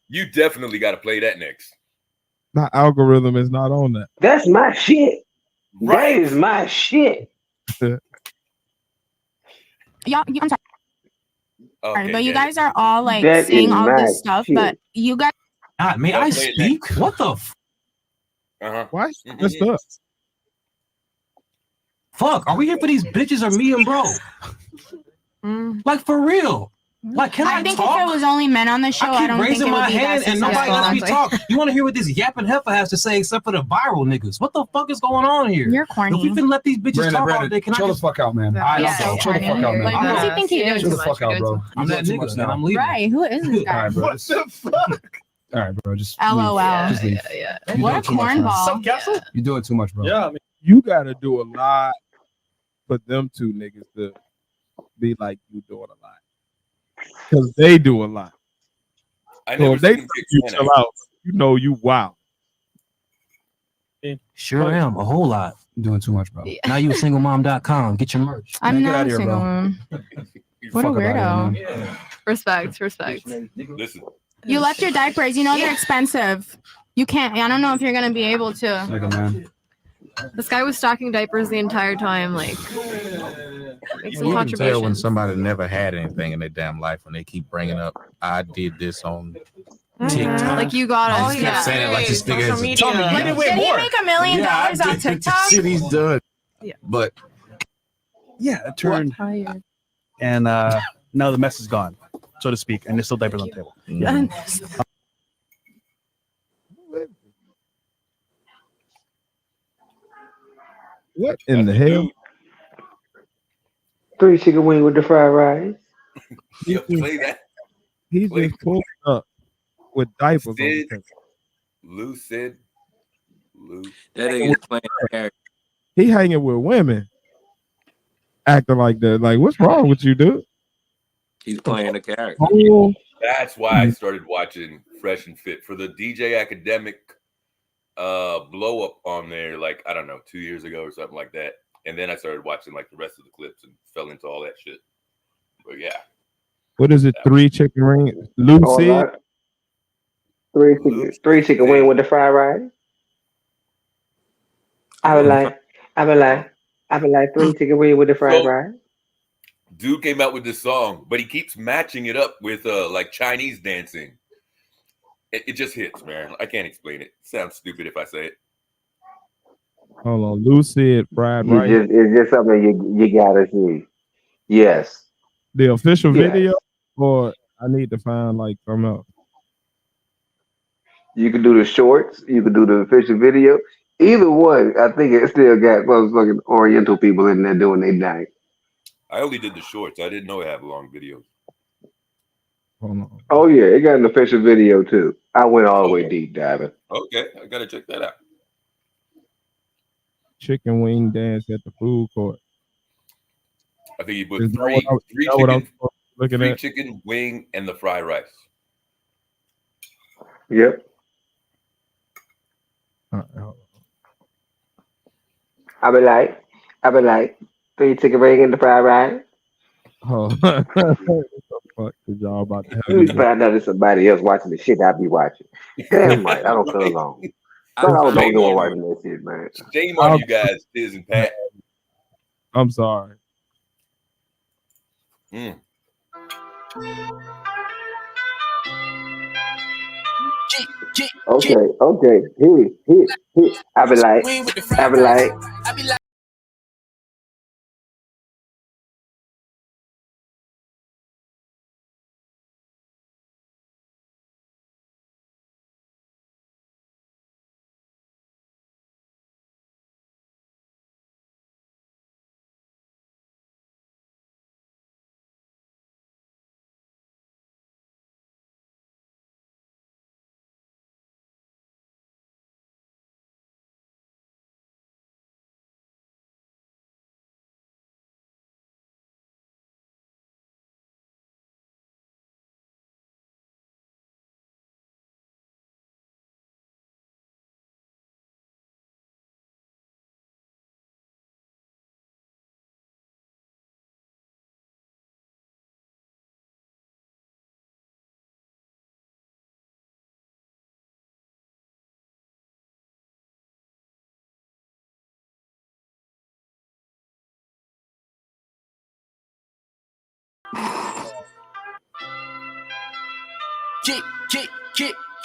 You definitely got to play that next. My algorithm is not on that. That's my shit. Right. That is my shit. I'm sorry. Okay, but you guys are all like that saying all my this stuff, shit. but you guys. God, may I speak? What the? Why? What's up? Fuck, are we here for these bitches or me and bro? Like for real? Like, can I think talk? if it was only men on the show, I I keep don't raising think it my would be hand that and nobody lets me talk. You want to hear what this yapping heifer has to say, except for the viral niggas? What the fuck is going on here? You're corny. If we can let these bitches talk all day, can I chill just the fuck out, man? Chill the fuck out, man. What does he think he is? Chill the fuck out, bro. I'm that nigga and I'm leaving. Right? Who is this guy? All right, bro. What the fuck? All right, bro. Just LOL. Just leave. What a cornball. You're doing too much, bro. Yeah, I mean, you got to do a lot for them two niggas to be like you doing a lot. Because they do a lot. So if they think you chill out, you know you wow. Sure am. A whole lot. You're doing too much, bro. Now you single-mom.com. Get your merch. I'm get not out of here, single bro. mom. What a weirdo. Respect. Listen. You left your diapers. You know they're expensive. You can't. I don't know if you're gonna be able to. Nigga, man. This guy was stocking diapers the entire time. Like, make some You can tell when contribution. somebody never had anything in their damn life when they keep bringing up, I did this on TikTok. Like, you got I us. just kept saying it like this nigga Social is. Tell me, media. you did way Did he more. make $1 million on TikTok? Shit he's done. Yeah. But Yeah, it turned, Tired. and now the mess is gone, so to speak, and there's still diapers on the table. What in the hell? 3 chicken wing with the fried rice. You play that. He's just pulled up with diapers on the Sid. table. Lucid. That nigga's playing a character. He hanging with women, acting like that. Like, what's wrong with you, dude? He's playing a character. Oh, That's why I started watching Fresh and Fit for the DJ Academic blow up on there, like, I don't know, 2 years ago or something like that. And then I started watching like the rest of the clips and fell into all that shit. But yeah. what is it? 3 chicken ring? Lucy? All right. 3 chicken wing with the fried rice. I would like 3 chicken wing with the fried rice. Dude came out with this song, but he keeps matching it up with like Chinese dancing. It just hits, man. I can't explain it. Sounds stupid if I say it. Hold on, Lucy fried rice. It's just something you gotta see. Yes. The official Yes. video, or I need to find like something else. You can do the shorts. You can do the official video. Either one, I think it still got those fucking Oriental people in there doing their thing. I only did the shorts. I didn't know it had long videos. Hold on. Oh yeah, it got an official video too. I went all the way deep diving. Okay, I gotta check that out. Chicken wing dance at the food court. I think you put Is that three what I'm chicken, looking three at? chicken wing and the fried rice. Yep. All right, hold I be like, 3 chicken wing and the fried rice. on. What the fuck is y'all about to have You me need to do? find out there's somebody else watching the shit I be watching. Damn right, I don't feel alone. Thought I was the Shame only one on watching you. that shit, man. Shame on you guys, Tiz and Pat. I'm sorry. Mm. Okay. Here.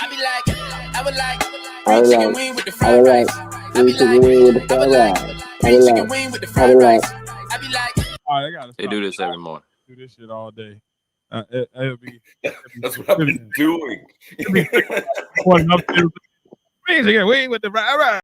I be like. I would like I three be chicken like. wing with the I fried be rice. like. I be 3 chicken like, wing with the I would fried like rice. I three be chicken like. wing with the I be fried like. rice. I be like, All right, I gotta They stop. do this every morning. Do this shit all day. It'll be That's what I've been doing. one up there. Chicken wing with the fried rice.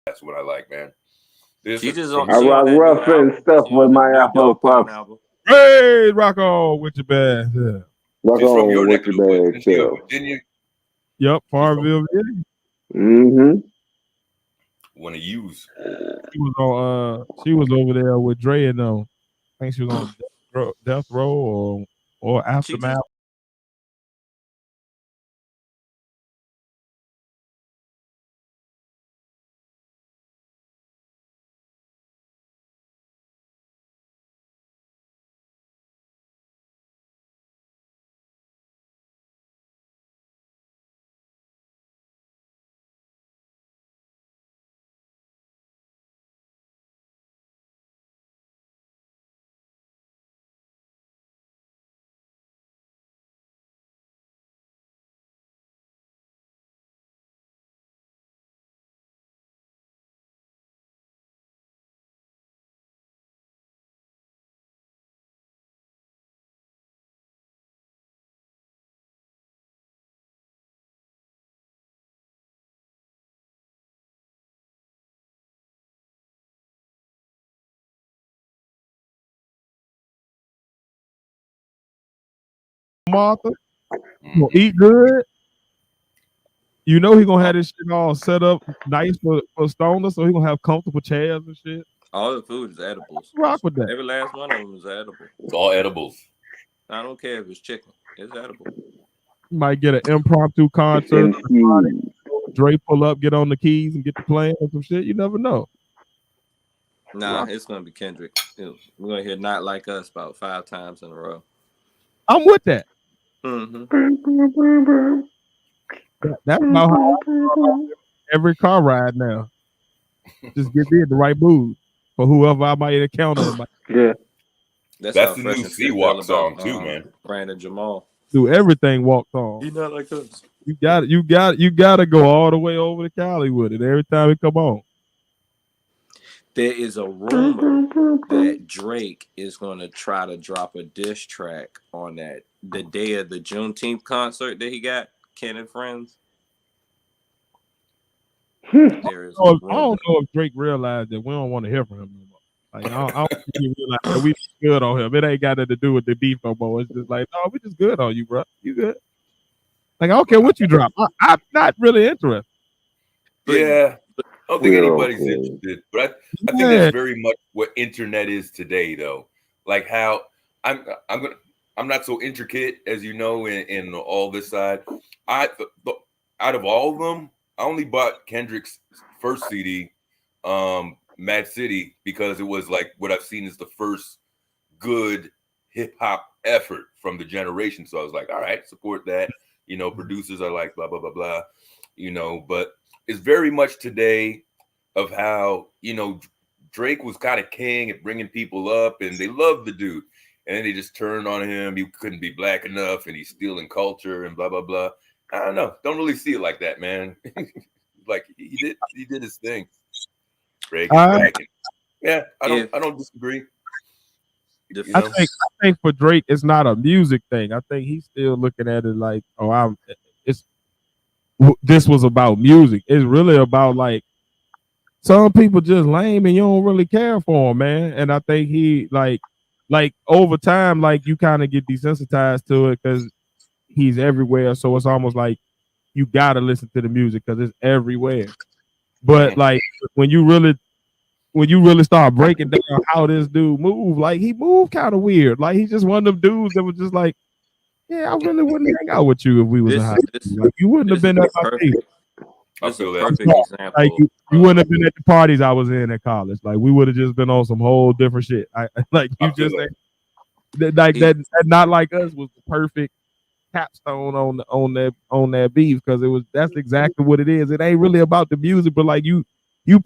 That's what I like, man. This She is just from on I she on rock that new rough and album. stuff She with on that my new Afro Dog Pound puffs. album. Hey, rock on with your band. Yeah. Rock She's from on your with neck of your the woods. bad Isn't she a self. Virginia? Yep, Farmville. Yeah. Mm-hmm. Want to use? She was over there with Dre and them. I think she was on Death Row or She just Aftermath. Martha, Mm-hmm. gonna eat good. You know he gonna have this shit all set up nice for Stoner, so he gonna have comfortable chairs and shit. all the food is edibles. Rock with that. Every last one of them is edible. It's all edibles. I don't care if it's chicken. It's edible. You might get an impromptu concert. Dre pull up, get on the keys, and get to playing or some shit. You never know. Nah, it's gonna be Kendrick. We're gonna hear "Not Like Us" about 5 times in a row. I'm with that. Mm-hmm. That's about how I feel every car ride now. Just get me in the right mood for whoever I might encounter. Yeah. That's That's how the Fresh new and Fit Seawalk feel song about too, man. Brandon Jamal. Do everything walked on. He's not like us. You got to go all the way over to Cali with it every time it come on. There is a rumor that Drake is going to try to drop a diss track on the day of the Juneteenth concert that he got, Ken and Friends. There is I don't know if Drake realized that we don't want to hear from him no more. Like I don't think he realized that we good on him. It ain't got nothing to do with the beef no more. It's just like, no, we just good on you, bro. You good? Like I don't care what you drop. I'm not really interested. Yeah, I don't think anybody's interested, but I think that's very much what internet is today, though. Like how I'm not so intricate as you know in all this side. Out of all of them, I only bought Kendrick's first CD, Mad City, because it was like what I've seen is the first good hip hop effort from the generation. So I was like, all right, support that. You know, producers are like blah blah blah blah. You know, but it's very much today of how, you know, Drake was kind of king at bringing people up and they loved the dude. And then they just turned on him. He couldn't be black enough and he's stealing culture and blah, blah, blah. I don't know. Don't really see it like that, man. Like he did his thing. Drake is back. Yeah, I don't disagree. I think for Drake, it's not a music thing. I think he's still looking at it like, this was about music. It's really about like some people just lame and you don't really care for them, man. And I think he like over time, like you kind of get desensitized to it because he's everywhere. So it's almost like you gotta listen to the music because it's everywhere. But like when you really start breaking down how this dude moved, like he moved kind of weird. Like he's just one of them dudes that was just like, yeah, I really wouldn't hang out with you if we was in high school. Like you wouldn't have been at my table. I feel that. Perfect example. Like you wouldn't have been at the parties I was in at college. Like we would have just been on some whole different shit. Like you just like that. Not like us was the perfect capstone on that beef because that's exactly what it is. It ain't really about the music, but like you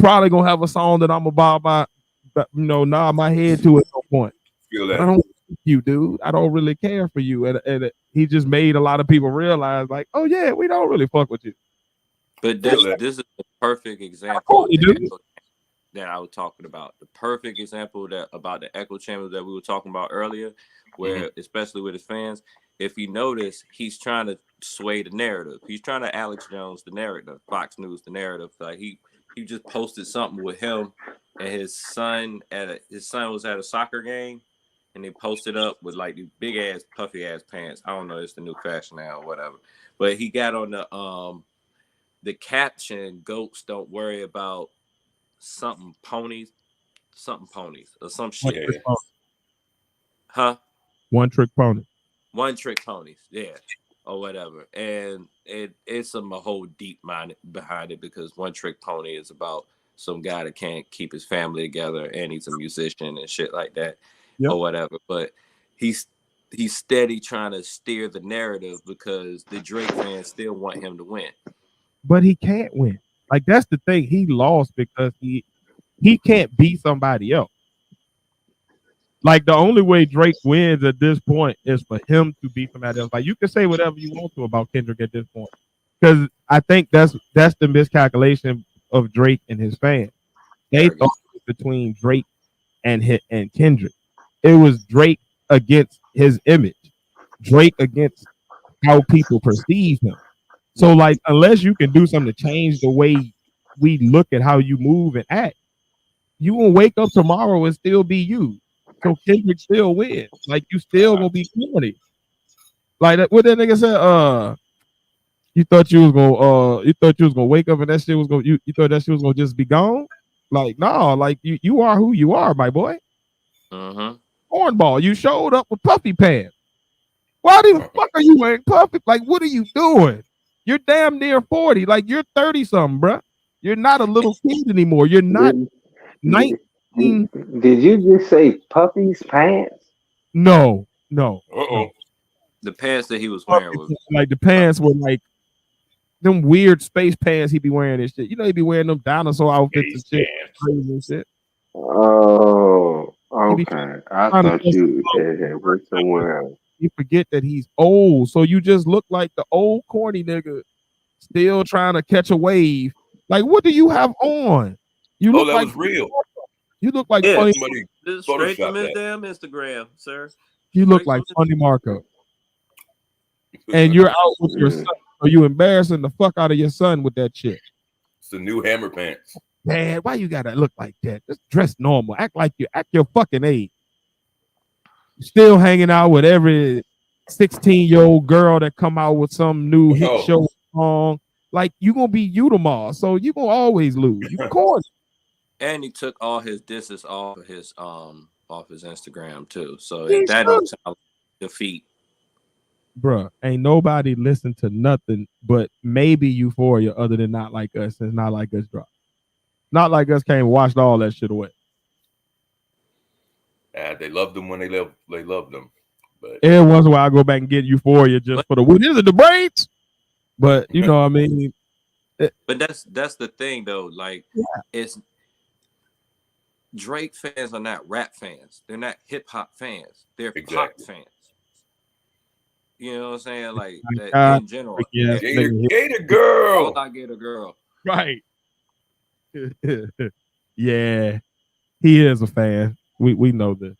probably gonna have a song that I'm about my nod my head to at some point. Feel that. I don't like you, dude. I don't really care for you, and he just made a lot of people realize, like, oh yeah, we don't really fuck with you. But this is the perfect example that I was talking about. The perfect example about the echo chamber that we were talking about earlier, where especially with his fans, if you notice, he's trying to sway the narrative. He's trying to Alex Jones the narrative, Fox News the narrative. Like he just posted something with him and his son was at a soccer game, and they posted up with like these big ass puffy ass pants. I don't know, it's the new fashion now or whatever. But he got on the caption, "Goats don't worry about something ponies or some shit." Huh? One trick pony. One trick ponies, yeah, or whatever. And it's a whole deep mind behind it, because one trick pony is about some guy that can't keep his family together and he's a musician and shit like that, or whatever. But he's steady trying to steer the narrative because the Drake fans still want him to win. But he can't win. Like, that's the thing. He lost because he can't beat somebody else. Like, the only way Drake wins at this point is for him to beat somebody else. Like, you can say whatever you want to about Kendrick at this point, because I think that's the miscalculation of Drake and his fans. They thought it was between Drake and Kendrick. It was Drake against his image, Drake against how people perceive him. So, like, unless you can do something to change the way we look at how you move and act, you will wake up tomorrow and still be you. So Kendrick still wins. Like, you still gonna be corny. Like, what that nigga said, you thought you was gonna wake up and that shit was gonna you thought that shit was gonna just be gone? Like, no, like you are who you are, my boy. Cornball, you showed up with puffy pants. Why the fuck are you wearing puffy? Like, what are you doing? You're damn near 40. Like, you're 30 something, bro. You're not a little kid anymore. You're not 19. Did you just say Puffy's pants? No. The pants that he was wearing was like the pants were like them weird space pants he be wearing and shit. You know, he be wearing them dinosaur outfits and shit. Crazy and shit. Oh, okay. I thought you had worked somewhere else. You forget that he's old, so you just look like the old corny nigga still trying to catch a wave. Like, what do you have on? You look like was real. You look like funny. Somebody This is straight from his that. damn Instagram, sir. You look like Funny Marco. And you're out with your son. So you embarrassing the fuck out of your son with that shit. It's the new Hammer pants. Man, why you gotta look like that? Just dress normal. Act your fucking age. Still hanging out with every 16-year-old girl that come out with some new hit show song. Like, you gonna be you tomorrow, so you gonna always lose. You corny. And he took all his disses off his Instagram too. So that don't sound like defeat. Bruh, ain't nobody listen to nothing but maybe Euphoria other than Not Like Us, since Not Like Us dropped. Not Like Us came and washed all that shit away. They loved them when they loved them. But every once in a while I go back and get Euphoria just for the what is it, the braids? But you know what I mean? But that's the thing though. Like, it's Drake fans are not rap fans. They're not hip hop fans. They're pop fans. You know what I'm saying? Like, that in general. Yeah, Gator girl. All I Gator girl. Right. Yeah. He is a fan. We know this.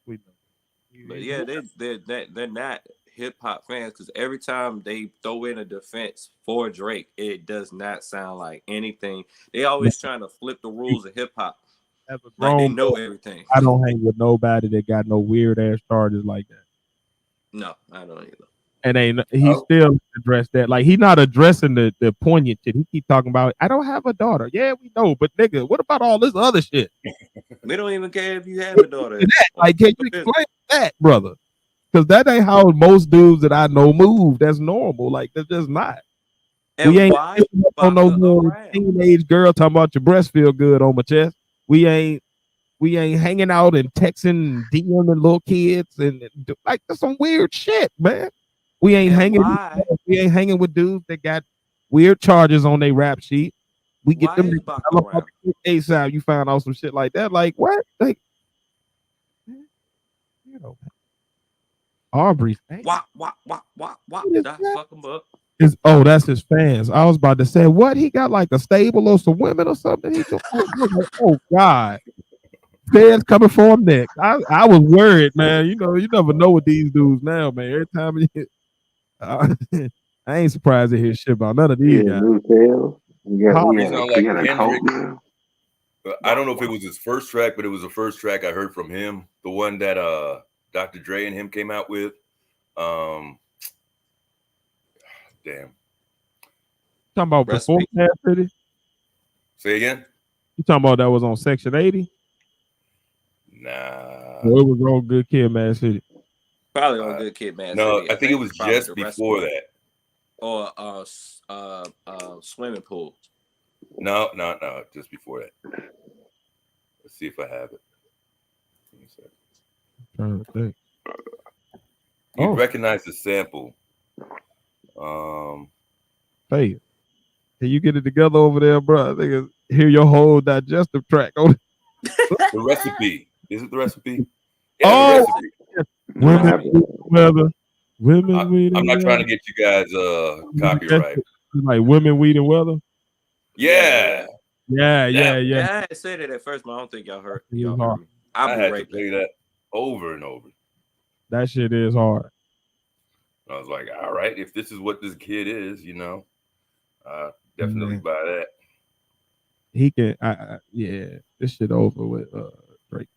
We know. But yeah, they're not hip hop fans, because every time they throw in a defense for Drake, it does not sound like anything. They always trying to flip the rules of hip hop. Like they know everything. I don't hang with nobody that got no weird ass charges like that. No, I don't either. And he still addressed that. Like, he's not addressing the poignant shit. He keep talking about, I don't have a daughter. Yeah, we know, but nigga, what about all this other shit? We don't even care if you have a daughter. Like, can you explain that, brother? Because that ain't how most dudes that I know move. That's normal. Like, that's just not. And we ain't why on no more teenage girl talking about your breast feel good on my chest. We ain't hanging out and texting and DMing little kids and like, that's some weird shit, man. We ain't hanging with dudes that got weird charges on their rap sheet. We get them ASAP. You found out some shit like that. Like, what? Like, you know, Aubrey. What? That fuck him up. That's his fans. I was about to say, what? He got like a stable or some women or something? Oh God. Fans coming for him next. I was worried, man. You know, you never know with these dudes now, man. Every time I ain't surprised to hear shit about none of these guys. I don't know if it was his first track, but it was the first track I heard from him. The one that Dr. Dre and him came out with. Damn. Talking about before Mad City? Say again? You talking about that was on Section 80? Nah. Well, it was on Good Kid, Mad City. Probably on Good Kid, Mad No, City. I think it was probably just before that. Or swimming pools. No, just before that. Let's see if I have it. Trying to think. You'd recognize the sample. Hey, can you get it together over there, bro? I think hear your whole digestive tract on it. The Recipe. Is it The Recipe? Yeah, The Recipe. Women, weather. Women, weed, I'm not trying to get you guys copyright. Like women, weed, and weather. Yeah. Yeah. I said it at first, but I don't think y'all heard me. I had to play that over and over. That shit is hard. I was like, all right, if this is what this kid is, definitely buy that. He can, this shit over with Drake.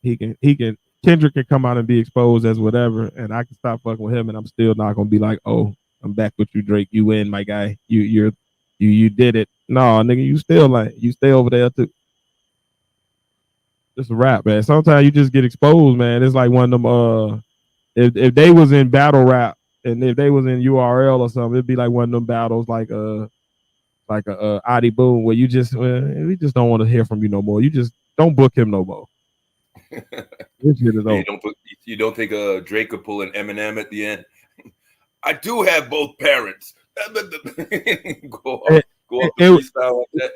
He can. Kendrick can come out and be exposed as whatever, and I can stop fucking with him, and I'm still not gonna be like, oh, I'm back with you, Drake. You win, my guy. You did it. No, nigga, you stay over there too. It's a rap, man. Sometimes you just get exposed, man. It's like one of them. If they was in battle rap and if they was in URL or something, it'd be like one of them battles, like a Adi Boom, where we just don't want to hear from you no more. You just don't book him no more. This shit is over. You don't think Drake could pull an Eminem at the end? I do have both parents. go up the freestyle like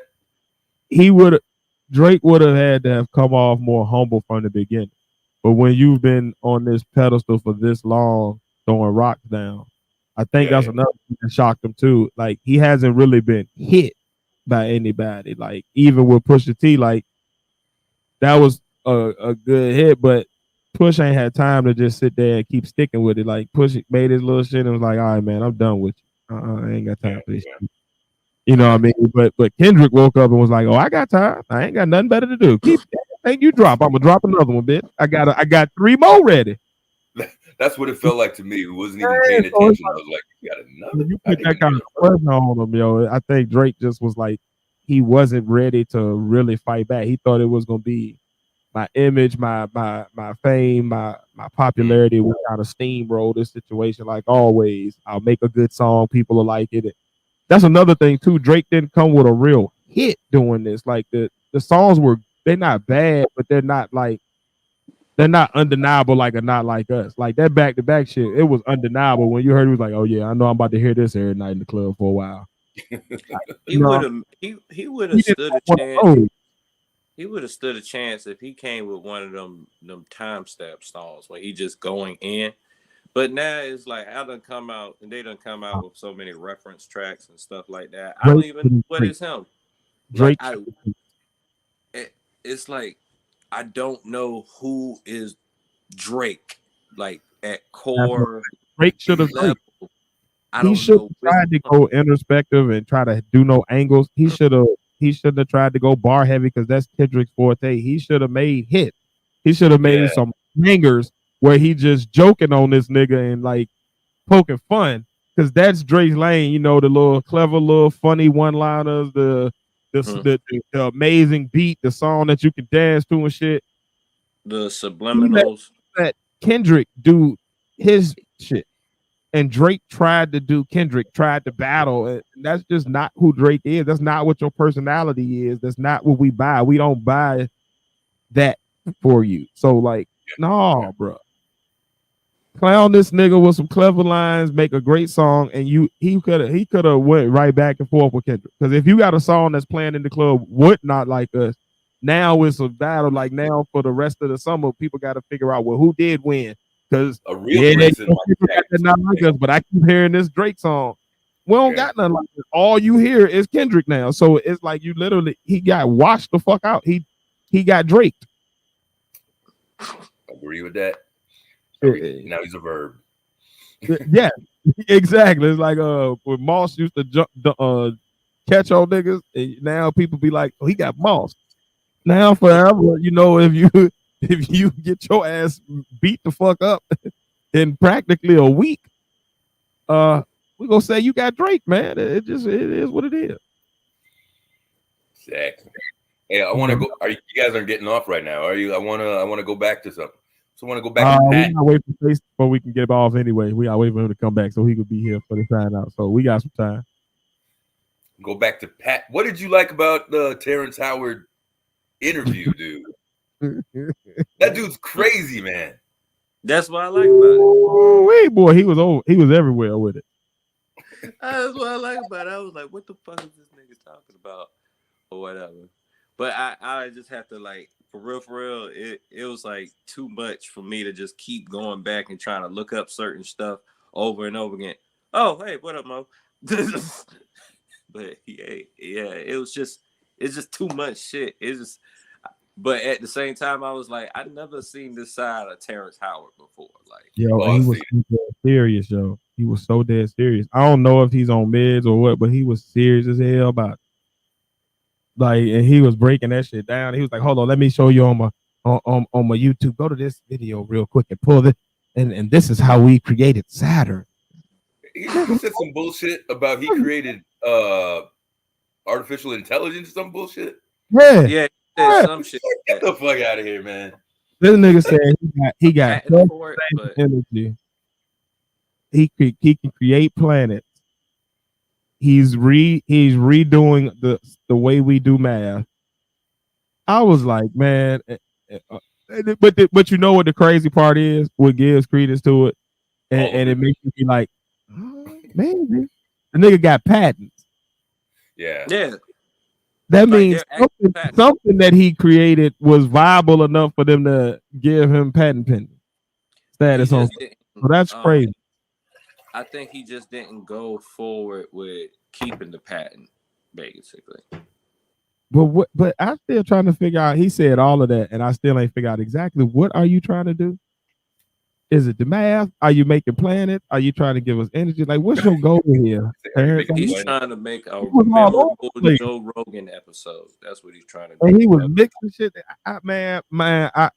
that. Drake would have had to have come off more humble from the beginning. But when you've been on this pedestal for this long, throwing rocks down, I think that's another thing that shocked him too. Like, he hasn't really been hit by anybody. Like, even with Pusha T, like, that was a good hit, but Push ain't had time to just sit there and keep sticking with it. Like, Push made his little shit and was like, all right, man, I'm done with you. I ain't got time for this shit. You know what I mean? But Kendrick woke up and was like, oh, I got time. I ain't got nothing better to do. Keep everything you drop. I'm gonna drop another one, bitch. I got 3 more ready. That's what it felt like to me. Who wasn't even paying attention. I was like, you got another. You put that kind of pressure on him, yo. I think Drake just was like, he wasn't ready to really fight back. He thought it was gonna be my image, my fame, my popularity would kind of steamroll this situation. Like always, I'll make a good song, people will like it. That's another thing too. Drake didn't come with a real hit doing this. Like the songs they're not bad, but they're not undeniable like a Not Like Us. Like that back to back shit, it was undeniable when you heard it. Was like, oh yeah, I know I'm about to hear this every night in the club for a while. He would have stood a chance. He would have stood a chance if he came with one of them timestamp songs where he just going in. But now it's like I done come out and they done come out with so many reference tracks and stuff like that. I don't even know what is him. Drake. It's like I don't know who is Drake. Like at core, Drake should have. He should have tried to go introspective and try to do no angles. He should have tried to go bar heavy because that's Kendrick's forte. He should have made hits. He should have made some bangers where he just joking on this nigga and like poking fun, because that's Drake's lane. You know, the little clever, little funny one-liners, the amazing beat, the song that you can dance to and shit. The subliminals. That Kendrick do his shit, and Drake tried to do Kendrick, tried to battle, and that's just not who Drake is. That's not what your personality is. That's not what we buy. We don't buy that for you. So like, no, bro. Clown this nigga with some clever lines, make a great song, and he could have went right back and forth with Kendrick. Because if you got a song that's playing in the club, would Not Like Us, now it's a battle. Like now for the rest of the summer, people got to figure out who did win. Because people got that Not Like Us, but I keep hearing this Drake song. We don't got nothing like this. All you hear is Kendrick now. So it's like he got washed the fuck out. He got Drake. Agree with that. Now he's a verb. Yeah, exactly. It's like when Moss used to catch on niggas, and now people be like, oh, he got Moss. Now forever, if if you get your ass beat the fuck up in practically a week, we gonna say you got Drake, man. It is what it is. Exactly. Hey, I want to go. You guys aren't getting off right now, are you? I wanna go back to something. So I want to go back to Pat. We gotta wait for Face before we can get off anyway. We gotta wait for him to come back so he could be here for the sign out. So we got some time. Go back to Pat. What did you like about the Terrence Howard interview, dude? That dude's crazy, man. That's what I like about it. Oh, wait, boy, he was everywhere with it. That's what I like about it. I was like, what the fuck is this nigga talking about? Or whatever. But I just have to, like, for real, it was like too much for me to just keep going back and trying to look up certain stuff over and over again. Oh, hey, what up, Mo? But yeah, it's just too much shit. But at the same time, I was like, I've never seen this side of Terrence Howard before. Like, he was so dead serious, yo. He was so dead serious. I don't know if he's on meds or what, but he was serious as hell about it. Like, and he was breaking that shit down. He was like, hold on, let me show you on my YouTube. Go to this video real quick and pull this. And this is how we created Saturn. He said some bullshit about he created artificial intelligence or some bullshit. Yeah. Some shit. Get the fuck out of here, man. This nigga said he got energy. He can create planets. He's redoing the way we do math. I was like, man, but you know what the crazy part is? What gives credence to it, and it makes you be like, oh, maybe the nigga got patents. Yeah. That means something that he created was viable enough for them to give him patent pending status on. So that's crazy. I think he just didn't go forward with keeping the patent, basically. But I'm still trying to figure out. He said all of that, and I still ain't figured out exactly what are you trying to do. Is it the math? Are you making planets? Are you trying to give us energy? Like, what's your goal here? He's trying to make a memorable Joe Rogan episode. That's what he's trying to do. And he was mixing shit. Man, I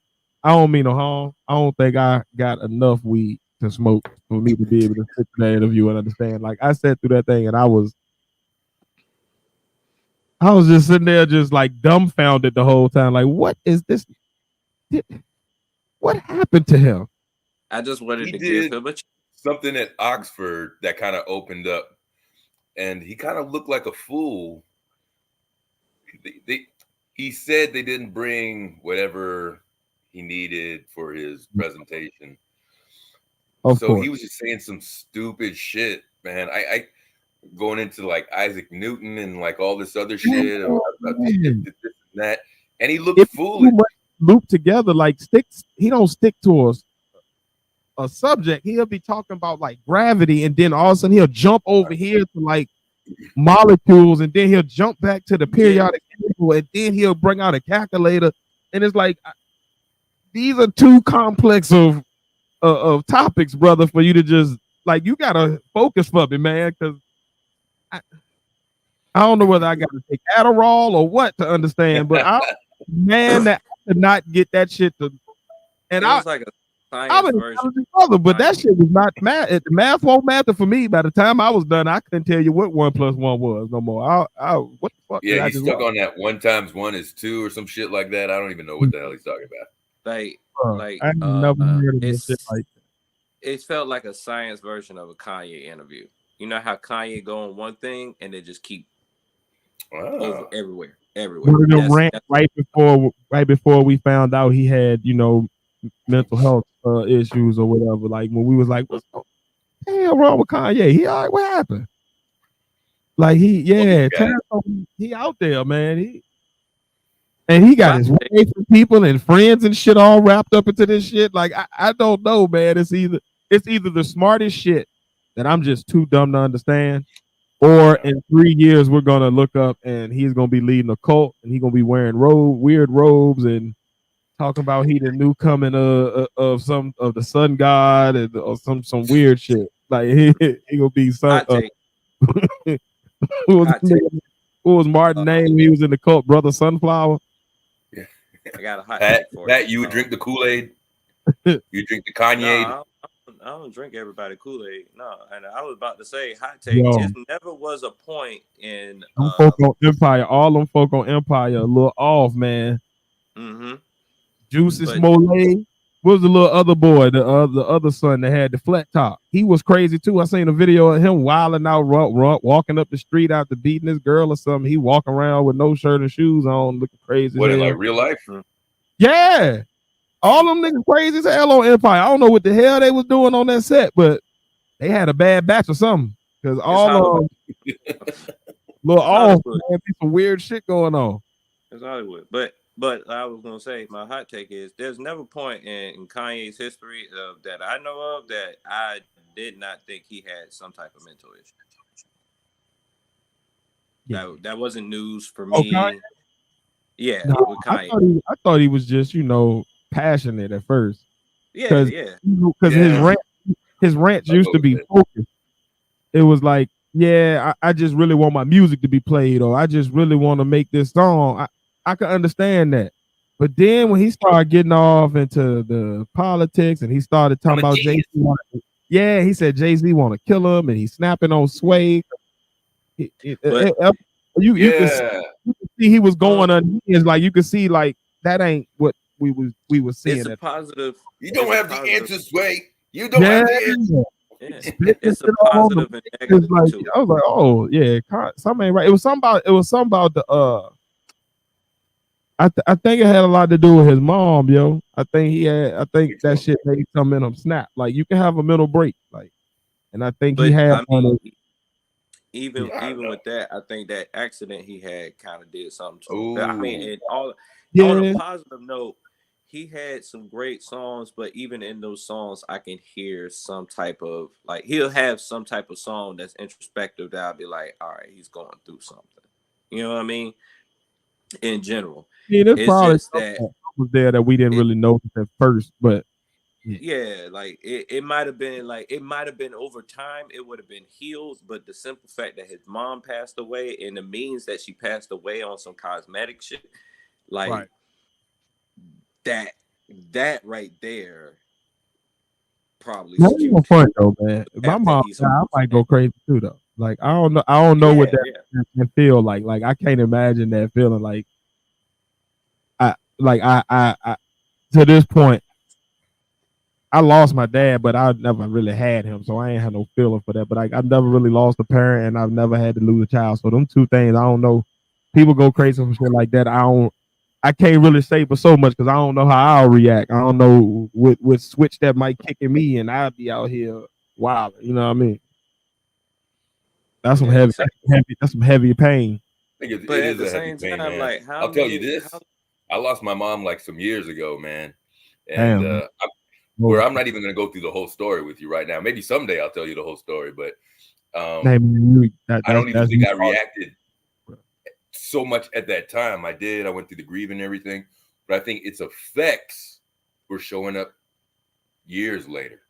don't mean no harm. I don't think I got enough weed to smoke for me to be able to sit in that interview and understand. Like, I sat through that thing and I was just sitting there just like dumbfounded the whole time. Like, what is this? What happened to him? I just wanted to give him something at Oxford that kind of opened up, and he kind of looked like a fool. He said they didn't bring whatever he needed for his presentation. He was just saying some stupid shit, man. I going into like Isaac Newton and like all this other shit about this and that, and he looked foolish. Loop together like sticks. He don't stick to a subject. He'll be talking about like gravity, and then all of a sudden he'll jump over here to like molecules, and then he'll jump back to the periodic table, and then he'll bring out a calculator, and it's like these are too complex of topics, brother, for you to just like, you gotta focus for me, man, because I don't know whether I gotta take Adderall or what to understand, but I could not get that shit to, and I was like I was brother, but that shit was not math. The math won't matter for me. By the time I was done, I couldn't tell you what 1 + 1 was no more. What the fuck? Yeah, he's stuck on that 1 × 1 = 2 or some shit like that. I don't even know what the hell he's talking about. I never heard of shit like that. It felt like a science version of a Kanye interview. You know how Kanye go on one thing and they just keep over everywhere. One of them rant right before we found out he had, mental health issues or whatever. Like when we was like, what's the hell wrong with Kanye? He all right, what happened? Like he out there, man. He got his wife and people and friends and shit all wrapped up into this shit. Like I don't know, man. It's either the smartest shit that I'm just too dumb to understand, or in 3 years we're gonna look up and he's gonna be leading a cult and he's gonna be wearing weird robes and talking about he the new coming of the sun god or some weird shit. Like he gonna be some. What was Martin's name? He was in the cult, Brother Sunflower. Yeah. I got a hot Pat, take for Pat, you. you would drink the Kool-Aid? You drink the Kanye? No, I don't drink everybody Kool-Aid. No, and I was about to say hot take. Yo. It never was a point in Them folk on Empire, all them folk on Empire a little off, man. Juicy But- Smollett. What was the little other boy, the other son that had the flat top? He was crazy too. I seen a video of him wilding out, walking up the street after beating this girl or something. He walking around with no shirt and shoes on, looking crazy. What as in hell. like real life? Yeah. All them niggas crazy as hell on Empire. I don't know what the hell they was doing on that set, but they had a bad batch or something. Because all of them little off, man, be some weird shit going on. It's Hollywood. But I was gonna say my hot take is there's never a point in Kanye's history that I know of that I did not think he had some type of mental issue. Yeah. That wasn't news for Oh, me. Kanye? Yeah, No, with Kanye. I thought he was just, passionate at first. Yeah. Because his rants used to be focused. It was like, I just really want my music to be played, or I just really want to make this song. I can understand that. But then when he started getting off into the politics and he started talking about Jay-Z, he said Jay-Z want to kill him and he's snapping on Sway. You can see he was going on. It's like you could see like that ain't what we was seeing. It's a positive. You don't have the answers, Sway. You don't have the answers. Yeah. It's a positive and negative it's like, too. I was like, oh yeah, something ain't right. It was something about the I think it had a lot to do with his mom, yo. I think that shit made something in him snap. Like you can have a mental break, like, and I think he had one of. Even with that, I think that accident he had kind of did something to him. I mean, and on a positive note, he had some great songs, but even in those songs, I can hear some type of like he'll have some type of song that's introspective that I'll be like, all right, he's going through something. You know what I mean? In general, there's probably just that was there that we didn't really notice at first, but like it might have been over time, it would have been healed, but the simple fact that his mom passed away and the means that she passed away on some cosmetic shit, like that right there probably. Not even fun though, man. My mom, I might go crazy too though. Like I don't know what that can feel like. Like I can't imagine that feeling. Like I to this point, I lost my dad, but I never really had him, so I ain't had no feeling for that. But I've never really lost a parent, and I've never had to lose a child. So them two things, I don't know. People go crazy for shit like that. I can't really say for so much because I don't know how I'll react. I don't know what switch that might kick in me, and I'll be out here wild. You know what I mean? That's some heavy. That's some heavy pain. It is a heavy pain, man. Like, I'll tell you this: I lost my mom like some years ago, man, and I'm not even going to go through the whole story with you right now. Maybe someday I'll tell you the whole story, but I don't even think I reacted so much at that time. I did. I went through the grieving and everything, but I think its effects were showing up years later,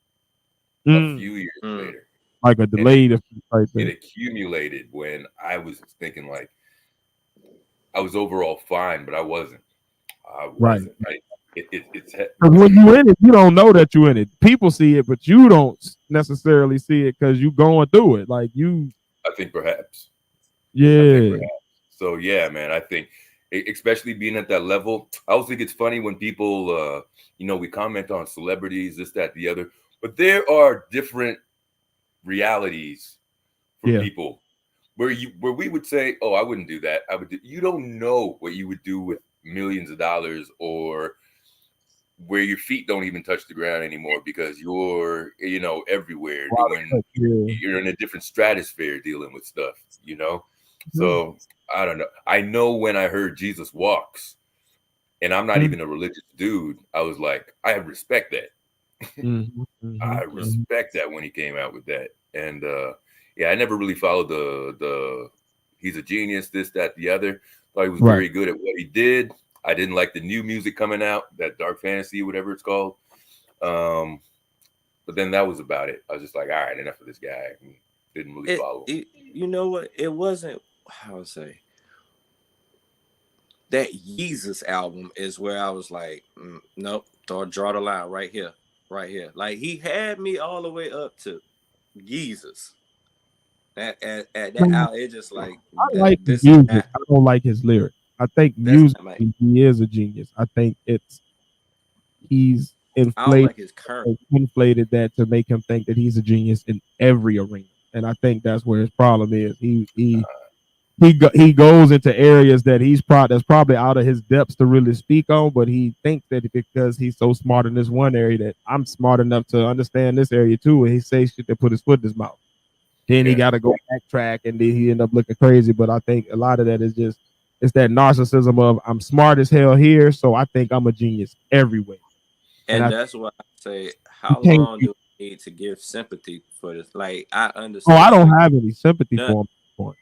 a few years later. Like a delayed effect. It accumulated when I was thinking like I was overall fine, but I wasn't. Right. It's when you in it, you don't know that you're in it. People see it, but you don't necessarily see it because you going through it. Like you. I think perhaps. Yeah. So yeah, man. I think, especially being at that level, I always think it's funny when people, we comment on celebrities, this, that, the other, but there are different realities for people where we would say, oh, I wouldn't do that. You don't know what you would do with millions of dollars, or where your feet don't even touch the ground anymore because you're, everywhere you're in a different stratosphere dealing with stuff, So I don't know. I know when I heard Jesus Walks, and I'm not even a religious dude, I was like, I respect that. I respect that when he came out with that. And I never really followed the he's a genius, this, that, the other. Thought he was very good at what he did. I didn't like the new music coming out, that dark fantasy, whatever it's called. But then that was about it. I was just like, all right, enough of this guy. Didn't really follow him. You know what? It wasn't, how to say, that Yeezus album is where I was like, nope, draw the line right here. Like he had me all the way up to Yeezus. At that out, it just like I like his music. I don't like his lyrics. I think musically he is a genius. I think he's inflated, his current. inflated that to make him think that he's a genius in every arena. And I think that's where his problem is. He goes into areas that that's probably out of his depths to really speak on, but he thinks that because he's so smart in this one area that I'm smart enough to understand this area too, and he says shit that put his foot in his mouth. Then he got to go backtrack, and then he end up looking crazy. But I think a lot of that is just it's that narcissism of I'm smart as hell here, so I think I'm a genius everywhere. And that's why I say, how long do we need to give sympathy for this? Like I understand. Oh, I don't have any sympathy for him.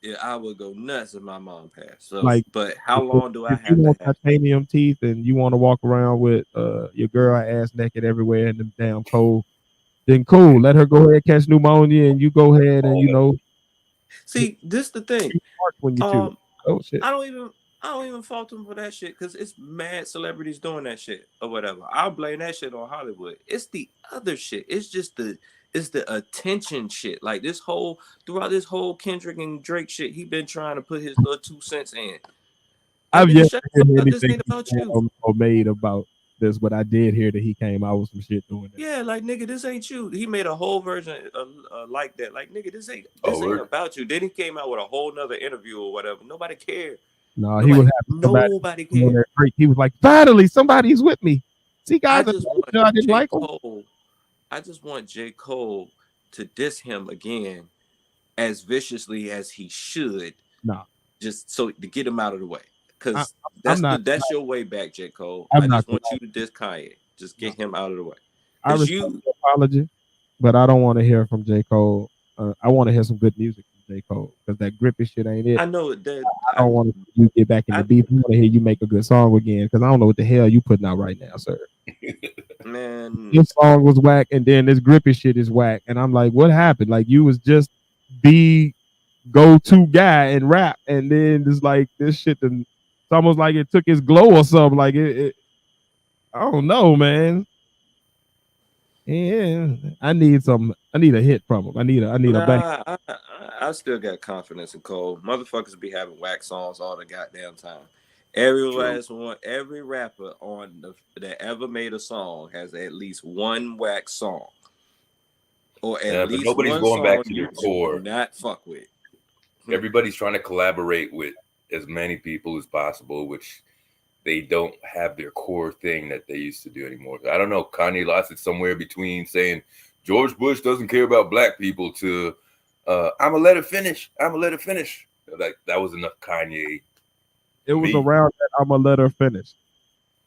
Yeah, I would go nuts if my mom passed. So, like, but how long do I if have you want to have? titanium teeth and you want to walk around with your girl ass naked everywhere in the damn cold, then cool. Let her go ahead and catch pneumonia, and you go ahead and See, this the thing. When you choose. Oh shit. I don't even fault them for that shit because it's mad celebrities doing that shit or whatever. I'll blame that shit on Hollywood. It's the other shit. It's just the attention shit. Like throughout this whole Kendrick and Drake shit, he been trying to put his little 2 cents in. I've yet to hear this ain't anything about you. or made about this, but I did hear that he came out with some shit doing that. Yeah, like nigga, this ain't you. He made a whole version like that. Like nigga, this ain't about you. Then he came out with a whole nother interview or whatever. Nobody cared. No, he was happy. Nobody cared. He was like, finally, somebody's with me. See, guys, I didn't like him. I just want J. Cole to diss him again as viciously as he should. No. Just so to get him out of the way. Because that's your way back, J. Cole. I just want you to diss Kanye. Just get him out of the way. I respect the apology, but I don't want to hear from J. Cole. I want to hear some good music from J. Cole because that grippy shit ain't it. I know that. I don't want you get back in the beef. I want to hear you make a good song again because I don't know what the hell you putting out right now, sir. Man, this song was whack, and then this grippy shit is whack, and I'm like, what happened? Like you was just the go-to guy in rap, and then this shit. It's almost like it took his glow or something. Like it I don't know, man. Yeah, I need a hit from him. I need a bang. I still got confidence in Cole. Motherfuckers be having whack songs all the goddamn time. Every rapper that ever made a song has at least one whack song, or at least nobody's one going song back to your core. Not fuck with. Everybody's trying to collaborate with as many people as possible, which they don't have their core thing that they used to do anymore. I don't know. Kanye lost it somewhere between saying George Bush doesn't care about black people to I'm gonna let it finish. Like that was enough Kanye. It was around that I'm gonna let her finish.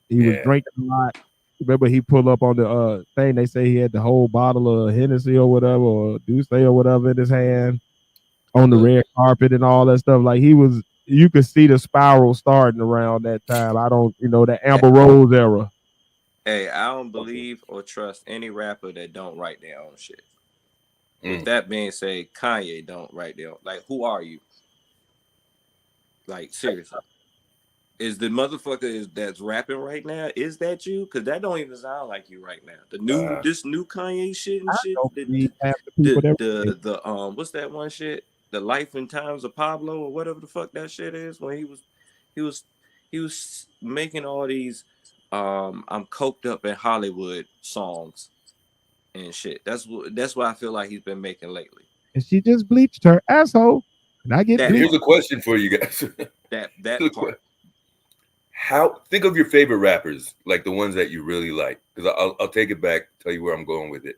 He was drinking a lot. Remember, he pulled up on the thing. They say he had the whole bottle of Hennessy or whatever, or Douce or whatever in his hand on the red carpet and all that stuff. Like you could see the spiral starting around that time. I don't, the Amber Rose era. Hey, I don't believe or trust any rapper that don't write their own shit. With that being said, Kanye don't write their own. Like, who are you? Like, seriously. Is the motherfucker that's rapping right now, is that you? Because that don't even sound like you right now. This new Kanye shit and shit. The what's that one shit? The Life and Times of Pablo or whatever the fuck that shit is, when he was making all these I'm coked up in Hollywood songs and shit. That's what I feel like he's been making lately. And she just bleached her asshole. And I get Here's a question for you guys. that part. Think of your favorite rappers, like the ones that you really like. Because I'll take it back, tell you where I'm going with it.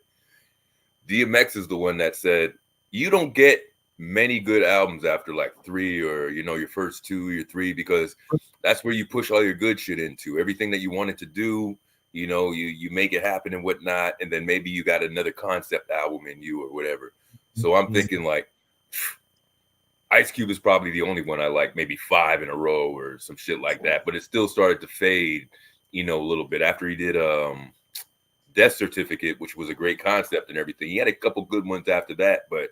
DMX is the one that said, you don't get many good albums after like 3 or your first 2 or 3, because that's where you push all your good shit into. Everything that you wanted to do, you make it happen and whatnot, and then maybe you got another concept album in you or whatever. So I'm thinking like Ice Cube is probably the only one I like, maybe 5 in a row or some shit like that, but it still started to fade, a little bit after he did Death Certificate, which was a great concept and everything. He had a couple good ones after that, but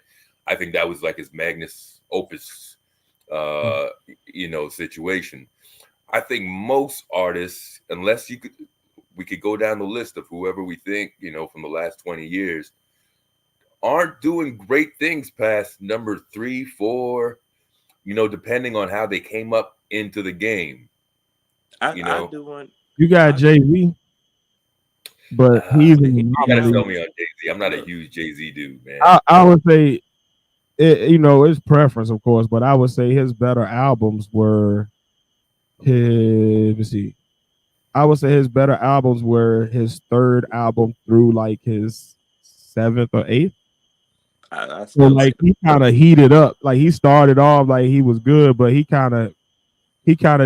I think that was like his magnus opus, situation. I think most artists, unless we could go down the list of whoever we think, from the last 20 years, aren't doing great things past number 3, 4, depending on how they came up into the game. I do one. You got Jay-Z, but he's an You gotta anomaly. tell me on Jay-Z. I'm not a huge Jay-Z dude, man. I would say, it's preference, of course, but I would say his better albums were let me see. I would say his better albums were his third album through like his 7th or 8th. So like he kind of heated up. Like he started off like he was good, but he kind of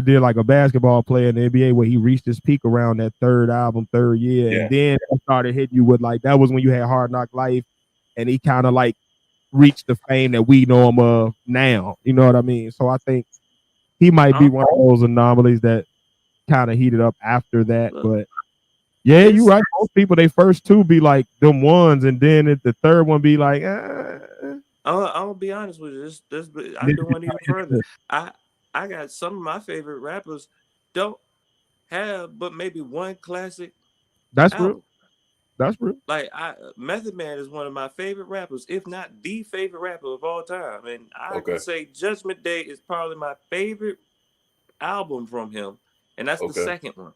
did like a basketball player in the NBA where he reached his peak around that third album, third year, and then he started hitting you with like that was when you had Hard Knock Life, and he kind of like reached the fame that we know him of now. You know what I mean? So I think he might be one of those anomalies that kind of heated up after that. But yeah, you're right. Most people, they first two be like them ones, and then the third one be like, I'll be honest with you. I do one even further. I got some of my favorite rappers don't have but maybe one classic. That's album. real. That's real. Like Method Man is one of my favorite rappers, if not the favorite rapper of all time. And I can say Judgment Day is probably my favorite album from him. And that's the second one.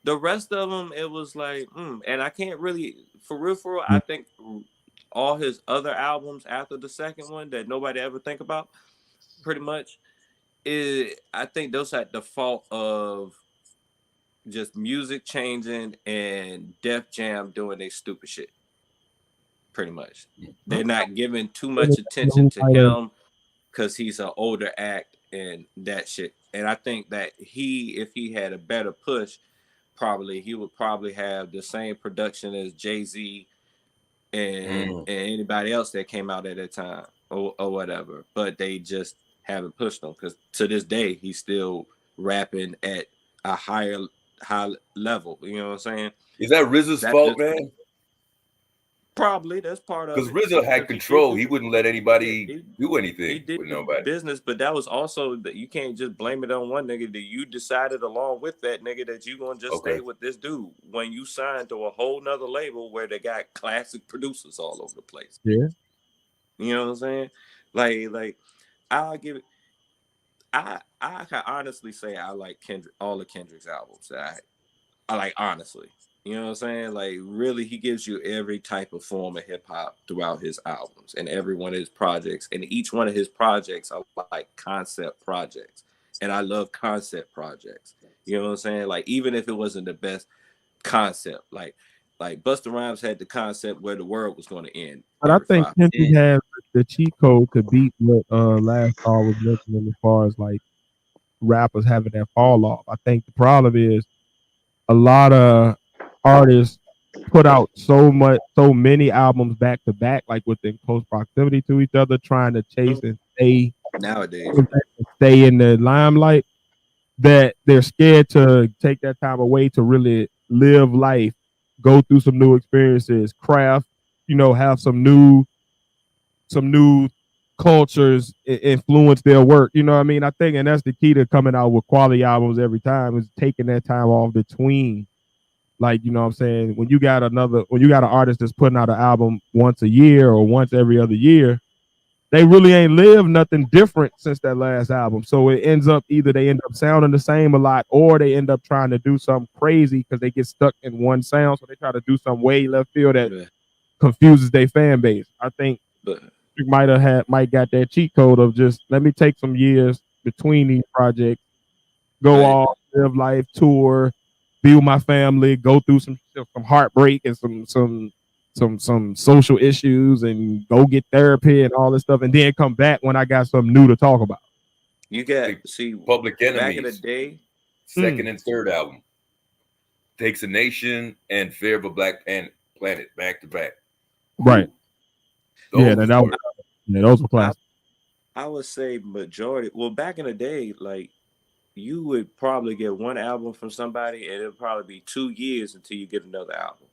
The rest of them, it was like, and I can't really, for real, I think all his other albums after the second one that nobody ever think about, pretty much, I think those at the fault of just music changing and Def Jam doing their stupid shit. Pretty much. They're not giving too much attention to him because he's an older act and that shit. And I think that if he had a better push, he would probably have the same production as Jay-Z and anybody else that came out at that time or whatever. But they just haven't pushed him because to this day he's still rapping at a high level. You know what I'm saying? Is that RZA's fault, man? Probably that's part of it. Because RZA had control. He wouldn't let anybody do anything He did with nobody. Business, but that was also that you can't just blame it on one nigga. That you decided along with that nigga that you gonna just stay with this dude when you signed to a whole nother label where they got classic producers all over the place. Yeah, you know what I'm saying? Like I'll give it. I can honestly say I like all of Kendrick's albums. I like honestly. You know what I'm saying? Like, really, he gives you every type of form of hip hop throughout his albums and every one of his projects. And each one of his projects are like concept projects. And I love concept projects. You know what I'm saying? Like, even if it wasn't the best concept, like Busta Rhymes had the concept where the world was going to end. But I think Kendrick has the cheat code to beat what Last Star was mentioning as far as like rappers having that fall off. I think the problem is a lot of artists put out so many albums back to back, like within close proximity to each other, trying to chase and stay in the limelight, that they're scared to take that time away to really live life, go through some new experiences, craft, have some new cultures influence their work. You know what I mean? I think, and that's the key to coming out with quality albums every time, is taking that time off between. Like, you know what I'm saying? When you got an artist that's putting out an album once a year or once every other year, they really ain't lived nothing different since that last album. So it ends up either they end up sounding the same a lot, or they end up trying to do something crazy because they get stuck in one sound. So they try to do some way left field that confuses their fan base. I think you might got that cheat code of just let me take some years between these projects, go off, live life, tour, be with my family, go through some heartbreak and some social issues, and go get therapy and all this stuff, and then come back when I got something new to talk about. You got Public Enemies back in the day, second and third album takes a nation and Fear of a Black Planet back to back. Right. Those were classic. I would say majority. Well, back in the day, like, you would probably get one album from somebody, and it'll probably be 2 years until you get another album.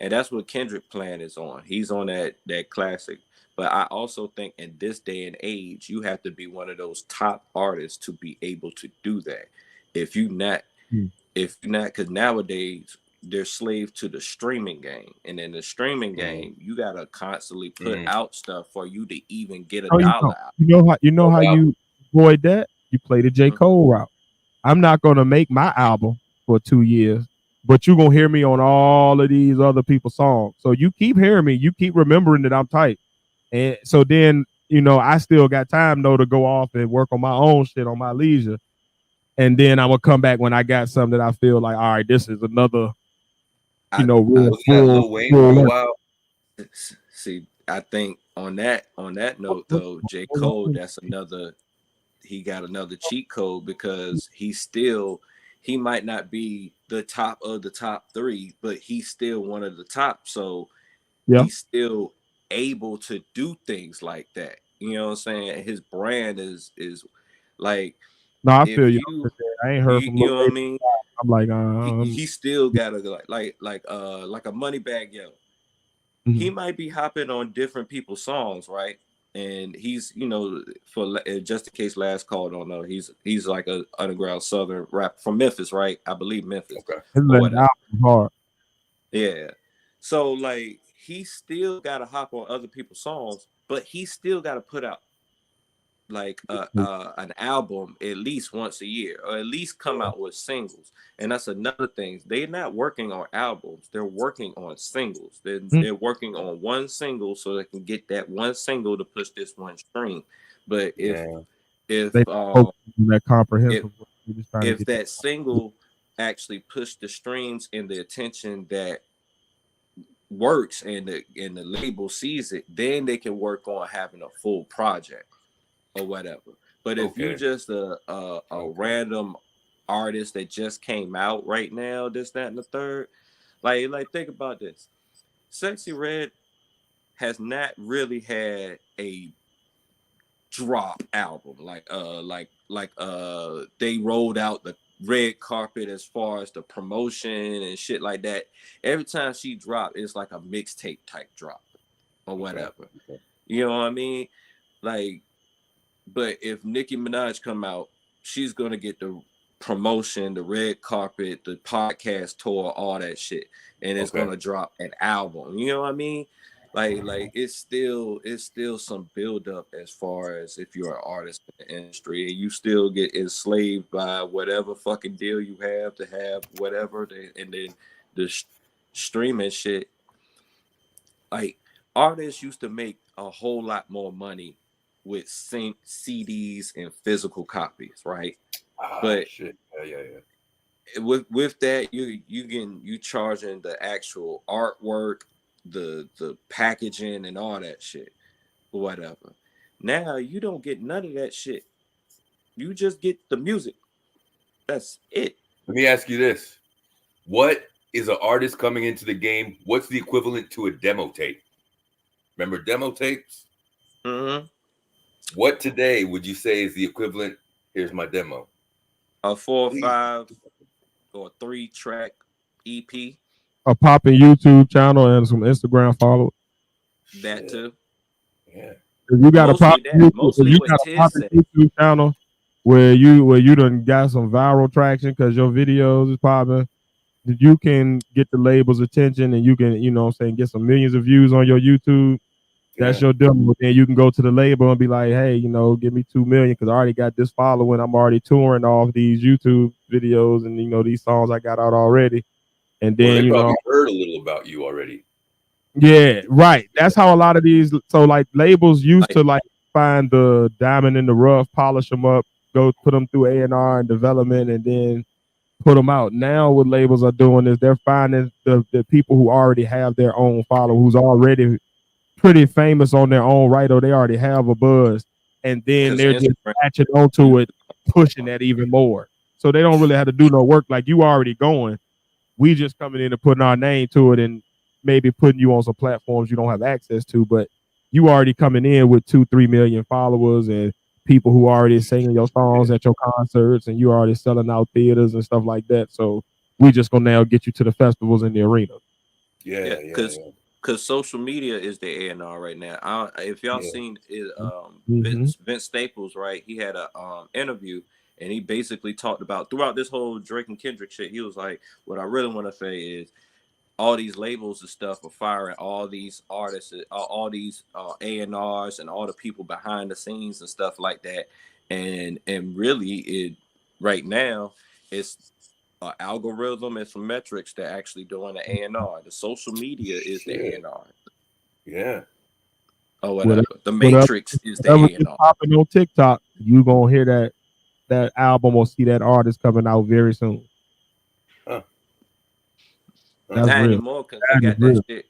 And that's what Kendrick plan is on. He's on that classic. But I also think in this day and age, you have to be one of those top artists to be able to do that. If you not, Hmm. because nowadays they're slave to the streaming game, and in the streaming game, you gotta constantly put out stuff for you to even get a Oh, dollar out. you know how you avoid that? You play the J. Cole route. I'm not gonna make my album for 2 years, but you're gonna hear me on all of these other people's songs. So you keep hearing me, you keep remembering that I'm tight. And so then, I still got time though to go off and work on my own shit on my leisure. And then I'm gonna come back when I got something that I feel like, all right, this is another, real Was that Lil Wayne for a full while? See, I think on that note though, J. Cole, that's another. He got another cheat code because he might not be the top of the top 3, but he's still one of the top. So Yeah. he's still able to do things like that. You know what I'm saying? His brand is like, No, I if feel you. you I ain't heard from you Lil know what I Wayne. mean? I'm like, He still got to like a Moneybagg Yo. He might be hopping on different people's songs, right? And he's, for just in case last call don't know, he's like a underground southern rap from Memphis, right? I believe Memphis. Okay. his Or last whatever. album hard. Yeah. So like he still got to hop on other people's songs, but he still got to put out like an album at least once a year, or at least come out with singles. And that's another thing. They're not working on albums. They're working on singles. They're working on one single so they can get that one single to push this one stream. But if They focus on that comprehensive. if that single actually pushed the streams and the attention that works, and the label sees it, then they can work on having a full project or whatever. But if you just a random artist that just came out right now, this, that, and the third, like think about this. Sexy Red has not really had a drop album like they rolled out the red carpet as far as the promotion and shit like that. Every time she dropped, it's like a mixtape type drop or whatever. You know what I mean? Like, but if Nicki Minaj come out, she's gonna get the promotion, the red carpet, the podcast tour, all that shit, and it's gonna drop an album. You know what I mean? Like it's still some build up as far as if you're an artist in the industry, and you still get enslaved by whatever fucking deal you have to have whatever, and then the streaming shit. Like, artists used to make a whole lot more money with CDs and physical copies, right? But shit. Yeah. With that, you charging the actual artwork, the packaging and all that shit, or whatever. Now you don't get none of that shit. You just get the music. That's it. Let me ask you this: what is an artist coming into the game? What's the equivalent to a demo tape? Remember demo tapes? Mm-hmm. What today would you say is the equivalent? Here's my demo. A 4 or 5 or 3-track EP. A popping YouTube channel and some Instagram followers. That too. Yeah. If you got Mostly a what Tiz popping said. YouTube channel where you done got some viral traction because your videos is popping, you can get the label's attention, and you can, get some millions of views on your YouTube. That's your demo. Then you can go to the label and be like, hey, give me 2 million because I already got this following. I'm already touring off these YouTube videos and these songs I got out already. And then they probably heard a little about you already. Yeah, right. That's how a lot of these. So like labels used to like find the diamond in the rough, polish them up, go put them through A&R and development, and then put them out. Now what labels are doing is they're finding the people who already have their own follower, who's already pretty famous on their own right, or they already have a buzz, and then they're just latching onto it, pushing that even more. So they don't really have to do no work. Like, you already going. We just coming in and putting our name to it and maybe putting you on some platforms you don't have access to, but you already coming in with 2-3 million followers and people who already singing your songs at your concerts, and you already selling out theaters and stuff like that. So we just gonna now get you to the festivals in the arena. Yeah, because social media is the A&R right now. If y'all seen it, Vince Staples, right? He had a interview, and he basically talked about throughout this whole Drake and Kendrick shit. He was like, what I really want to say is all these labels and stuff are firing all these artists, all these A&Rs and all the people behind the scenes and stuff like that. And really it right now it's an algorithm and some metrics that actually doing the A&R. The social media is the A&R. Yeah. Or whatever. The Matrix is the A&R. Popping on TikTok, you gonna hear that album or see that artist coming out very soon. That's not real. Anymore because they got that shit.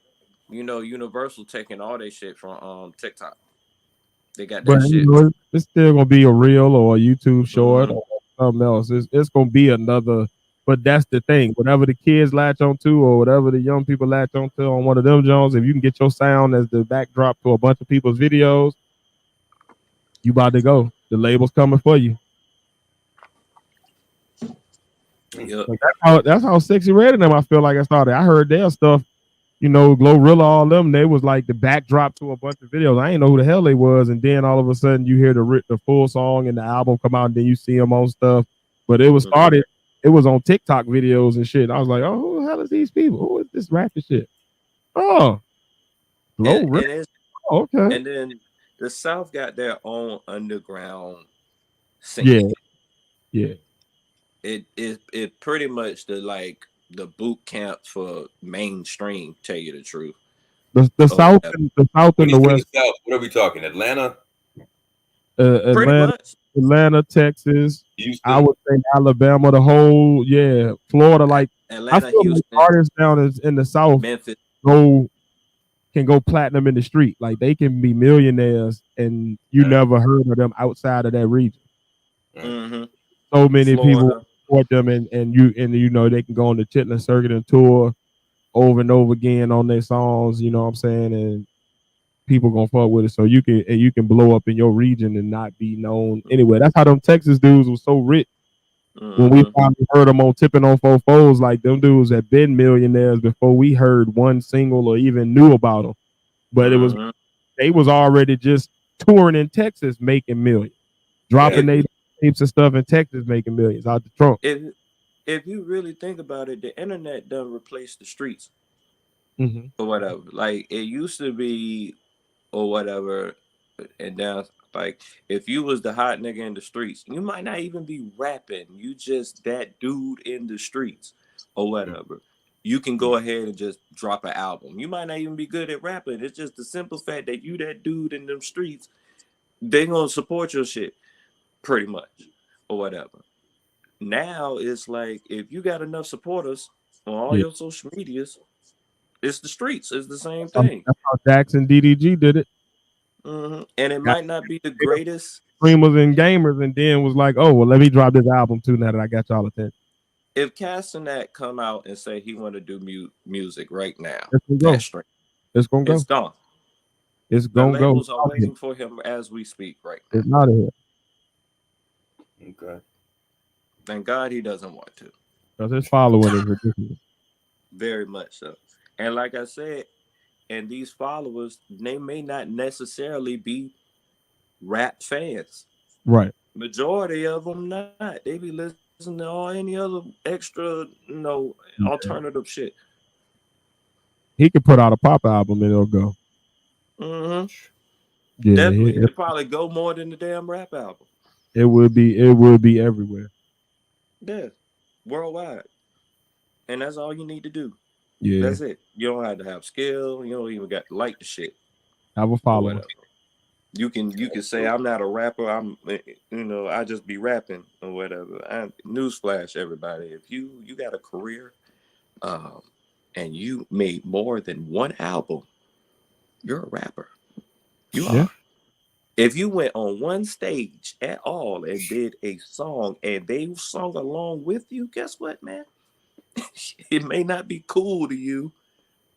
You know, Universal taking all their shit from TikTok. They got that shit. You know, it's still gonna be a reel or a YouTube short or something else. It's gonna be another. But that's the thing. Whatever the kids latch onto or whatever the young people latch onto on one of them Jones, if you can get your sound as the backdrop to a bunch of people's videos, you about to go. The label's coming for you. Yep. Like that's how Sexy Red and them I feel like I started. I heard their stuff, you know, Glorilla, all them, they was like the backdrop to a bunch of videos. I ain't know who the hell they was, and then all of a sudden you hear the full song and the album come out, and then you see them on stuff. But it was started, it was on TikTok videos and shit. I was like, oh, who the hell is these people? Who is this rapping shit? Oh, okay. Okay. And then the South got their own underground scene. Yeah. It pretty much the boot camp for mainstream, tell you the truth. The South and the West. South, what are we talking? Atlanta? Atlanta, Texas. Houston. I would say Alabama, the whole, Florida. Like Atlanta, I feel Houston, like artists down in the South Memphis can go platinum in the street. Like they can be millionaires, and you never heard of them outside of that region. Mm-hmm. So many Florida. people support them, and you know they can go on the Chitlin circuit and tour over and over again on their songs. You know what I'm saying? And people gonna fuck with it, so you can blow up in your region and not be known anywhere. That's how them Texas dudes was so rich. When we finally heard them on Tipping on Four Foes, like them dudes had been millionaires before we heard one single or even knew about them. But it was they was already just touring in Texas making millions, dropping their tapes and stuff in Texas making millions out the trunk. If you really think about it, the internet done replaced the streets Mm-hmm. or whatever. Like it used to be or whatever, and now like if you was the hot nigga in the streets, you might not even be rapping. You just that dude in the streets or whatever. You can go ahead and just drop an album. You might not even be good at rapping. It's just the simple fact that you that dude in them streets, they gonna support your shit pretty much or whatever. Now it's like if you got enough supporters on all your social medias, it's the streets. It's the same thing. That's how Jackson DDG did it. And it might not be the greatest streamers and gamers, and then was like, oh well, let me drop this album too now that I got y'all attention. If Castanet come out and say he want to do music right now, it's gonna go. It's gone. It's gonna go. Labels are waiting for him as we speak right now. It's out of here. Okay. Thank God he doesn't want to. Because his following is ridiculous. Very much so. And like I said, and these followers, they may not necessarily be rap fans. Right. Majority of them not. They be listening to all any other extra, alternative shit. He could put out a pop album and it'll go. Mm-hmm. Yeah, definitely. It'd probably go more than the damn rap album. It would be everywhere. Yeah. Worldwide. And that's all you need to do. Yeah. That's it. You don't have to have skill. You don't even got to like the shit. Have a follower. You can say I'm not a rapper. I just be rapping or whatever. Newsflash, everybody. If you got a career, and you made more than one album, you're a rapper. You are. If you went on one stage at all and did a song and they sung along with you, guess what, man? It may not be cool to you,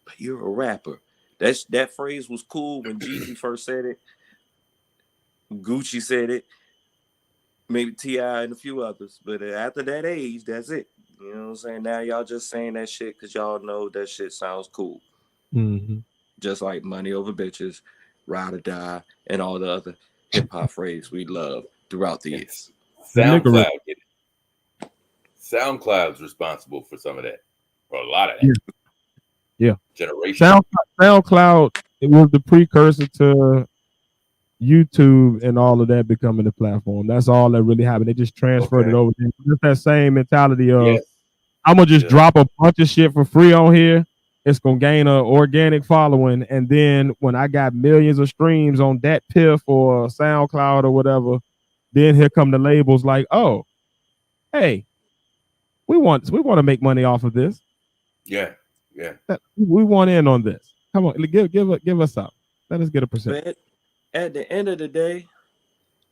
but you're a rapper. That phrase was cool when Jeezy first said it. Gucci said it. Maybe T.I. and a few others. But after that age, that's it. You know what I'm saying? Now y'all just saying that shit because y'all know that shit sounds cool. Mm-hmm. Just like Money Over Bitches, Ride or Die, and all the other hip-hop phrases we love throughout the years. SoundCloud SoundCloud's responsible for some of that, or a lot of that. Yeah. Generation. SoundCloud, it was the precursor to YouTube and all of that becoming the platform. That's all that really happened. They just transferred it over. Just that same mentality of I'm gonna just drop a bunch of shit for free on here. It's gonna gain an organic following, and then when I got millions of streams on that Piff or SoundCloud or whatever, then here come the labels like, oh, hey, we want to make money off of this. Yeah. We want in on this. Come on, give us up. Let us get a percent. But at the end of the day,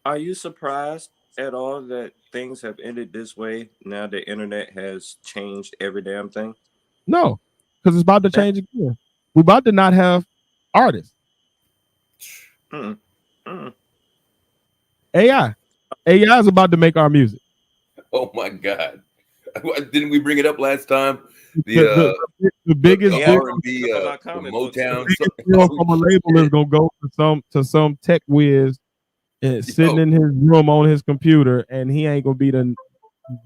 are you surprised at all that things have ended this way now the internet has changed every damn thing? No, because it's about to change again. We're about to not have artists. AI is about to make our music. Oh my God! Didn't we bring it up last time? The biggest R&B, the Motown. From a label is gonna go to some tech whiz and sitting in his room on his computer, and he ain't gonna be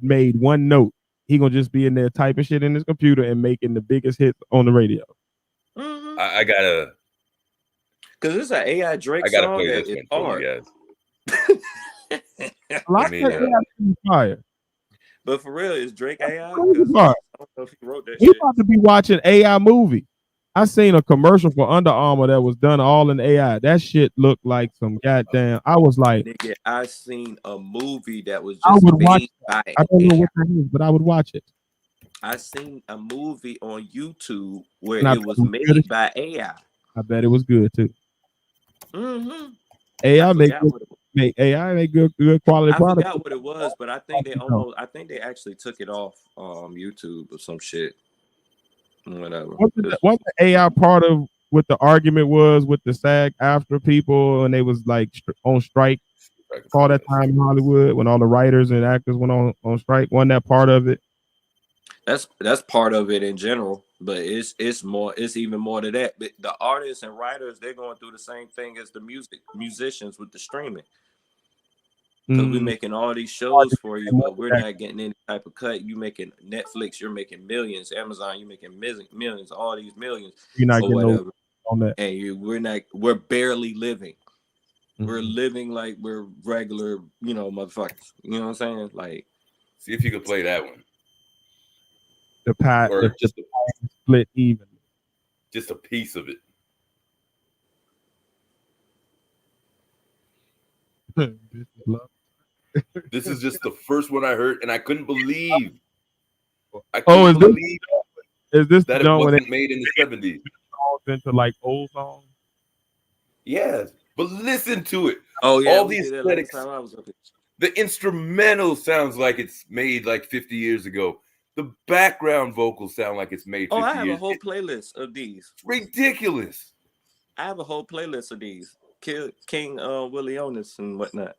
made one note. He gonna just be in there typing shit in his computer and making the biggest hits on the radio. I gotta, because it's an AI Drake song. I gotta song play that this is one for you guys. A lot of AI fire. But for real, is Drake AI? I don't know if he wrote that we shit. about to be watching AI movie. I seen a commercial for Under Armour that was done all in AI. That shit looked like some goddamn. I was like, nigga, I seen a movie that was I just would watch. made by I don't know AI. what that is, but I would watch it. I seen a movie on YouTube where And I it was bet it was made by AI. I bet it was good too. Mm-hmm. AI I make forgot what it was. AI make good quality I product. forgot what it was, but I think they actually took it off YouTube or some shit. Whatever. What the AI part of what the argument was with the SAG after people, and they was like on strike all that time in Hollywood when all the writers and actors went on strike. Wasn't that part of it? That's part of it in general, but it's even more to that. But the artists and writers, they're going through the same thing as the musicians with the streaming. Because we're making all these shows for you, but we're not getting any type of cut. You making Netflix, you're making millions. Amazon, you're making millions. All these millions, you're not getting whatever. On that, and we're barely living. We're living like we're regular, motherfuckers. You know what I'm saying? Like, see if you could play that one. The pie, or the just split even. Just a piece of it. This is just the first one I heard, and I couldn't believe. Is this that it wasn't made in the 70s? Into like old songs. Yes, but listen to it. Oh yeah, all these aesthetics. The instrumental sounds like it's made like 50 years ago. The background vocals sound like it's made 50 years. I have a whole playlist of these. Ridiculous. I have a whole playlist of these. King Willie Onis and whatnot.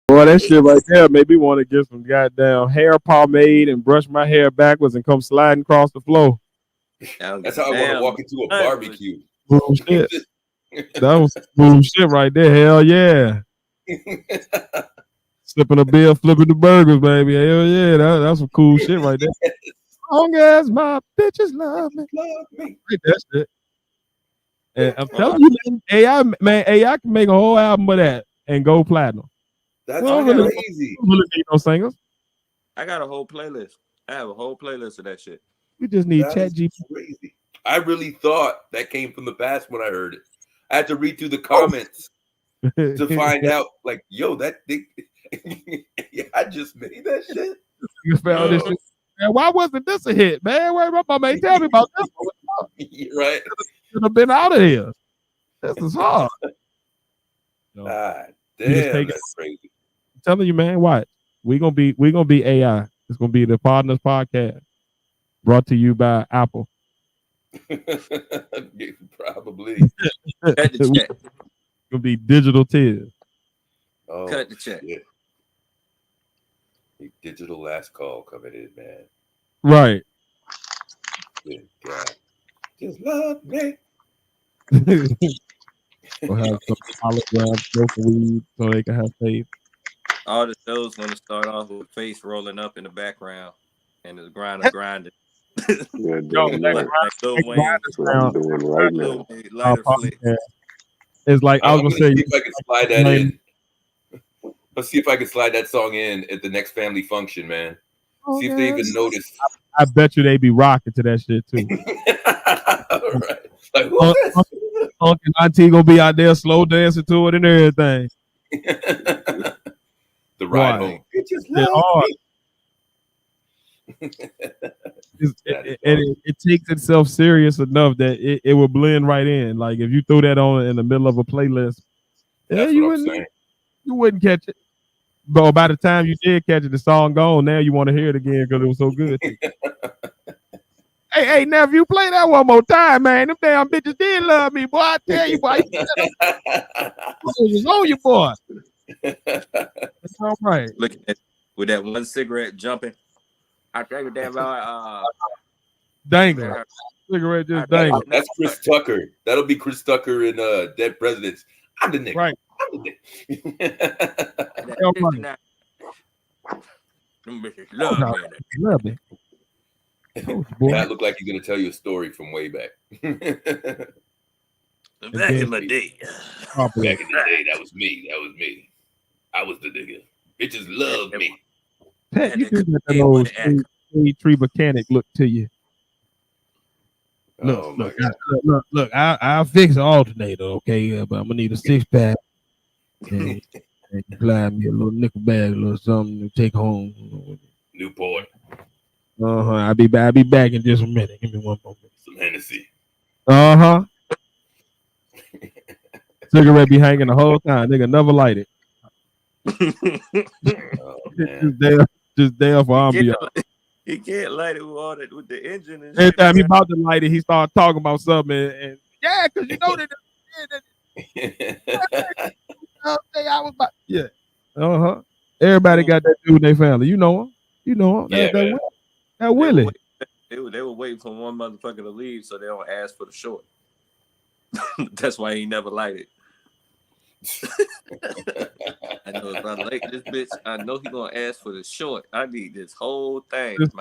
Boy, that shit right there made me want to get some goddamn hair pomade and brush my hair backwards and come sliding across the floor. That's how I want to walk into a barbecue. Boom shit. That was boom shit right there. Hell yeah. Sipping a beer, flipping the burgers, baby. Hell yeah. That's some cool shit right there. Long as my bitches love me. Like that shit. And I'm telling you, man, AI can make a whole album of that and go platinum. That's crazy. We really need no singers. I got a whole playlist. I have a whole playlist of that shit. We just need That Chat is GPT. crazy. I really thought that came from the past when I heard it. I had to read through the comments to find out, like, yo, that thing. Yeah, I just made that shit. You found this shit. Man, why wasn't this a hit, man? Wait, my mama ain't tell me about this. You're right. Should have been out of here. This is hard. God You just damn, take it. that's crazy. I'm telling you, man, watch. We're gonna be AI. It's gonna be the Podnas podcast. Brought to you by Apple. Probably. Cut the check. Gonna be digital tears. Oh, Cut the check. shit. A digital last call coming in, man. Right. Good God. Just love me. We'll have some holograms, smoking weed, so they can have faith. All the shows gonna start off with face rolling up in the background and the grinder grinding. Yeah, Yo, damn man, right. Lil Hey, Wayne. That's what I'm doing right now. Lil Wayne lighter flick. It's like I was I'm gonna gonna say. see if I can slide that in. Let's see if I can slide that song in at the next family function, man. See if they even notice. I bet you they be rocking to that shit too. All right. Like, who's this? Uncle and Auntie gonna be out there slow dancing to it and everything. The ride home. Bitches Yeah, love hard. me. It takes itself serious enough that it will blend right in. Like if you threw that on in the middle of a playlist, That's you what I'm saying. wouldn't catch it. But by the time you did catch it, the song gone. Now you want to hear it again because it was so good. Hey, nephew, play that one more time, man. Them damn bitches did love me, boy. I tell you, boy. It was on you, boy. That's all right. Look at with that one cigarette jumping. I think with that Dangling. Cigarette just dangling. That's Chris Tucker. That'll be Chris Tucker in Dead Presidents. I'm the nigga. Right. I'm the nigga. Them bitches love me. Love me. That looked like he's gonna tell you a story from way back. Back in my day. Back in the day, that was me. That was me. I was the nigga. Bitches love me. Pat, you do that old tree mechanic look to you. Look, I'll fix the alternator, okay? But I'm gonna need a 6-pack. And you glide me a little nickel bag, a little something to take home. Newport. I'll be back in just a minute. Give me one moment. Some Hennessy. Cigarette be hanging the whole time. Nigga never light it. Just there for ambiance. He can't light it with all that with the engine and Every shit. time he about to light it, he start talking about something and yeah, because you know that. I was about, yeah. Everybody got that dude in their family. You know him. Yeah, that Willie. They were waiting for one motherfucker to leave so they don't ask for the short. That's why he never lighted. I know if I like this bitch, I know he gonna ask for the short. I need this whole thing. Just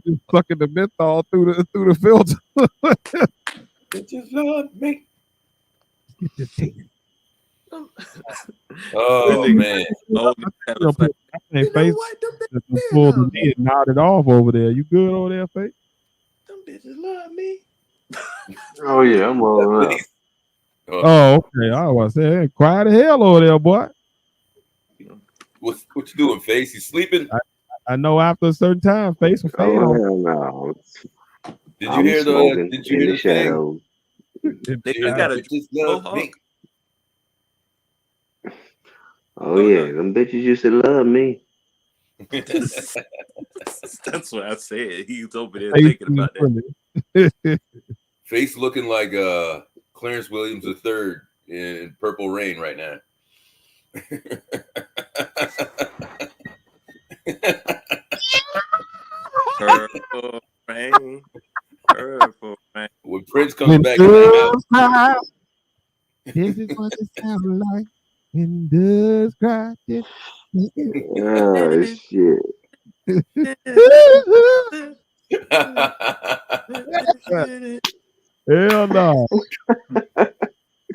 Just sucking the menthol through the filter. Bitches love me. Oh man! Pull the lid, nodded off over there. You good over there, Faith? Them bitches love me. Oh yeah, I'm rolling up. Oh, okay. I was saying, quiet the hell over there, boy. What you doing, Face? You sleeping? I know after a certain time, Face will fade on. Hell no. Did you hear the? Did you hear the shadow? They got a just love me. Oh yeah, them bitches used to love me. That's what I said. He's over there thinking about that. Face looking like Clarence Williams III in Purple Rain right now. Purple rain, purple Prince comes back in that house. This is what it sounds like when doves cry. Oh shit. Hell no.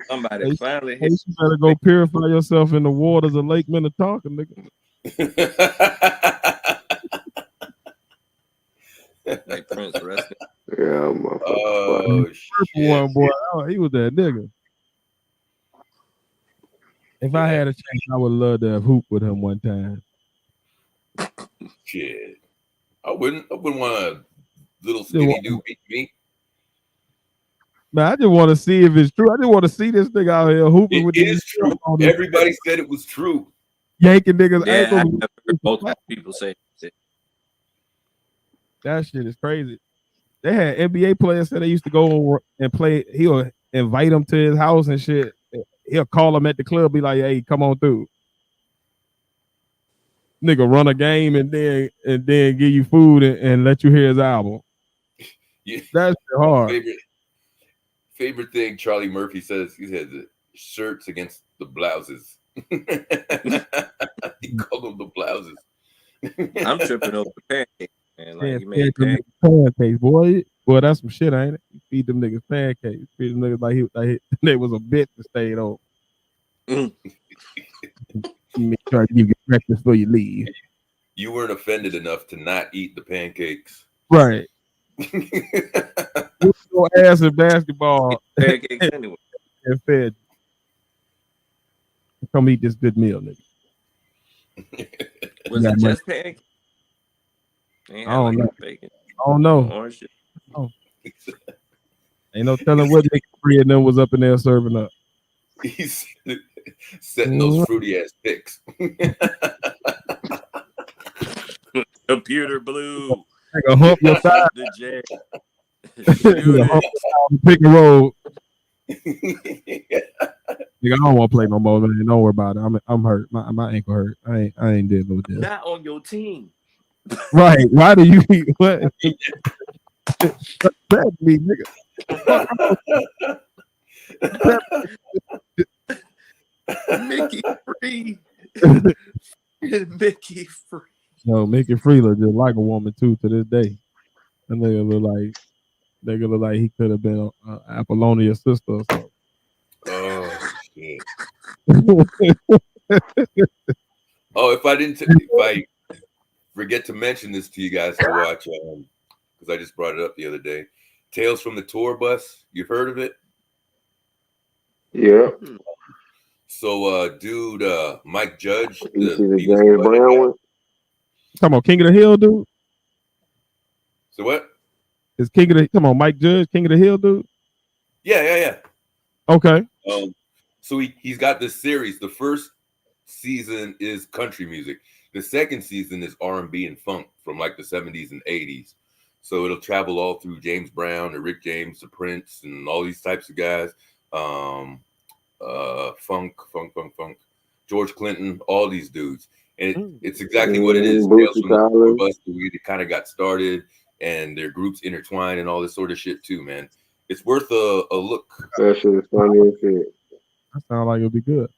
Somebody Hey, finally hey, hit. you better go purify yourself in the waters of Lake Minnetonka, nigga. Like Prince resting. Yeah, oh shit. One boy, oh, he was that nigga. If I had a chance, I would love to have hooped with him one time. Shit. I wouldn't want a little skinny dude beat me. Man, I just want to see if it's true. I just want to see this nigga out here hooping with It these is true. Everybody said it was true. yanking niggas Yeah, I ankles. have heard multiple people say that. That shit is crazy. They had NBA players say they used to go and play. He'll invite them to his house and shit. He'll call them at the club, be like, "Hey, come on through." Nigga run a game and then give you food and let you hear his album. Yeah. That's hard. Favorite thing Charlie Murphy says, he says shirts against the blouses. He called them the blouses. I'm tripping over the pancake, man. Like Yeah, you made pancakes, boy. Boy, that's some shit, ain't it? You feed them niggas pancakes. Feed them niggas like they was a bitch that stayed over. Make sure you get breakfast before you leave. You weren't offended enough to not eat the pancakes. Right. Your ass in basketball. pancakes anyway. And fed. Come eat this good meal, nigga. Was it just pancakes? I don't know. Bacon. I don't know. Orange shit. Oh. Ain't no telling what Nick Free and them was up in there serving up. He's setting those fruity ass picks. Computer blue. Nigga hump your thigh. The J. Pick and roll. Nigga, I don't want to play no more, man. Don't worry about it. I'm hurt. My ankle hurt. I ain't dealing with this. Not on your team. Right. Why do you what? That me, nigga. Mickey free. Mickey free. No, Mickey Free look just like a woman too to this day. That nigga look like he could have been Apollonia's sister or something. Oh shit. Oh, if I forget to mention this to you guys to watch, because I just brought it up the other day. Tales from the Tour Bus. You've heard of it? Yeah. So, dude, Mike Judge. You see the James Brown one? Talking about King of the Hill, dude. So what? Is King of the come on, Mike Judge, King of the Hill, dude? Yeah. Okay. So he's got this series. The first season is country music. The second season is R&B and funk from like the 70s and 80s. So it'll travel all through James Brown and Rick James, the Prince, and all these types of guys. Funk, George Clinton, all these dudes. And it's exactly what it is. Tales from the Tour Bus, the way they kind of got started, and their groups intertwined and all this sort of shit too, man. It's worth a look. That shit is funny as shit. That sounds like it'll be good.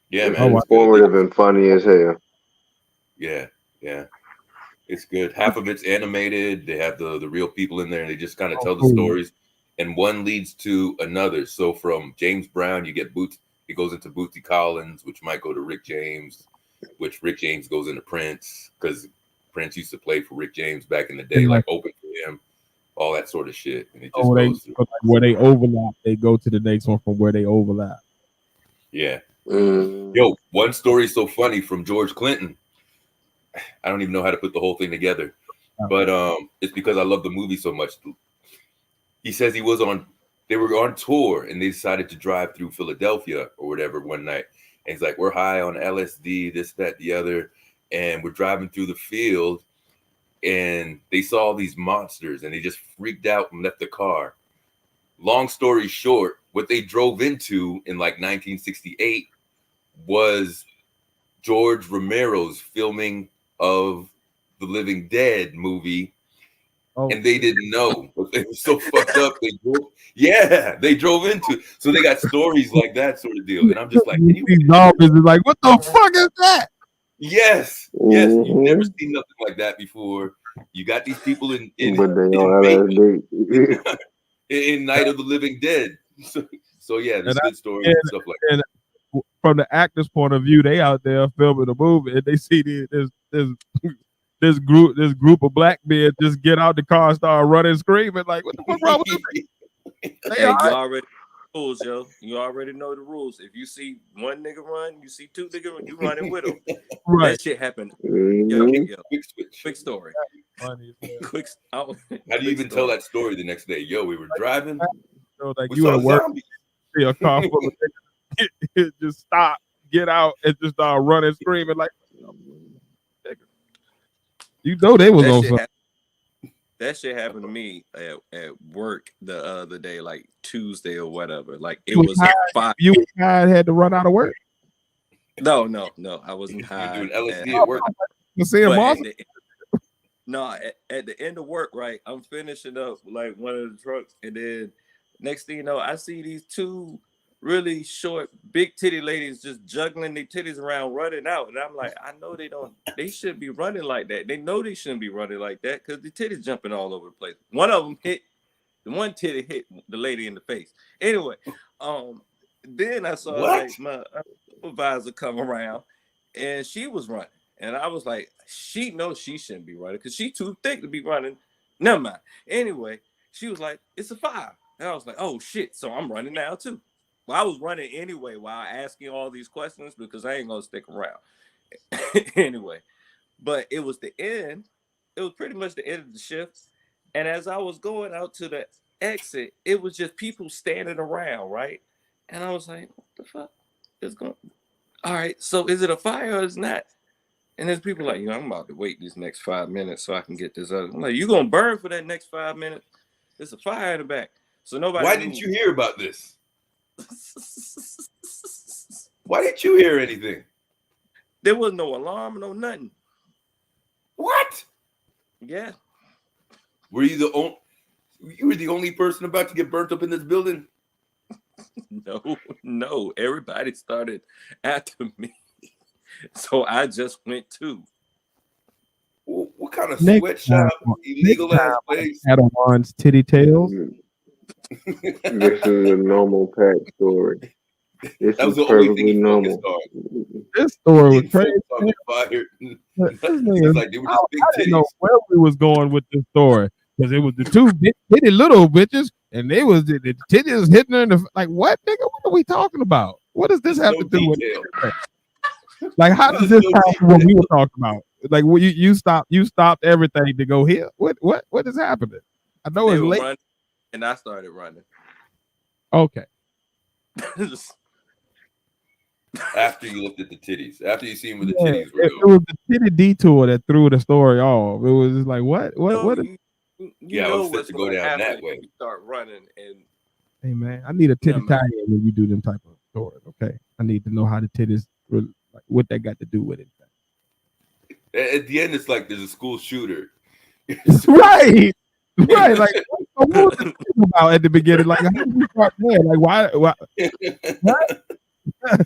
Yeah, man. It's informative and funny as hell. Yeah. It's good. Half of it's animated. They have the real people in there, and they just kind of tell the stories. And one leads to another. So from James Brown, you get Boots. It goes into Bootsy Collins, which might go to Rick James, which Rick James goes into Prince, because Prince used to play for Rick James back in the day, like open for him, all that sort of shit. And it just goes through. Where they overlap, they go to the next one from where they overlap. Yeah. Yo, one story so funny from George Clinton. I don't even know how to put the whole thing together, but it's because I love the movie so much. He says they were on tour and they decided to drive through Philadelphia or whatever one night. And he's like, we're high on LSD, this, that, the other. And we're driving through the field and they saw these monsters and they just freaked out and left the car. Long story short, what they drove into in like 1968 was George Romero's filming of the Living Dead movie. and they didn't know. They were so fucked up. They drove into it. So they got stories like that sort of deal. And I'm just like, these zombies is like, what the fuck is that? yes, you've never seen nothing like that before. You got these people in Macon, in Night of the Living Dead. So yeah, there's good stories and stuff like that. And from the actor's point of view, they out there filming a movie and they see this group of black men just get out the car and start running, screaming like, "What the fuck wrong with this?" Hey, you already know the rules, yo. You already know the rules. If you see one nigga run, you see two niggas run, you running with them. Right. That shit happened. Yo, quick story. Funny. How do you even tell that story the next day? Yo, we were driving. Like you at work, see a car full of niggas, just stop, get out, and just start running, screaming like. You know they was on something. That shit happened to me at work the other day, like Tuesday or whatever. Like it was high. You had to run out of work. No, I wasn't high. Doing LSD at work. At the end of work, right? I'm finishing up like one of the trucks, and then next thing you know, I see these two really short, big titty ladies just juggling their titties around, running out. And I'm like, I know they shouldn't be running like that. They know they shouldn't be running like that because the titties jumping all over the place. One of them one titty hit the lady in the face. Anyway, then I saw like my supervisor come around and she was running. And I was like, she knows she shouldn't be running because she's too thick to be running. Never mind. Anyway, she was like, it's a fire. And I was like, oh shit. So I'm running now too. Well, I was running anyway while asking all these questions because I ain't gonna stick around. Anyway, but it was the end. It was pretty much the end of the shift. And as I was going out to the exit, it was just people standing around, right? And I was like, what the fuck is going on? All right, so is it a fire or is it not? And there's people like, I'm about to wait these next 5 minutes so I can get this other. I'm like, you gonna burn for that next 5 minutes? There's a fire in the back. So nobody. Why didn't you hear about this? Why didn't you hear anything? There was no alarm, no nothing. What? Yeah. Were you the only person about to get burnt up in this building? No. Everybody started after me. So I just went too. What kind of sweatshop, illegal ass place? Padawan's titty tails. This is a normal pack story. This that was is the only perfectly thing he normal. This story was crazy. I didn't know where we was going with this story because it was the two bitty little bitches, and they was the titties hitting her in the like. What nigga? What are we talking about? What does this have to do with? Like, how does this happen? What we were talking about? Like, you stopped everything to go here. What is happening? I know it's late. Running, and I started running. Okay. After you looked at the titties, after you seen where the titties were going. It was the titty detour that threw the story off. It was just like, what? Yeah, I was set to go down that way. You start running, and hey man, I need a titty tie when you do them type of stories. Okay, I need to know how the titties, like, what that got to do with it. At the end, it's like there's a school shooter. Right. Like, what was the thing about at the beginning? Like, how did you start there? Like, why? What? That's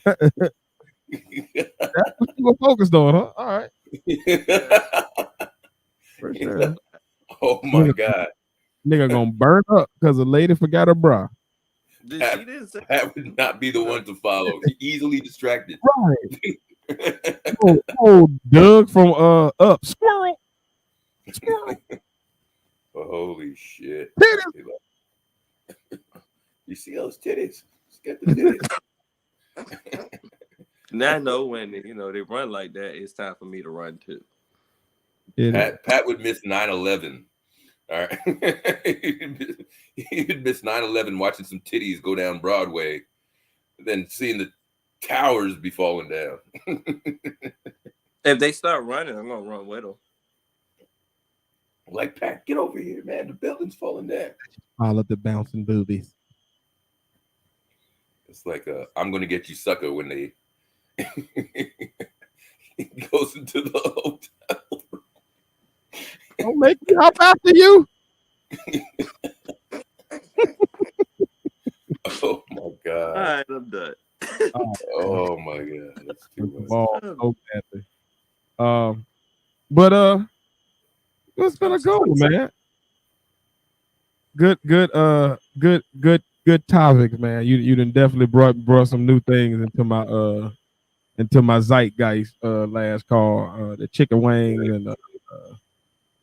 what you were focused on, huh? All right. For sure. Oh my God. Nigga gonna burn up because a lady forgot her bra. That would not be the one to follow. Easily distracted. Right. oh, Doug from Up. Squirrel. Holy shit. Titties. You see those titties? Let's get the titties. Now I know when they run like that, it's time for me to run too. Pat would miss 9/11. All right. He'd miss 9/11 watching some titties go down Broadway, then seeing the towers be falling down. If they start running, I'm gonna run with them. Like, Pat, get over here, man. The building's falling down. All of the bouncing boobies. It's like I'm gonna get you sucker when they he goes into the hotel. Don't make me hop after you. Oh my god. All right, I'm done. Oh my god. That's too much. Ball so badly. But it's gonna go, man. Good topics, man. You done definitely brought some new things into my zeitgeist. Last call, the chicken wings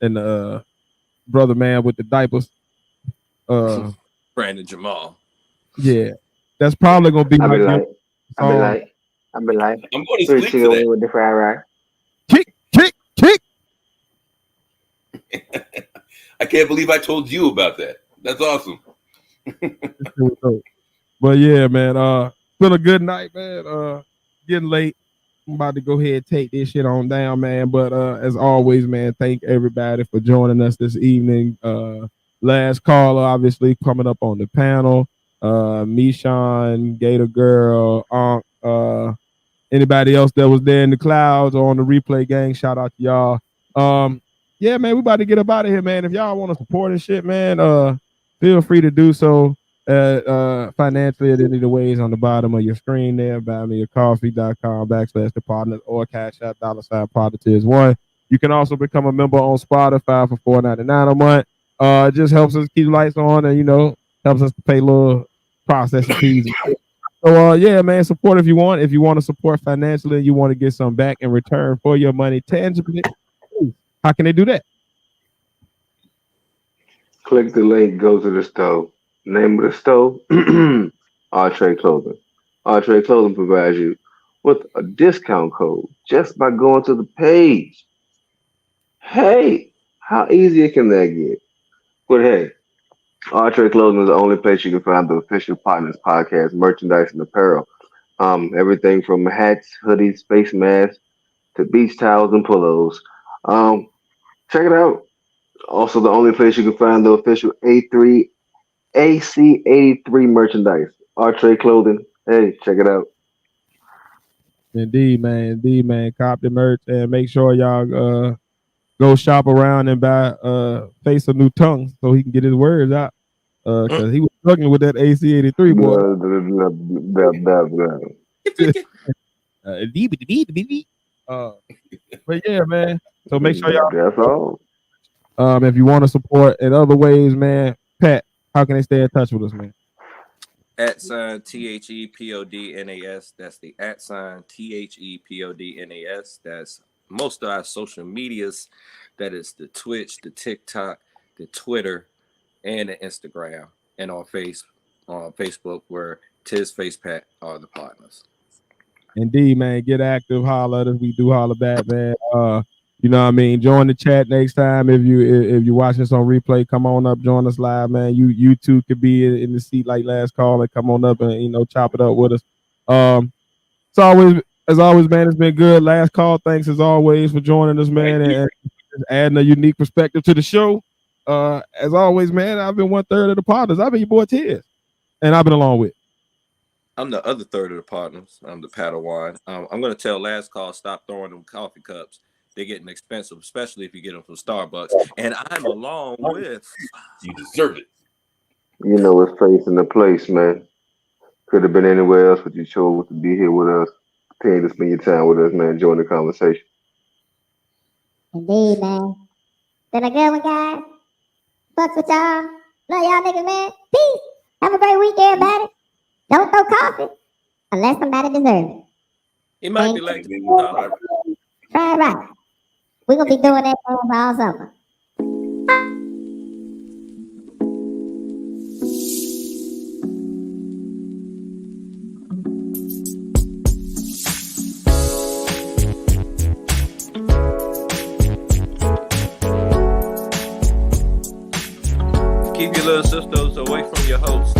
and the brother man with the diapers. Brandon Jamal. Yeah, that's probably gonna be I've my been gift like, song. I've been like, I'm going to three sleep chicken today. wing with the fried rice. Kick. I can't believe I told you about that. That's awesome. But yeah, man, been a good night, man. Getting late. I'm about to go ahead and take this shit on down, man. But as always, man, thank everybody for joining us this evening. Last caller, obviously, coming up on the panel. Mishan, Gator Girl, anybody else that was there in the clouds or on the replay gang, shout out to y'all. Yeah, man, we about to get up out of here, man. If y'all want to support and shit, man, feel free to do so. Financially at any of the ways on the bottom of your screen there, buymeacoffee.com/the Podnas or Cash App $Podnas1. You can also become a member on Spotify for $4.99 a month. It just helps us keep lights on and helps us to pay little processing fees. So yeah, man, support if you want. If you want to support financially and you want to get some back in return for your money tangibly, how can they do that? Click the link, go to the store. Name of the store, Entree Clothing. Entree Clothing provides you with a discount code just by going to the page. Hey, how easy can that get? But hey, Entree Clothing is the only place you can find the official Podnas podcast merchandise and apparel. Everything from hats, hoodies, face masks to beach towels and pillows. Check it out. Also, the only place you can find the official AC83 merchandise. Entree Clothing. Hey, check it out. Indeed, man. Cop the merch and make sure y'all go shop around and buy Face a New Tongue so he can get his words out. Cause he was struggling with that AC83 boy. But yeah, man. So make sure y'all. That's all. If you want to support in other ways, man, Pat, how can they stay in touch with us, man? @THEPODNAS. That's the @THEPODNAS. That's most of our social medias. That is the Twitch, the TikTok, the Twitter, and the Instagram. And on Facebook, where Tiz Face Pat are the partners. Indeed, man. Get active, holler at us. We do holler back, man. You know what I mean? Join the chat next time. If you're watching this on replay, come on up, join us live, man. You too could be in the seat like last call and come on up and chop it up with us. It's always, man, it's been good. Last call, thanks as always for joining us, man, and adding a unique perspective to the show. As always, man, I've been 1/3 of the partners. I've been your boy Tiz, and I've been along with. I'm the other third of the partners. I'm the Padawan. I'm going to tell last call, stop throwing them coffee cups. They're getting expensive, especially if you get them from Starbucks. And I'm along with. You deserve it. You know it's place in the place, man. Could have been anywhere else, but you chose to be here with us. Paying to spend your time with us, man. Join the conversation. Indeed, man. Been a good one, guys. Fucks with y'all. Love y'all niggas, man. Peace. Have a great week, everybody. Don't throw coffee unless somebody deserves it. It might be like Try it right. We're going to be doing that for all summer. Keep your little sisters away from your host.